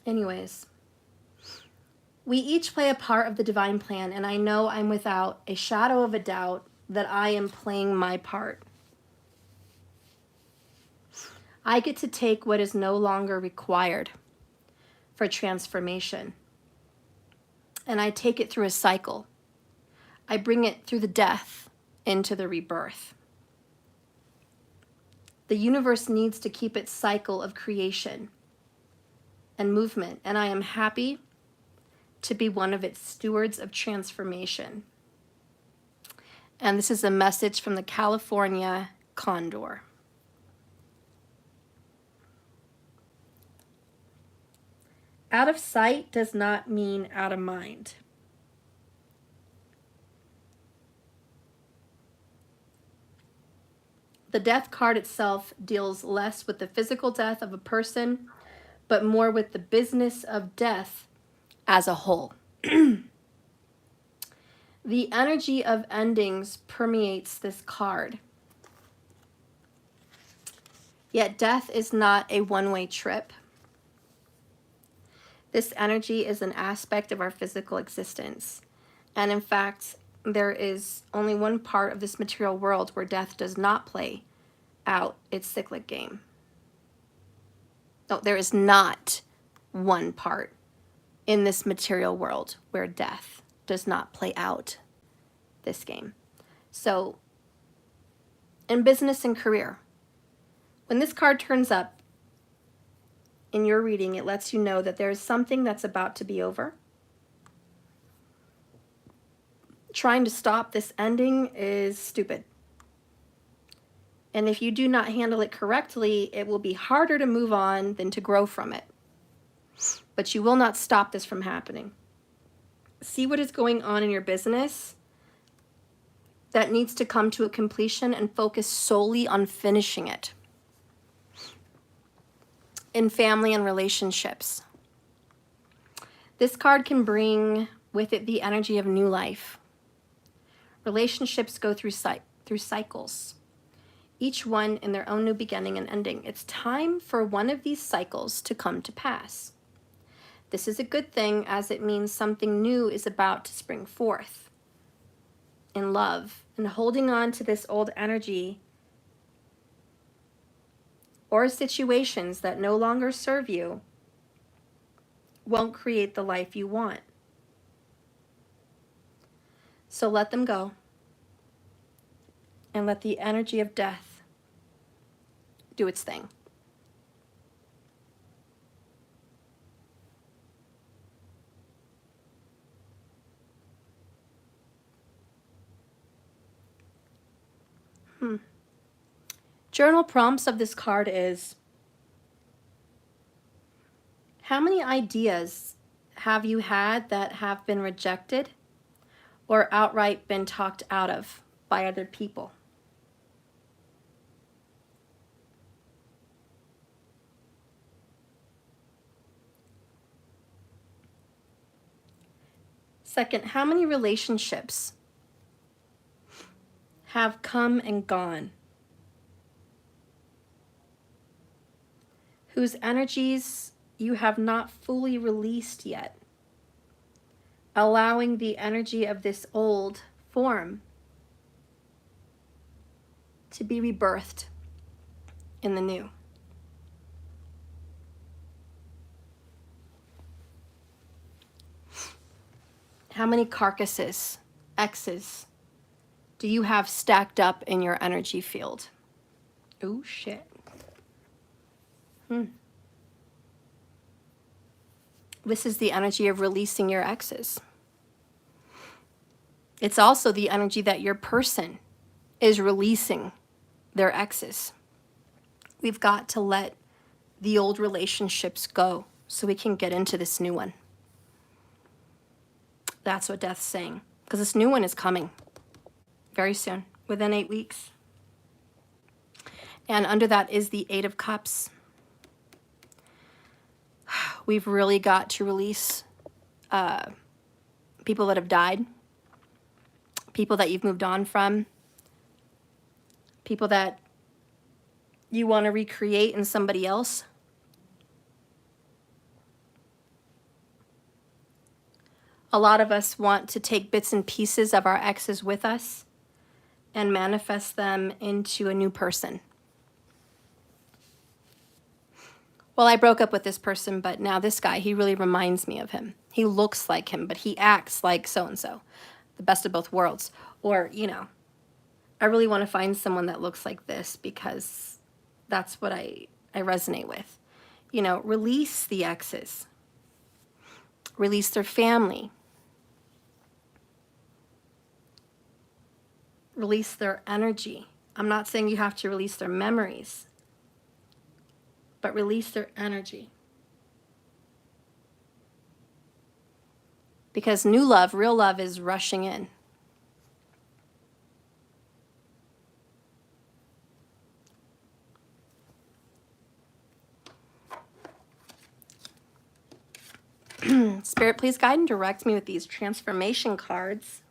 Anyways, we each play a part of the divine plan, and I know I'm without a shadow of a doubt that I am playing my part. I get to take what is no longer required for transformation, and I take it through a cycle. I bring it through the death into the rebirth. The universe needs to keep its cycle of creation and movement, and I am happy to be one of its stewards of transformation. And this is a message from the California Condor. Out of sight does not mean out of mind. The death card itself deals less with the physical death of a person, but more with the business of death as a whole. The energy of endings permeates this card. Yet death is not a one-way trip. This energy is an aspect of our physical existence. And in fact, there is only one part of this material world where death does not play out its cyclic game. No, there is not one part in this material world where death does not play out this game. So, in business and career, when this card turns up in your reading, it lets you know that there is something that's about to be over. Trying to stop this ending is stupid. And if you do not handle it correctly, it will be harder to move on than to grow from it. But you will not stop this from happening. See what is going on in your business that needs to come to a completion and focus solely on finishing it. In family and relationships, this card can bring with it the energy of new life. Relationships go through cycles, each one in their own new beginning and ending. It's time for one of these cycles to come to pass. This is a good thing, as it means something new is about to spring forth in love, and holding on to this old energy or situations that no longer serve you won't create the life you want. So let them go and let the energy of death do its thing. Journal prompts of this card is, how many ideas have you had that have been rejected or outright been talked out of by other people? Second, how many relationships have come and gone, whose energies you have not fully released yet, allowing the energy of this old form to be rebirthed in the new? How many carcasses, X's, do you have stacked up in your energy field? Oh, shit. This is the energy of releasing your X's. It's also the energy that your person is releasing their X's. We've got to let the old relationships go so we can get into this new one. That's what Death's saying. Because this new one is coming very soon, within 8 weeks. And under that is the Eight of Cups. We've really got to release people that have died, people that you've moved on from, people that you want to recreate in somebody else. A lot of us want to take bits and pieces of our exes with us and manifest them into a new person. Well, I broke up with this person, but now this guy, he really reminds me of him. He looks like him, but he acts like so-and-so. The best of both worlds. Or, you know, I really want to find someone that looks like this because that's what I resonate with. You know, release the exes. Release their family. Release their energy. I'm not saying you have to release their memories, but release their energy. Because new love, real love is rushing in. Spirit, please guide and direct me with these transformation cards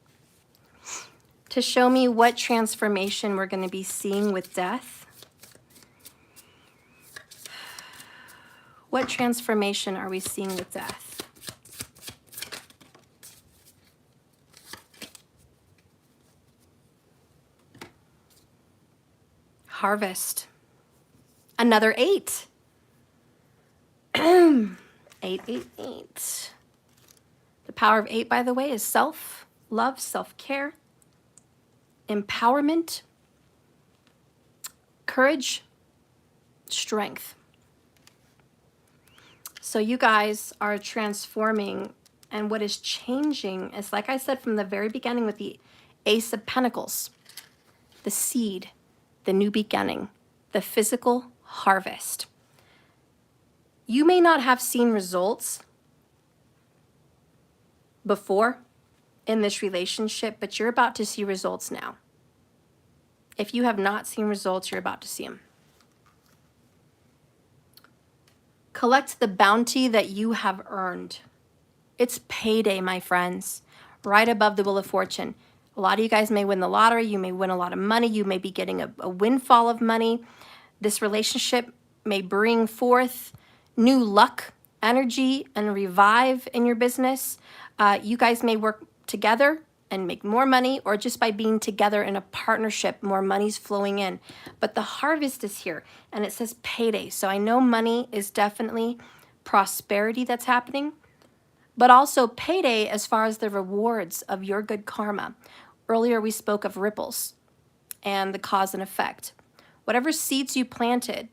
to show me what transformation we're going to be seeing with Death. What transformation are we seeing with Death? Harvest. Another 8. 8. The power of 8, by the way, is self-love, self-care, empowerment, courage, strength. So you guys are transforming, and what is changing is, like I said from the very beginning with the Ace of Pentacles, the seed, the new beginning, the physical harvest. You may not have seen results before in this relationship, but you're about to see results now. If you have not seen results, you're about to see them. Collect the bounty that you have earned. It's payday, my friends, right above the Wheel of Fortune. A lot of you guys may win the lottery. You may win a lot of money. You may be getting a windfall of money. This relationship may bring forth new luck, energy, and revive in your business. You guys may work together and make more money, or just by being together in a partnership, more money's flowing in. But the harvest is here, and it says payday. So I know money is definitely prosperity that's happening, but also payday as far as the rewards of your good karma. Earlier we spoke of ripples and the cause and effect. Whatever seeds you planted,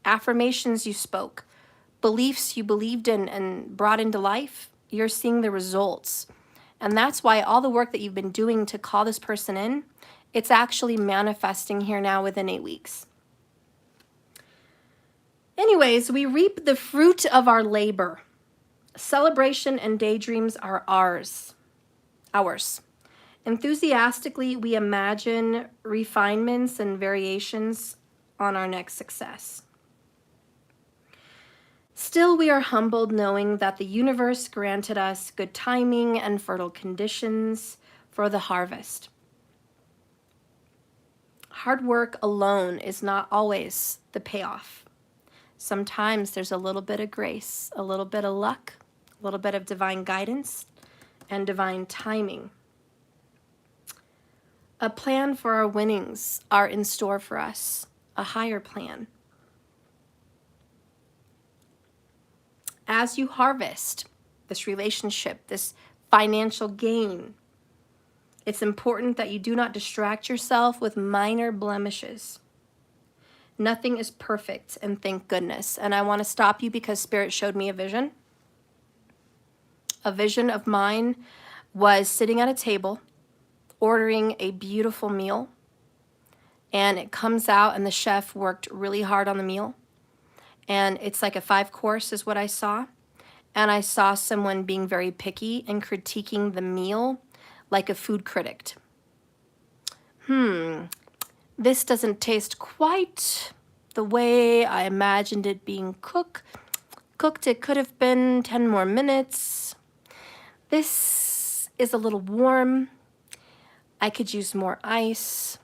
affirmations you spoke, beliefs you believed in and brought into life, you're seeing the results. And that's why all the work that you've been doing to call this person in It's actually manifesting here now within 8 weeks. Anyways, we reap the fruit of our labor. Celebration and daydreams are ours. Enthusiastically, we imagine refinements and variations on our next success. Still, we are humbled knowing that the universe granted us good timing and fertile conditions for the harvest. Hard work alone is not always the payoff. Sometimes there's a little bit of grace, a little bit of luck, a little bit of divine guidance, and divine timing. A plan for our winnings are in store for us, a higher plan. As you harvest this relationship, this financial gain, it's important that you do not distract yourself with minor blemishes. Nothing is perfect, and thank goodness. And I want to stop you because Spirit showed me a vision. A vision of mine was sitting at a table, ordering a beautiful meal, and it comes out and the chef worked really hard on the meal. And it's like a 5-course is what I saw. And I saw someone being very picky and critiquing the meal like a food critic. This doesn't taste quite the way I imagined it being cooked. It could have been 10 more minutes. This is a little warm. I could use more ice.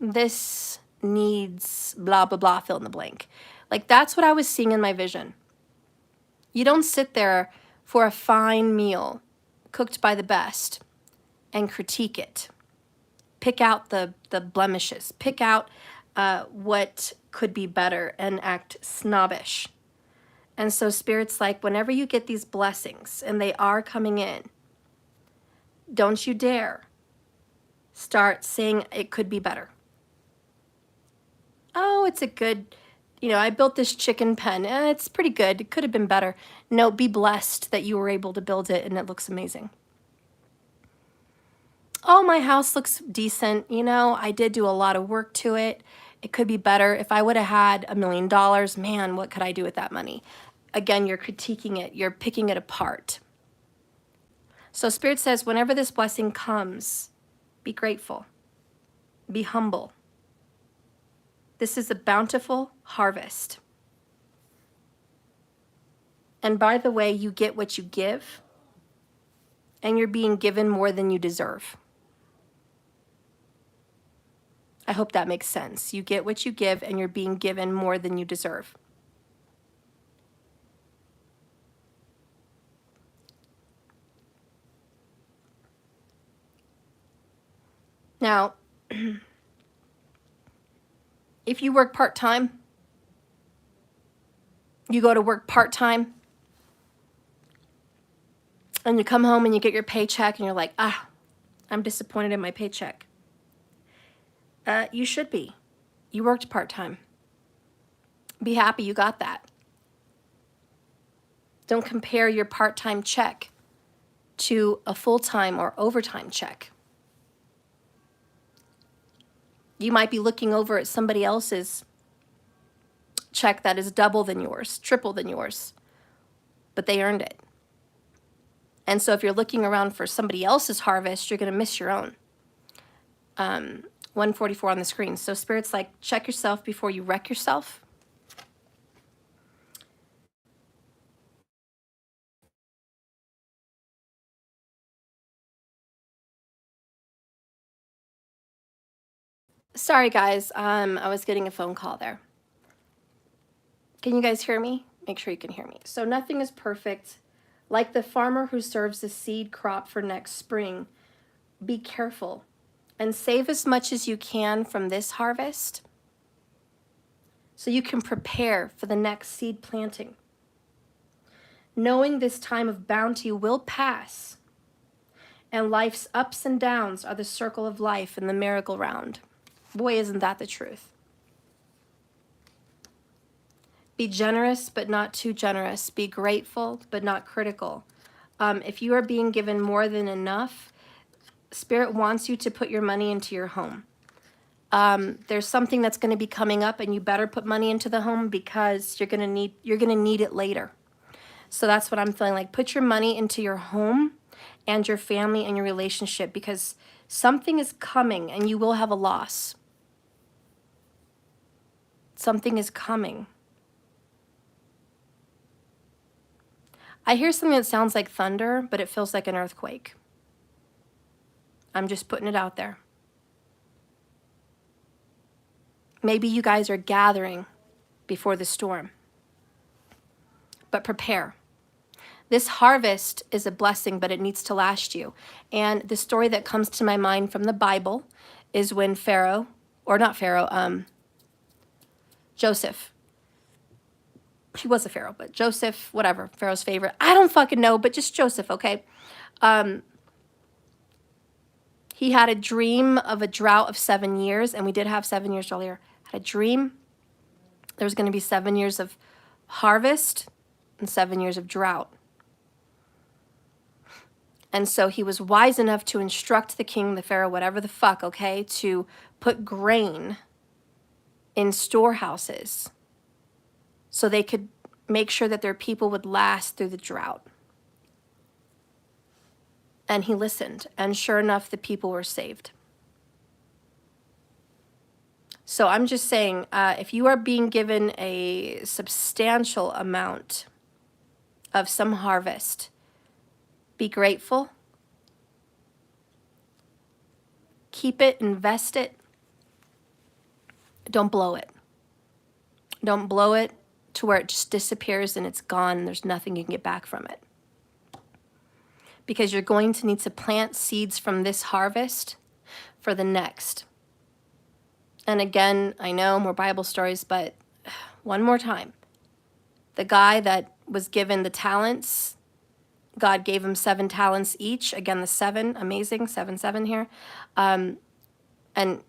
This needs blah, blah, blah, fill in the blank. Like that's what I was seeing in my vision. You don't sit there for a fine meal cooked by the best and critique it. Pick out the blemishes. Pick out what could be better and act snobbish. And so Spirit's like, whenever you get these blessings, and they are coming in, don't you dare start saying it could be better. Oh, it's a good, I built this chicken pen. It's pretty good. It could have been better. No, be blessed that you were able to build it and it looks amazing. Oh, my house looks decent. I did do a lot of work to it. It could be better. If I would have had $1 million, man, what could I do with that money? Again, you're critiquing it. You're picking it apart. So Spirit says, whenever this blessing comes, be grateful. Be humble. This is a bountiful harvest. And by the way, you get what you give, and you're being given more than you deserve. I hope that makes sense. You get what you give, and you're being given more than you deserve. Now, if you work part-time, you go to work part-time, and you come home and you get your paycheck, and you're like, I'm disappointed in my paycheck. You should be. You worked part-time. Be happy you got that. Don't compare your part-time check to a full-time or overtime check. You might be looking over at somebody else's check that is double than yours, triple than yours, but they earned it. And so if you're looking around for somebody else's harvest, you're going to miss your own. 144 on the screen. So Spirit's like, check yourself before you wreck yourself. Sorry, guys. I was getting a phone call there. Can you guys hear me? Make sure you can hear me. So nothing is perfect. Like the farmer who serves the seed crop for next spring, be careful and save as much as you can from this harvest so you can prepare for the next seed planting. Knowing this time of bounty will pass, and life's ups and downs are the circle of life and the merry-go-round. Boy, isn't that the truth. Be generous, but not too generous. Be grateful, but not critical. If you are being given more than enough, Spirit wants you to put your money into your home. There's something that's going to be coming up, and you better put money into the home because you're going to need it later. So that's what I'm feeling like. Put your money into your home and your family and your relationship, because something is coming and you will have a loss. Something is coming. I hear something that sounds like thunder, but it feels like an earthquake. I'm just putting it out there. Maybe you guys are gathering before the storm. But prepare. This harvest is a blessing, but it needs to last you. And the story that comes to my mind from the Bible is when Pharaoh, or not Pharaoh, Joseph. He was a Pharaoh, but Joseph, whatever, Pharaoh's favorite. I don't fucking know, but just Joseph, okay? He had a dream of a drought of 7 years, and we did have 7 years earlier. Had a dream. There was going to be 7 years of harvest and 7 years of drought. And so he was wise enough to instruct the king, the Pharaoh, whatever the fuck, okay, to put grain in storehouses so they could make sure that their people would last through the drought. And he listened, and sure enough, the people were saved. So I'm just saying, if you are being given a substantial amount of some harvest, be grateful. Keep it, invest it. Don't blow it. Don't blow it to where it just disappears and it's gone and there's nothing you can get back from it. Because you're going to need to plant seeds from this harvest for the next. And again, I know more Bible stories, but one more time. The guy that was given the talents, God gave him 7 talents each. Again, the 7, amazing, 7, 7 here. And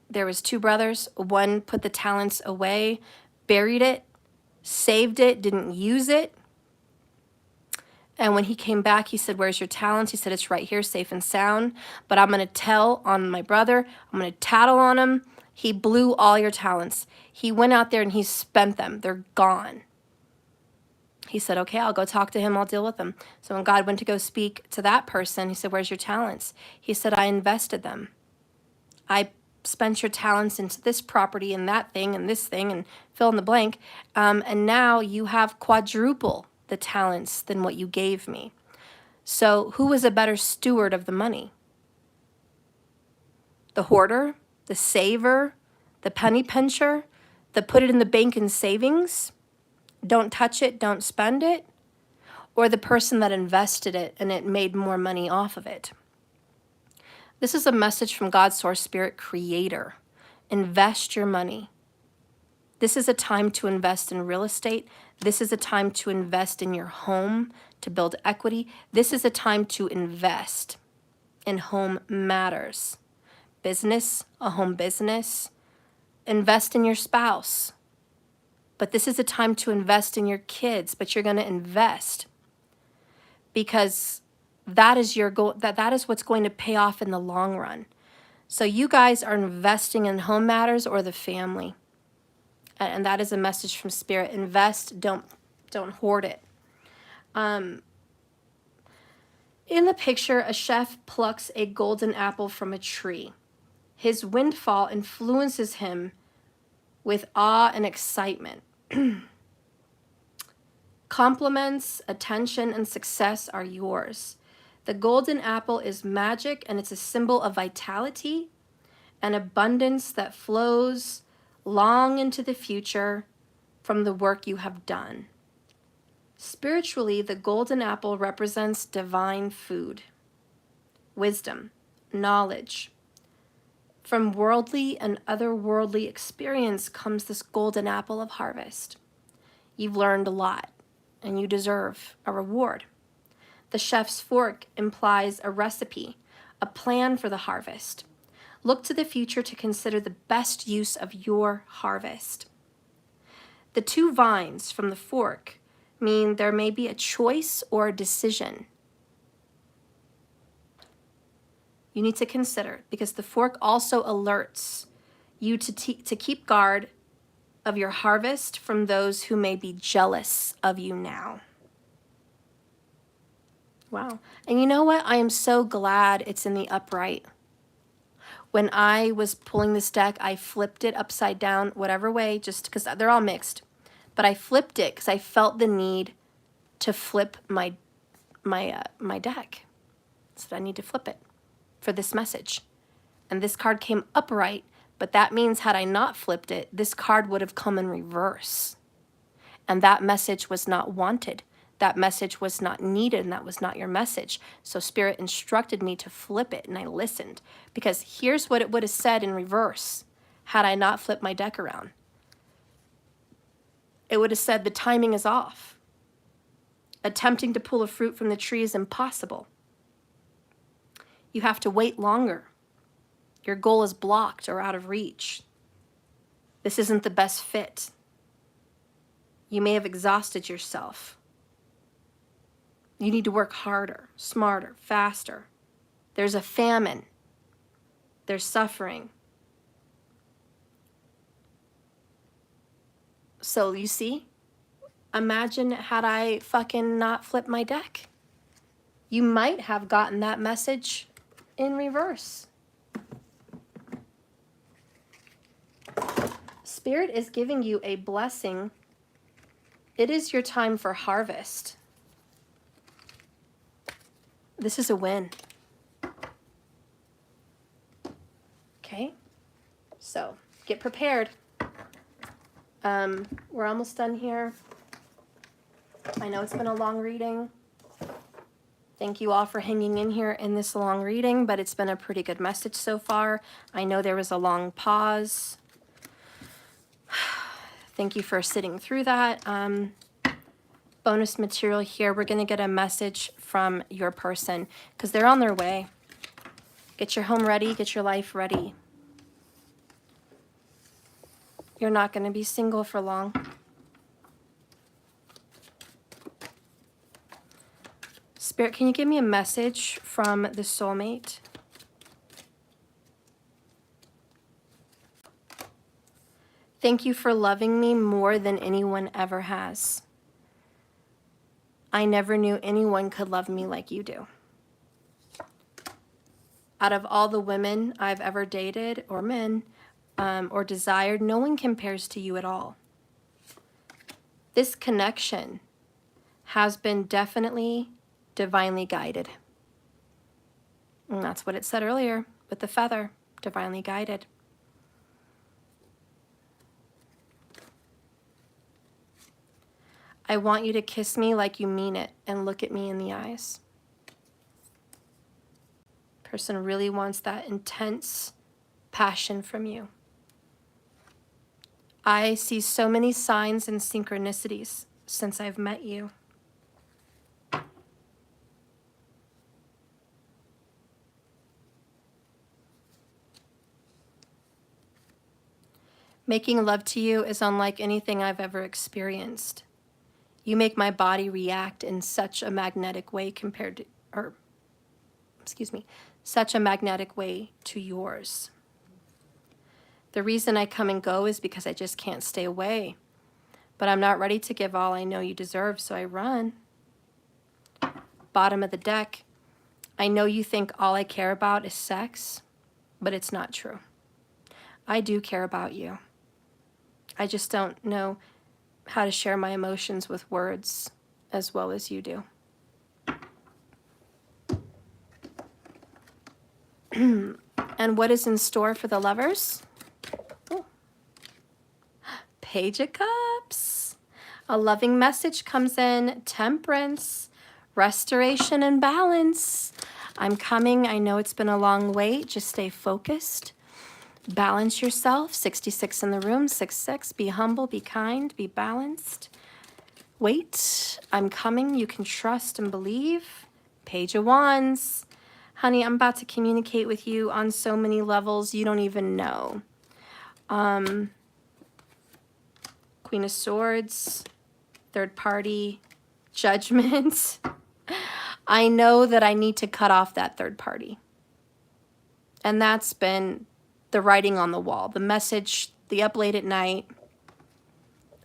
there was 2 brothers. One put the talents away, buried it, saved it, didn't use it. And when he came back, he said, "Where's your talents?" He said, "It's right here, safe and sound. But I'm going to tell on my brother. I'm going to tattle on him. He blew all your talents. He went out there and he spent them. They're gone." He said, "Okay, I'll go talk to him. I'll deal with them." So when God went to go speak to that person, he said, "Where's your talents?" He said, "I invested them. I spent your talents into this property and that thing and this thing," and fill in the blank. And now you have quadruple the talents than what you gave me. So who was a better steward of the money? The hoarder, the saver, the penny pincher, the put it in the bank in savings, don't touch it, don't spend it, or the person that invested it and it made more money off of it? This is a message from God's source, Spirit, Creator. Invest your money. This is a time to invest in real estate. This is a time to invest in your home, to build equity. This is a time to invest in home matters. Business, a home business. Invest in your spouse. But this is a time to invest in your kids, but you're going to invest because that is your goal. That is what's going to pay off in the long run. So you guys are investing in home matters or the family. And that is a message from Spirit. Invest, don't hoard it. In the picture, a chef plucks a golden apple from a tree. His windfall influences him with awe and excitement. Compliments, attention, and success are yours. The golden apple is magic, and it's a symbol of vitality and abundance that flows long into the future from the work you have done. Spiritually, the golden apple represents divine food, wisdom, knowledge. From worldly and otherworldly experience comes this golden apple of harvest. You've learned a lot, and you deserve a reward. The chef's fork implies a recipe, a plan for the harvest. Look to the future to consider the best use of your harvest. The 2 vines from the fork mean there may be a choice or a decision. You need to consider, because the fork also alerts you to keep guard of your harvest from those who may be jealous of you now. Wow. And you know what? I am so glad it's in the upright. When I was pulling this deck, I flipped it upside down, whatever way, just because they're all mixed. But I flipped it because I felt the need to flip my deck. So I need to flip it for this message. And this card came upright, but that means had I not flipped it, this card would have come in reverse. And that message was not wanted. That message was not needed, and that was not your message. So Spirit instructed me to flip it, and I listened. Because here's what it would have said in reverse had I not flipped my deck around. It would have said the timing is off. Attempting to pull a fruit from the tree is impossible. You have to wait longer. Your goal is blocked or out of reach. This isn't the best fit. You may have exhausted yourself. You need to work harder, smarter, faster. There's a famine. There's suffering. So you see, imagine had I fucking not flipped my deck. You might have gotten that message in reverse. Spirit is giving you a blessing. It is your time for harvest. This is a win. Okay? So, get prepared. We're almost done here. I know it's been a long reading. Thank you all for hanging in here in this long reading, but it's been a pretty good message so far. I know there was a long pause. Thank you for sitting through that. Bonus material here. We're going to get a message from your person because they're on their way. Get your home ready. Get your life ready. You're not going to be single for long. Spirit, can you give me a message from the soulmate? Thank you for loving me more than anyone ever has. I never knew anyone could love me like you do. Out of all the women I've ever dated, or men, or desired, no one compares to you at all. This connection has been definitely divinely guided. And that's what it said earlier with the feather, divinely guided. I want you to kiss me like you mean it and look at me in the eyes. Person really wants that intense passion from you. I see so many signs and synchronicities since I've met you. Making love to you is unlike anything I've ever experienced. You make my body react in such a magnetic way such a magnetic way to yours. The reason I come and go is because I just can't stay away. But I'm not ready to give all I know you deserve, so I run. Bottom of the deck. I know you think all I care about is sex, but it's not true. I do care about you. I just don't know how to share my emotions with words as well as you do. And what is in store for the lovers? Ooh. Page of Cups. A loving message comes in. Temperance, restoration, and balance. I'm coming. I know it's been a long wait. Just stay focused. Balance yourself. 66 in the room. 6-6. Be humble. Be kind. Be balanced. Wait. I'm coming. You can trust and believe. Page of Wands. Honey, I'm about to communicate with you on so many levels you don't even know. Queen of Swords. Third party. Judgment. I know that I need to cut off that third party. And that's been the writing on the wall, the message, the up late at night.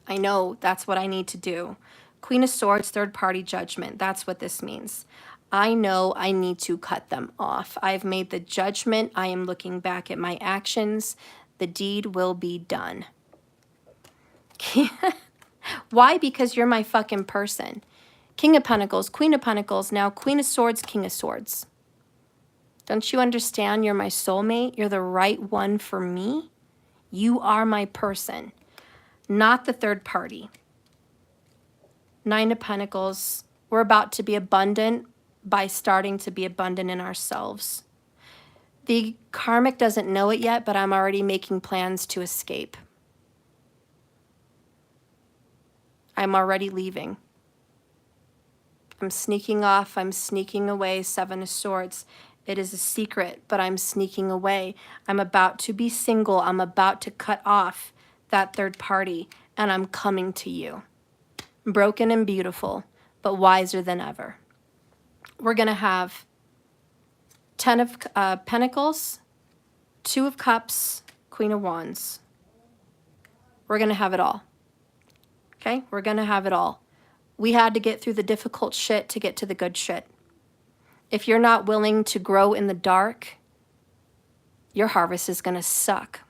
I know that's what I need to do. Queen of Swords, third party judgment. That's what this means. I know I need to cut them off. I've made the judgment. I am looking back at my actions. The deed will be done. Why? Because you're my fucking person. King of Pentacles, Queen of Pentacles, now Queen of Swords, King of Swords. Don't you understand? You're my soulmate. You're the right one for me. You are my person, not the third party. Nine of Pentacles, we're about to be abundant by starting to be abundant in ourselves. The karmic doesn't know it yet, but I'm already making plans to escape. I'm already leaving. I'm sneaking off. I'm sneaking away. Seven of Swords. It is a secret, but I'm sneaking away. I'm about to be single. I'm about to cut off that third party, and I'm coming to you. Broken and beautiful, but wiser than ever. We're going to have 10 of Pentacles, 2 of Cups, Queen of Wands. We're going to have it all. Okay? We're going to have it all. We had to get through the difficult shit to get to the good shit. If you're not willing to grow in the dark, your harvest is going to suck.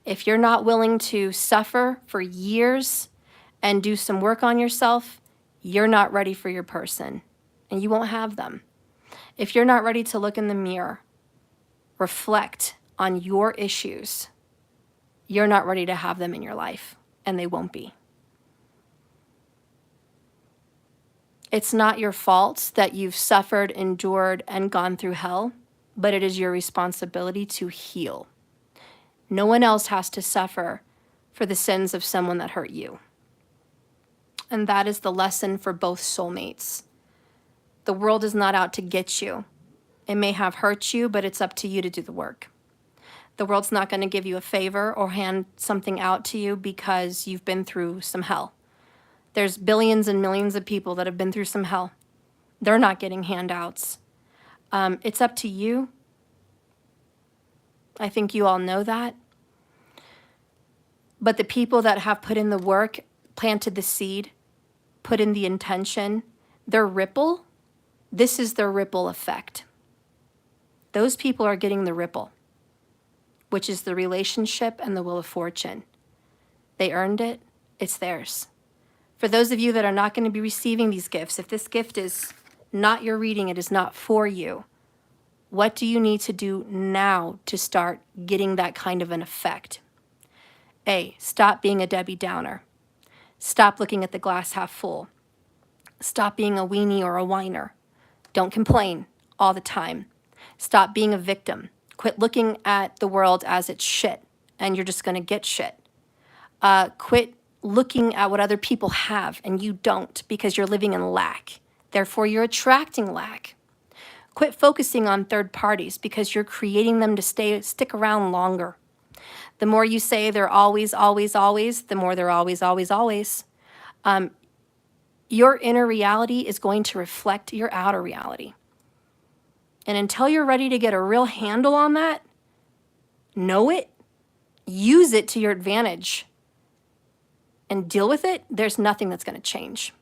If you're not willing to suffer for years and do some work on yourself, you're not ready for your person, and you won't have them. If you're not ready to look in the mirror, reflect on your issues, you're not ready to have them in your life, and they won't be. It's not your fault that you've suffered, endured, and gone through hell, but it is your responsibility to heal. No one else has to suffer for the sins of someone that hurt you. And that is the lesson for both soulmates. The world is not out to get you. It may have hurt you, but it's up to you to do the work. The world's not going to give you a favor or hand something out to you because you've been through some hell. There's billions and millions of people that have been through some hell. They're not getting handouts. It's up to you. I think you all know that. But the people that have put in the work, planted the seed, put in the intention, their ripple, this is their ripple effect. Those people are getting the ripple, which is the relationship and the wheel of fortune. They earned it. It's theirs. For those of you that are not going to be receiving these gifts, if this gift is not your reading, it is not for you, what do you need to do now to start getting that kind of an effect? A, stop being a Debbie Downer. Stop looking at the glass half full. Stop being a weenie or a whiner. Don't complain all the time. Stop being a victim. Quit looking at the world as it's shit and you're just going to get shit. Quit looking at what other people have and you don't because you're living in lack. Therefore, you're attracting lack. Quit focusing on third parties because you're creating them to stick around longer. The more you say they're always, always, always, the more they're always, always, always. Your inner reality is going to reflect your outer reality. And until you're ready to get a real handle on that, know it, use it to your advantage, and deal with it, there's nothing that's going to change.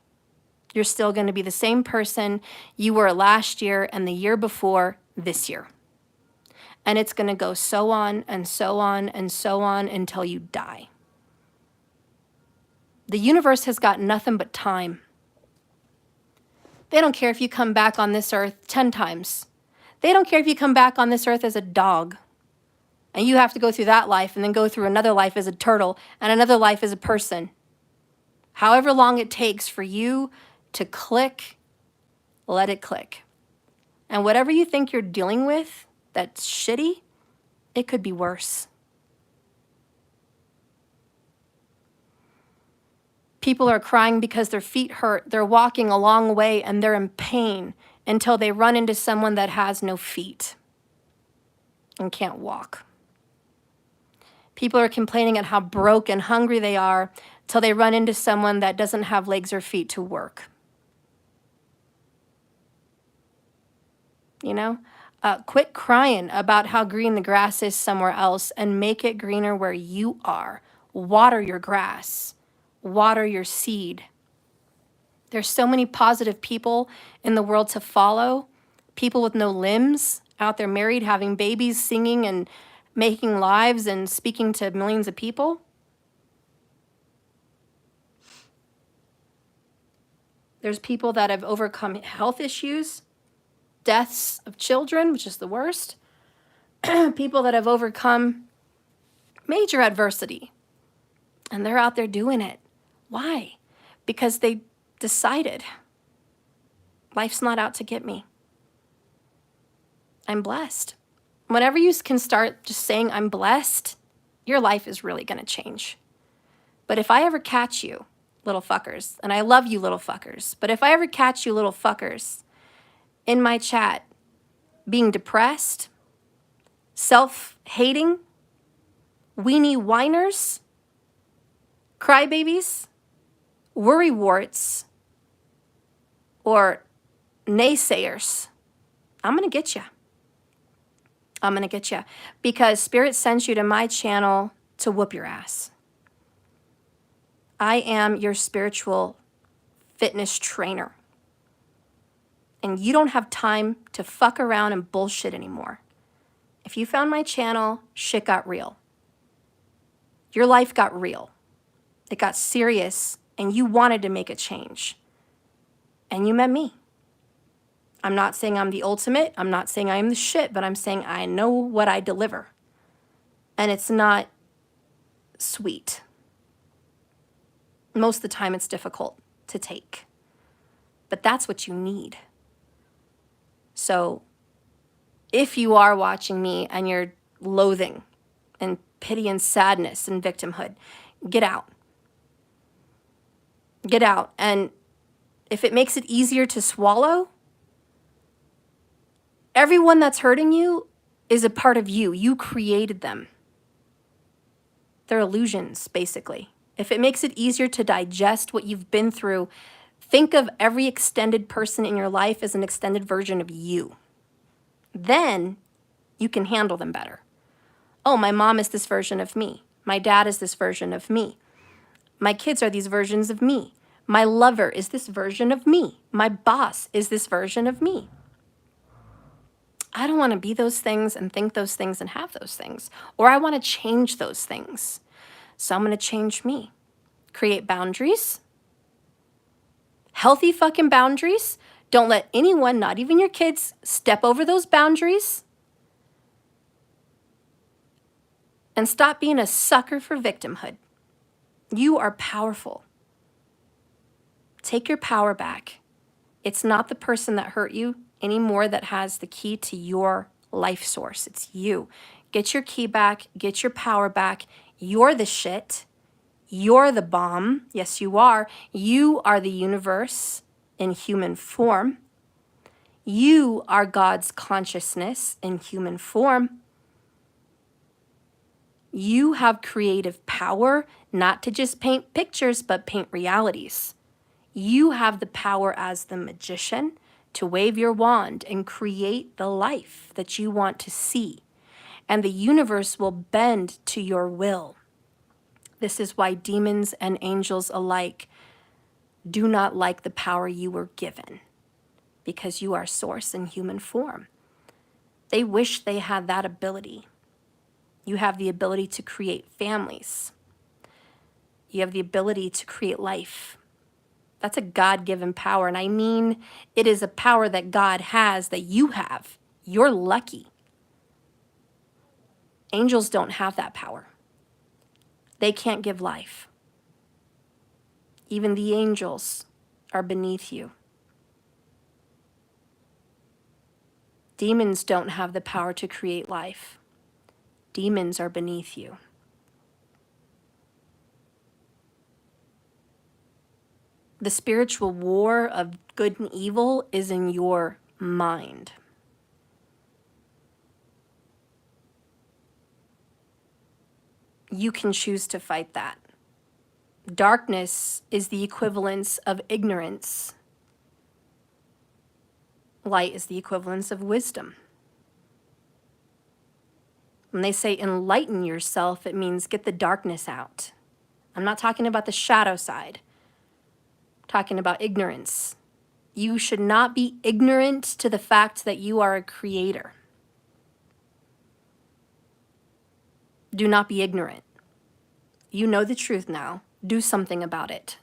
You're still going to be the same person you were last year and the year before this year. And it's going to go so on and so on and so on until you die. The universe has got nothing but time. They don't care if you come back on this earth 10 times. They don't care if you come back on this earth as a dog. And you have to go through that life and then go through another life as a turtle and another life as a person. However long it takes for you to click, let it click. And whatever you think you're dealing with that's shitty, it could be worse. People are crying because their feet hurt. They're walking a long way and they're in pain until they run into someone that has no feet and can't walk. People are complaining at how broke and hungry they are till they run into someone that doesn't have legs or feet to work. You know, Quit crying about how green the grass is somewhere else and make it greener where you are. Water your grass. Water your seed. There's so many positive people in the world to follow. People with no limbs out there married, having babies, singing and making lives and speaking to millions of people. There's people that have overcome health issues, deaths of children, which is the worst. People that have overcome major adversity, and they're out there doing it. Why? Because they decided life's not out to get me. I'm blessed. Whenever you can start just saying I'm blessed, your life is really going to change. But if I ever catch you, little fuckers, and I love you little fuckers, but if I ever catch you little fuckers in my chat being depressed, self-hating, weenie whiners, crybabies, worrywarts, or naysayers, I'm going to get you. I'm going to get you. Because Spirit sends you to my channel to whoop your ass. I am your spiritual fitness trainer. And you don't have time to fuck around and bullshit anymore. If you found my channel, shit got real. Your life got real. It got serious, and you wanted to make a change. And you met me. I'm not saying I'm the ultimate. I'm not saying I am the shit, but I'm saying I know what I deliver. And it's not sweet. Most of the time, it's difficult to take. But that's what you need. So if you are watching me and you're loathing and pity and sadness and victimhood, get out. Get out. And if it makes it easier to swallow, everyone that's hurting you is a part of you. You created them. They're illusions, basically. If it makes it easier to digest what you've been through, think of every extended person in your life as an extended version of you. Then you can handle them better. Oh, my mom is this version of me. My dad is this version of me. My kids are these versions of me. My lover is this version of me. My boss is this version of me. I don't want to be those things and think those things and have those things. Or I want to change those things. So I'm going to change me. Create boundaries. Healthy fucking boundaries. Don't let anyone, not even your kids, step over those boundaries. And stop being a sucker for victimhood. You are powerful. Take your power back. It's not the person that hurt you anymore that has the key to your life source. It's you. Get your key back. Get your power back. You're the shit. You're the bomb. Yes, you are. You are the universe in human form. You are God's consciousness in human form. You have creative power, not to just paint pictures, but paint realities. You have the power as the magician to wave your wand and create the life that you want to see. And the universe will bend to your will. This is why demons and angels alike do not like the power you were given, because you are source in human form. They wish they had that ability. You have the ability to create families. You have the ability to create life. That's a God-given power. And I mean, it is a power that God has that you have. You're lucky. Angels don't have that power. They can't give life. Even the angels are beneath you. Demons don't have the power to create life. Demons are beneath you. The spiritual war of good and evil is in your mind. You can choose to fight that. Darkness is the equivalence of ignorance. Light is the equivalence of wisdom. When they say enlighten yourself, it means get the darkness out. I'm not talking about the shadow side. I'm talking about ignorance. You should not be ignorant to the fact that you are a creator. Do not be ignorant. You know the truth now. Do something about it.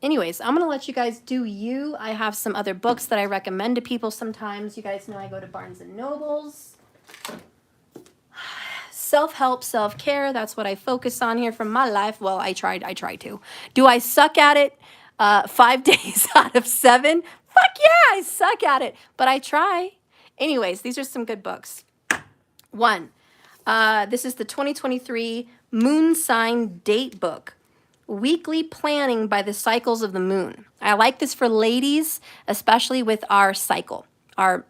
Anyways, I'm going to let you guys do you. I have some other books that I recommend to people sometimes. You guys know I go to Barnes & Nobles. Self-help, self-care, that's what I focus on here from my life. Well, I try to. Do I suck at it 5 days out of 7? Fuck yeah, I suck at it, but I try. Anyways, these are some good books. 1, this is the 2023 Moon Sign Date Book. Weekly planning by the cycles of the moon. I like this for ladies, especially with our cycle, our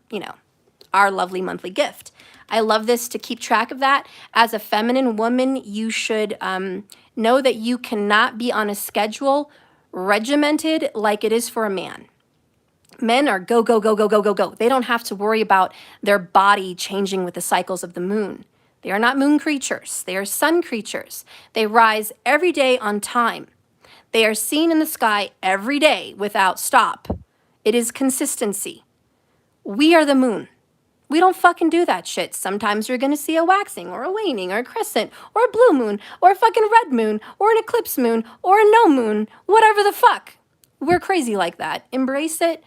lovely monthly gift. I love this to keep track of that. As a feminine woman, you should know that you cannot be on a schedule regimented like it is for a man. Men are go, go, go, go, go, go, go. They don't have to worry about their body changing with the cycles of the moon. They are not moon creatures. They are sun creatures. They rise every day on time. They are seen in the sky every day without stop. It is consistency. We are the moon. We don't fucking do that shit. Sometimes you're going to see a waxing or a waning or a crescent or a blue moon or a fucking red moon or an eclipse moon or a no moon, whatever the fuck. We're crazy like that. Embrace it.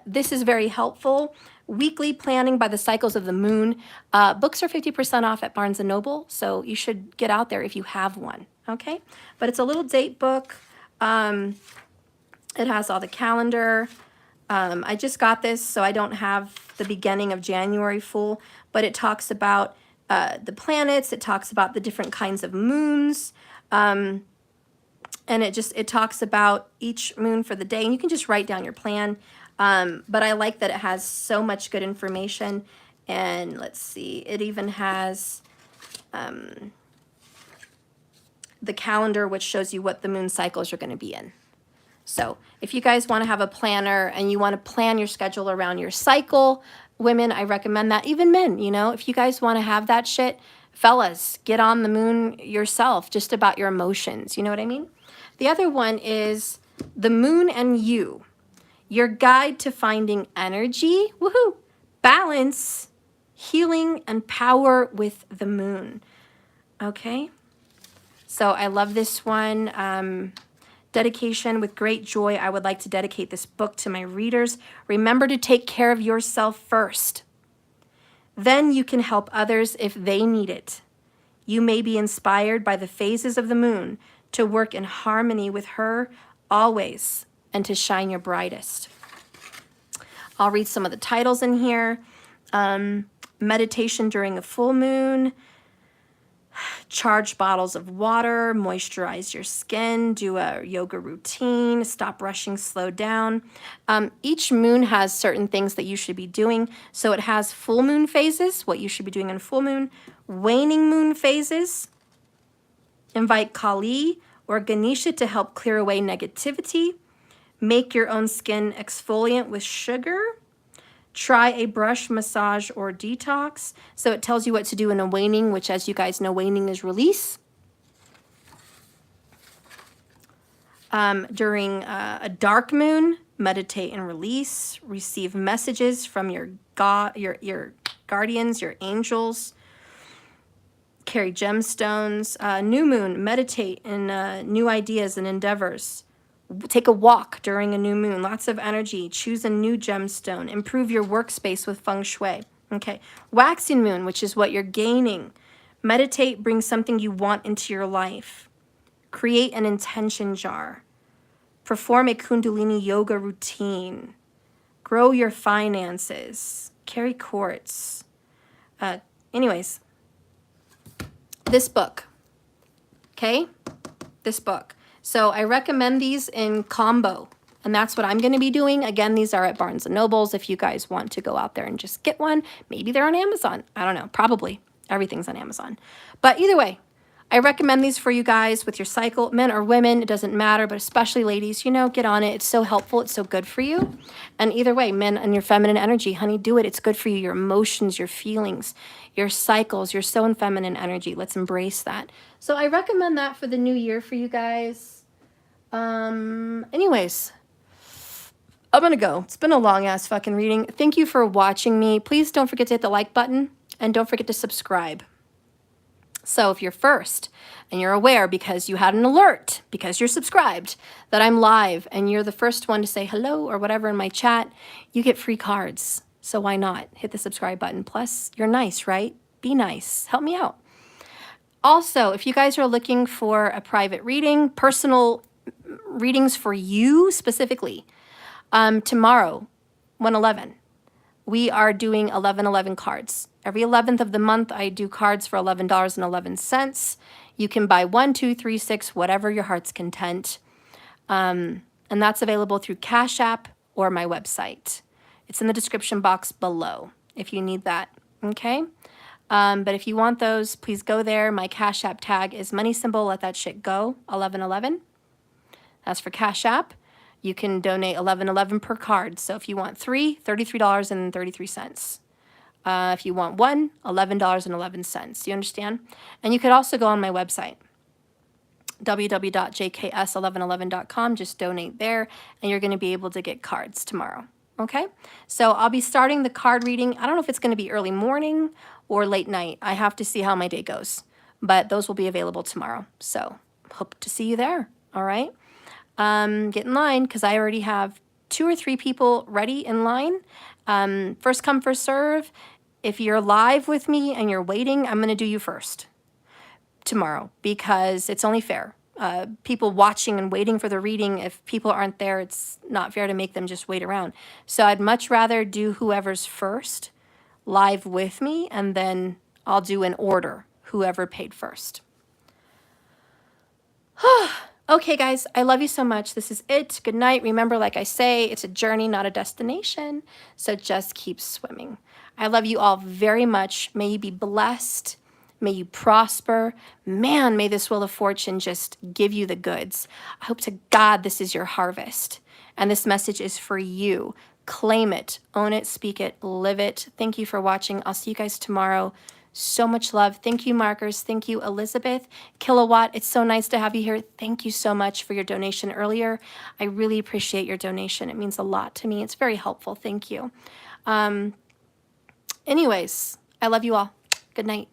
This is very helpful. Weekly planning by the cycles of the moon. Books are 50% off at Barnes & Noble, so you should get out there if you have one, okay? But it's a little date book. It has all the calendar. I just got this, so I don't have the beginning of January full, but it talks about the planets. It talks about the different kinds of moons. And it talks about each moon for the day, and you can just write down your plan. But I like that it has so much good information. And let's see, it even has the calendar, which shows you what the moon cycles you're going to be in. So if you guys want to have a planner and you want to plan your schedule around your cycle, women, I recommend that. Even men, if you guys want to have that shit, fellas, get on the moon yourself, just about your emotions. You know what I mean? The other one is The Moon and You. Your guide to finding energy, woohoo, balance, healing, and power with the moon. Okay? So I love this one. Dedication with great joy. I would like to dedicate this book to my readers. Remember to take care of yourself first. Then you can help others if they need it. You may be inspired by the phases of the moon to work in harmony with her always and to shine your brightest. I'll read some of the titles in here. Meditation during a full moon. Charge bottles of water. Moisturize your skin. Do a yoga routine. Stop rushing. Slow down. Each moon has certain things that you should be doing. So it has full moon phases, what you should be doing in full moon. Waning moon phases. Invite Kali or Ganesha to help clear away negativity. Make your own skin exfoliant with sugar. Try a brush massage or detox. So it tells you what to do in a waning, which, as you guys know, waning is release. During a dark moon, meditate and release. Receive messages from your guardians, your angels. Carry gemstones. New moon, meditate in new ideas and endeavors. Take a walk during a new moon. Lots of energy. Choose a new gemstone. Improve your workspace with feng shui. Okay. Waxing moon, which is what you're gaining. Meditate. Bring something you want into your life. Create an intention jar. Perform a Kundalini yoga routine. Grow your finances. Carry quartz. Anyways, this book. Okay? This book. So I recommend these in combo, and that's what I'm going to be doing. Again, these are at Barnes & Nobles if you guys want to go out there and just get one. Maybe they're on Amazon. I don't know. Probably. Everything's on Amazon. But either way, I recommend these for you guys with your cycle, men or women, it doesn't matter, but especially ladies, you know, get on it. It's so helpful. It's so good for you. And either way, men and your feminine energy, honey, do it. It's good for you. Your emotions, your feelings, your cycles, you're so in feminine energy. Let's embrace that. So I recommend that for the new year for you guys. Anyways, I'm gonna go. It's been a long ass fucking reading. Thank you for watching me. Please don't forget to hit the like button and don't forget to subscribe. So if you're first and you're aware because you had an alert, because you're subscribed, that I'm live and you're the first one to say hello or whatever in my chat, you get free cards. So why not? Hit the subscribe button. Plus, you're nice, right? Be nice. Help me out. Also, if you guys are looking for a private reading, personal readings for you specifically, tomorrow, 1/11, we are doing 11/11 cards. Every 11th of the month, I do cards for $11.11. You can buy 1, 2, 3, 6, whatever your heart's content. And that's available through Cash App or my website. It's in the description box below if you need that, okay? But if you want those, please go there. My Cash App tag is money symbol, let that shit go, 1111. That's for Cash App. You can donate $11.11 per card. So if you want 3, $33.33. If you want 1, $11.11. You understand? And you could also go on my website, www.jks1111.com. Just donate there, and you're going to be able to get cards tomorrow. Okay? So I'll be starting the card reading. I don't know if it's going to be early morning or late night. I have to see how my day goes. But those will be available tomorrow. So hope to see you there. All right? Get in line because I already have 2 or 3 people ready in line. First come, first serve. If you're live with me and you're waiting, I'm going to do you first tomorrow because it's only fair. People watching and waiting for the reading, if people aren't there, it's not fair to make them just wait around. So I'd much rather do whoever's first live with me, and then I'll do in order, whoever paid first. Okay, guys, I love you so much. This is it. Good night. Remember, like I say, it's a journey, not a destination. So just keep swimming. I love you all very much. May you be blessed. May you prosper. Man, may this Wheel of Fortune just give you the goods. I hope to God this is your harvest. And this message is for you. Claim it, own it, speak it, live it. Thank you for watching. I'll see you guys tomorrow. So much love. Thank you, Markers. Thank you, Elizabeth. Kilowatt, it's so nice to have you here. Thank you so much for your donation earlier. I really appreciate your donation. It means a lot to me. It's very helpful. Thank you. Anyways, I love you all. Good night.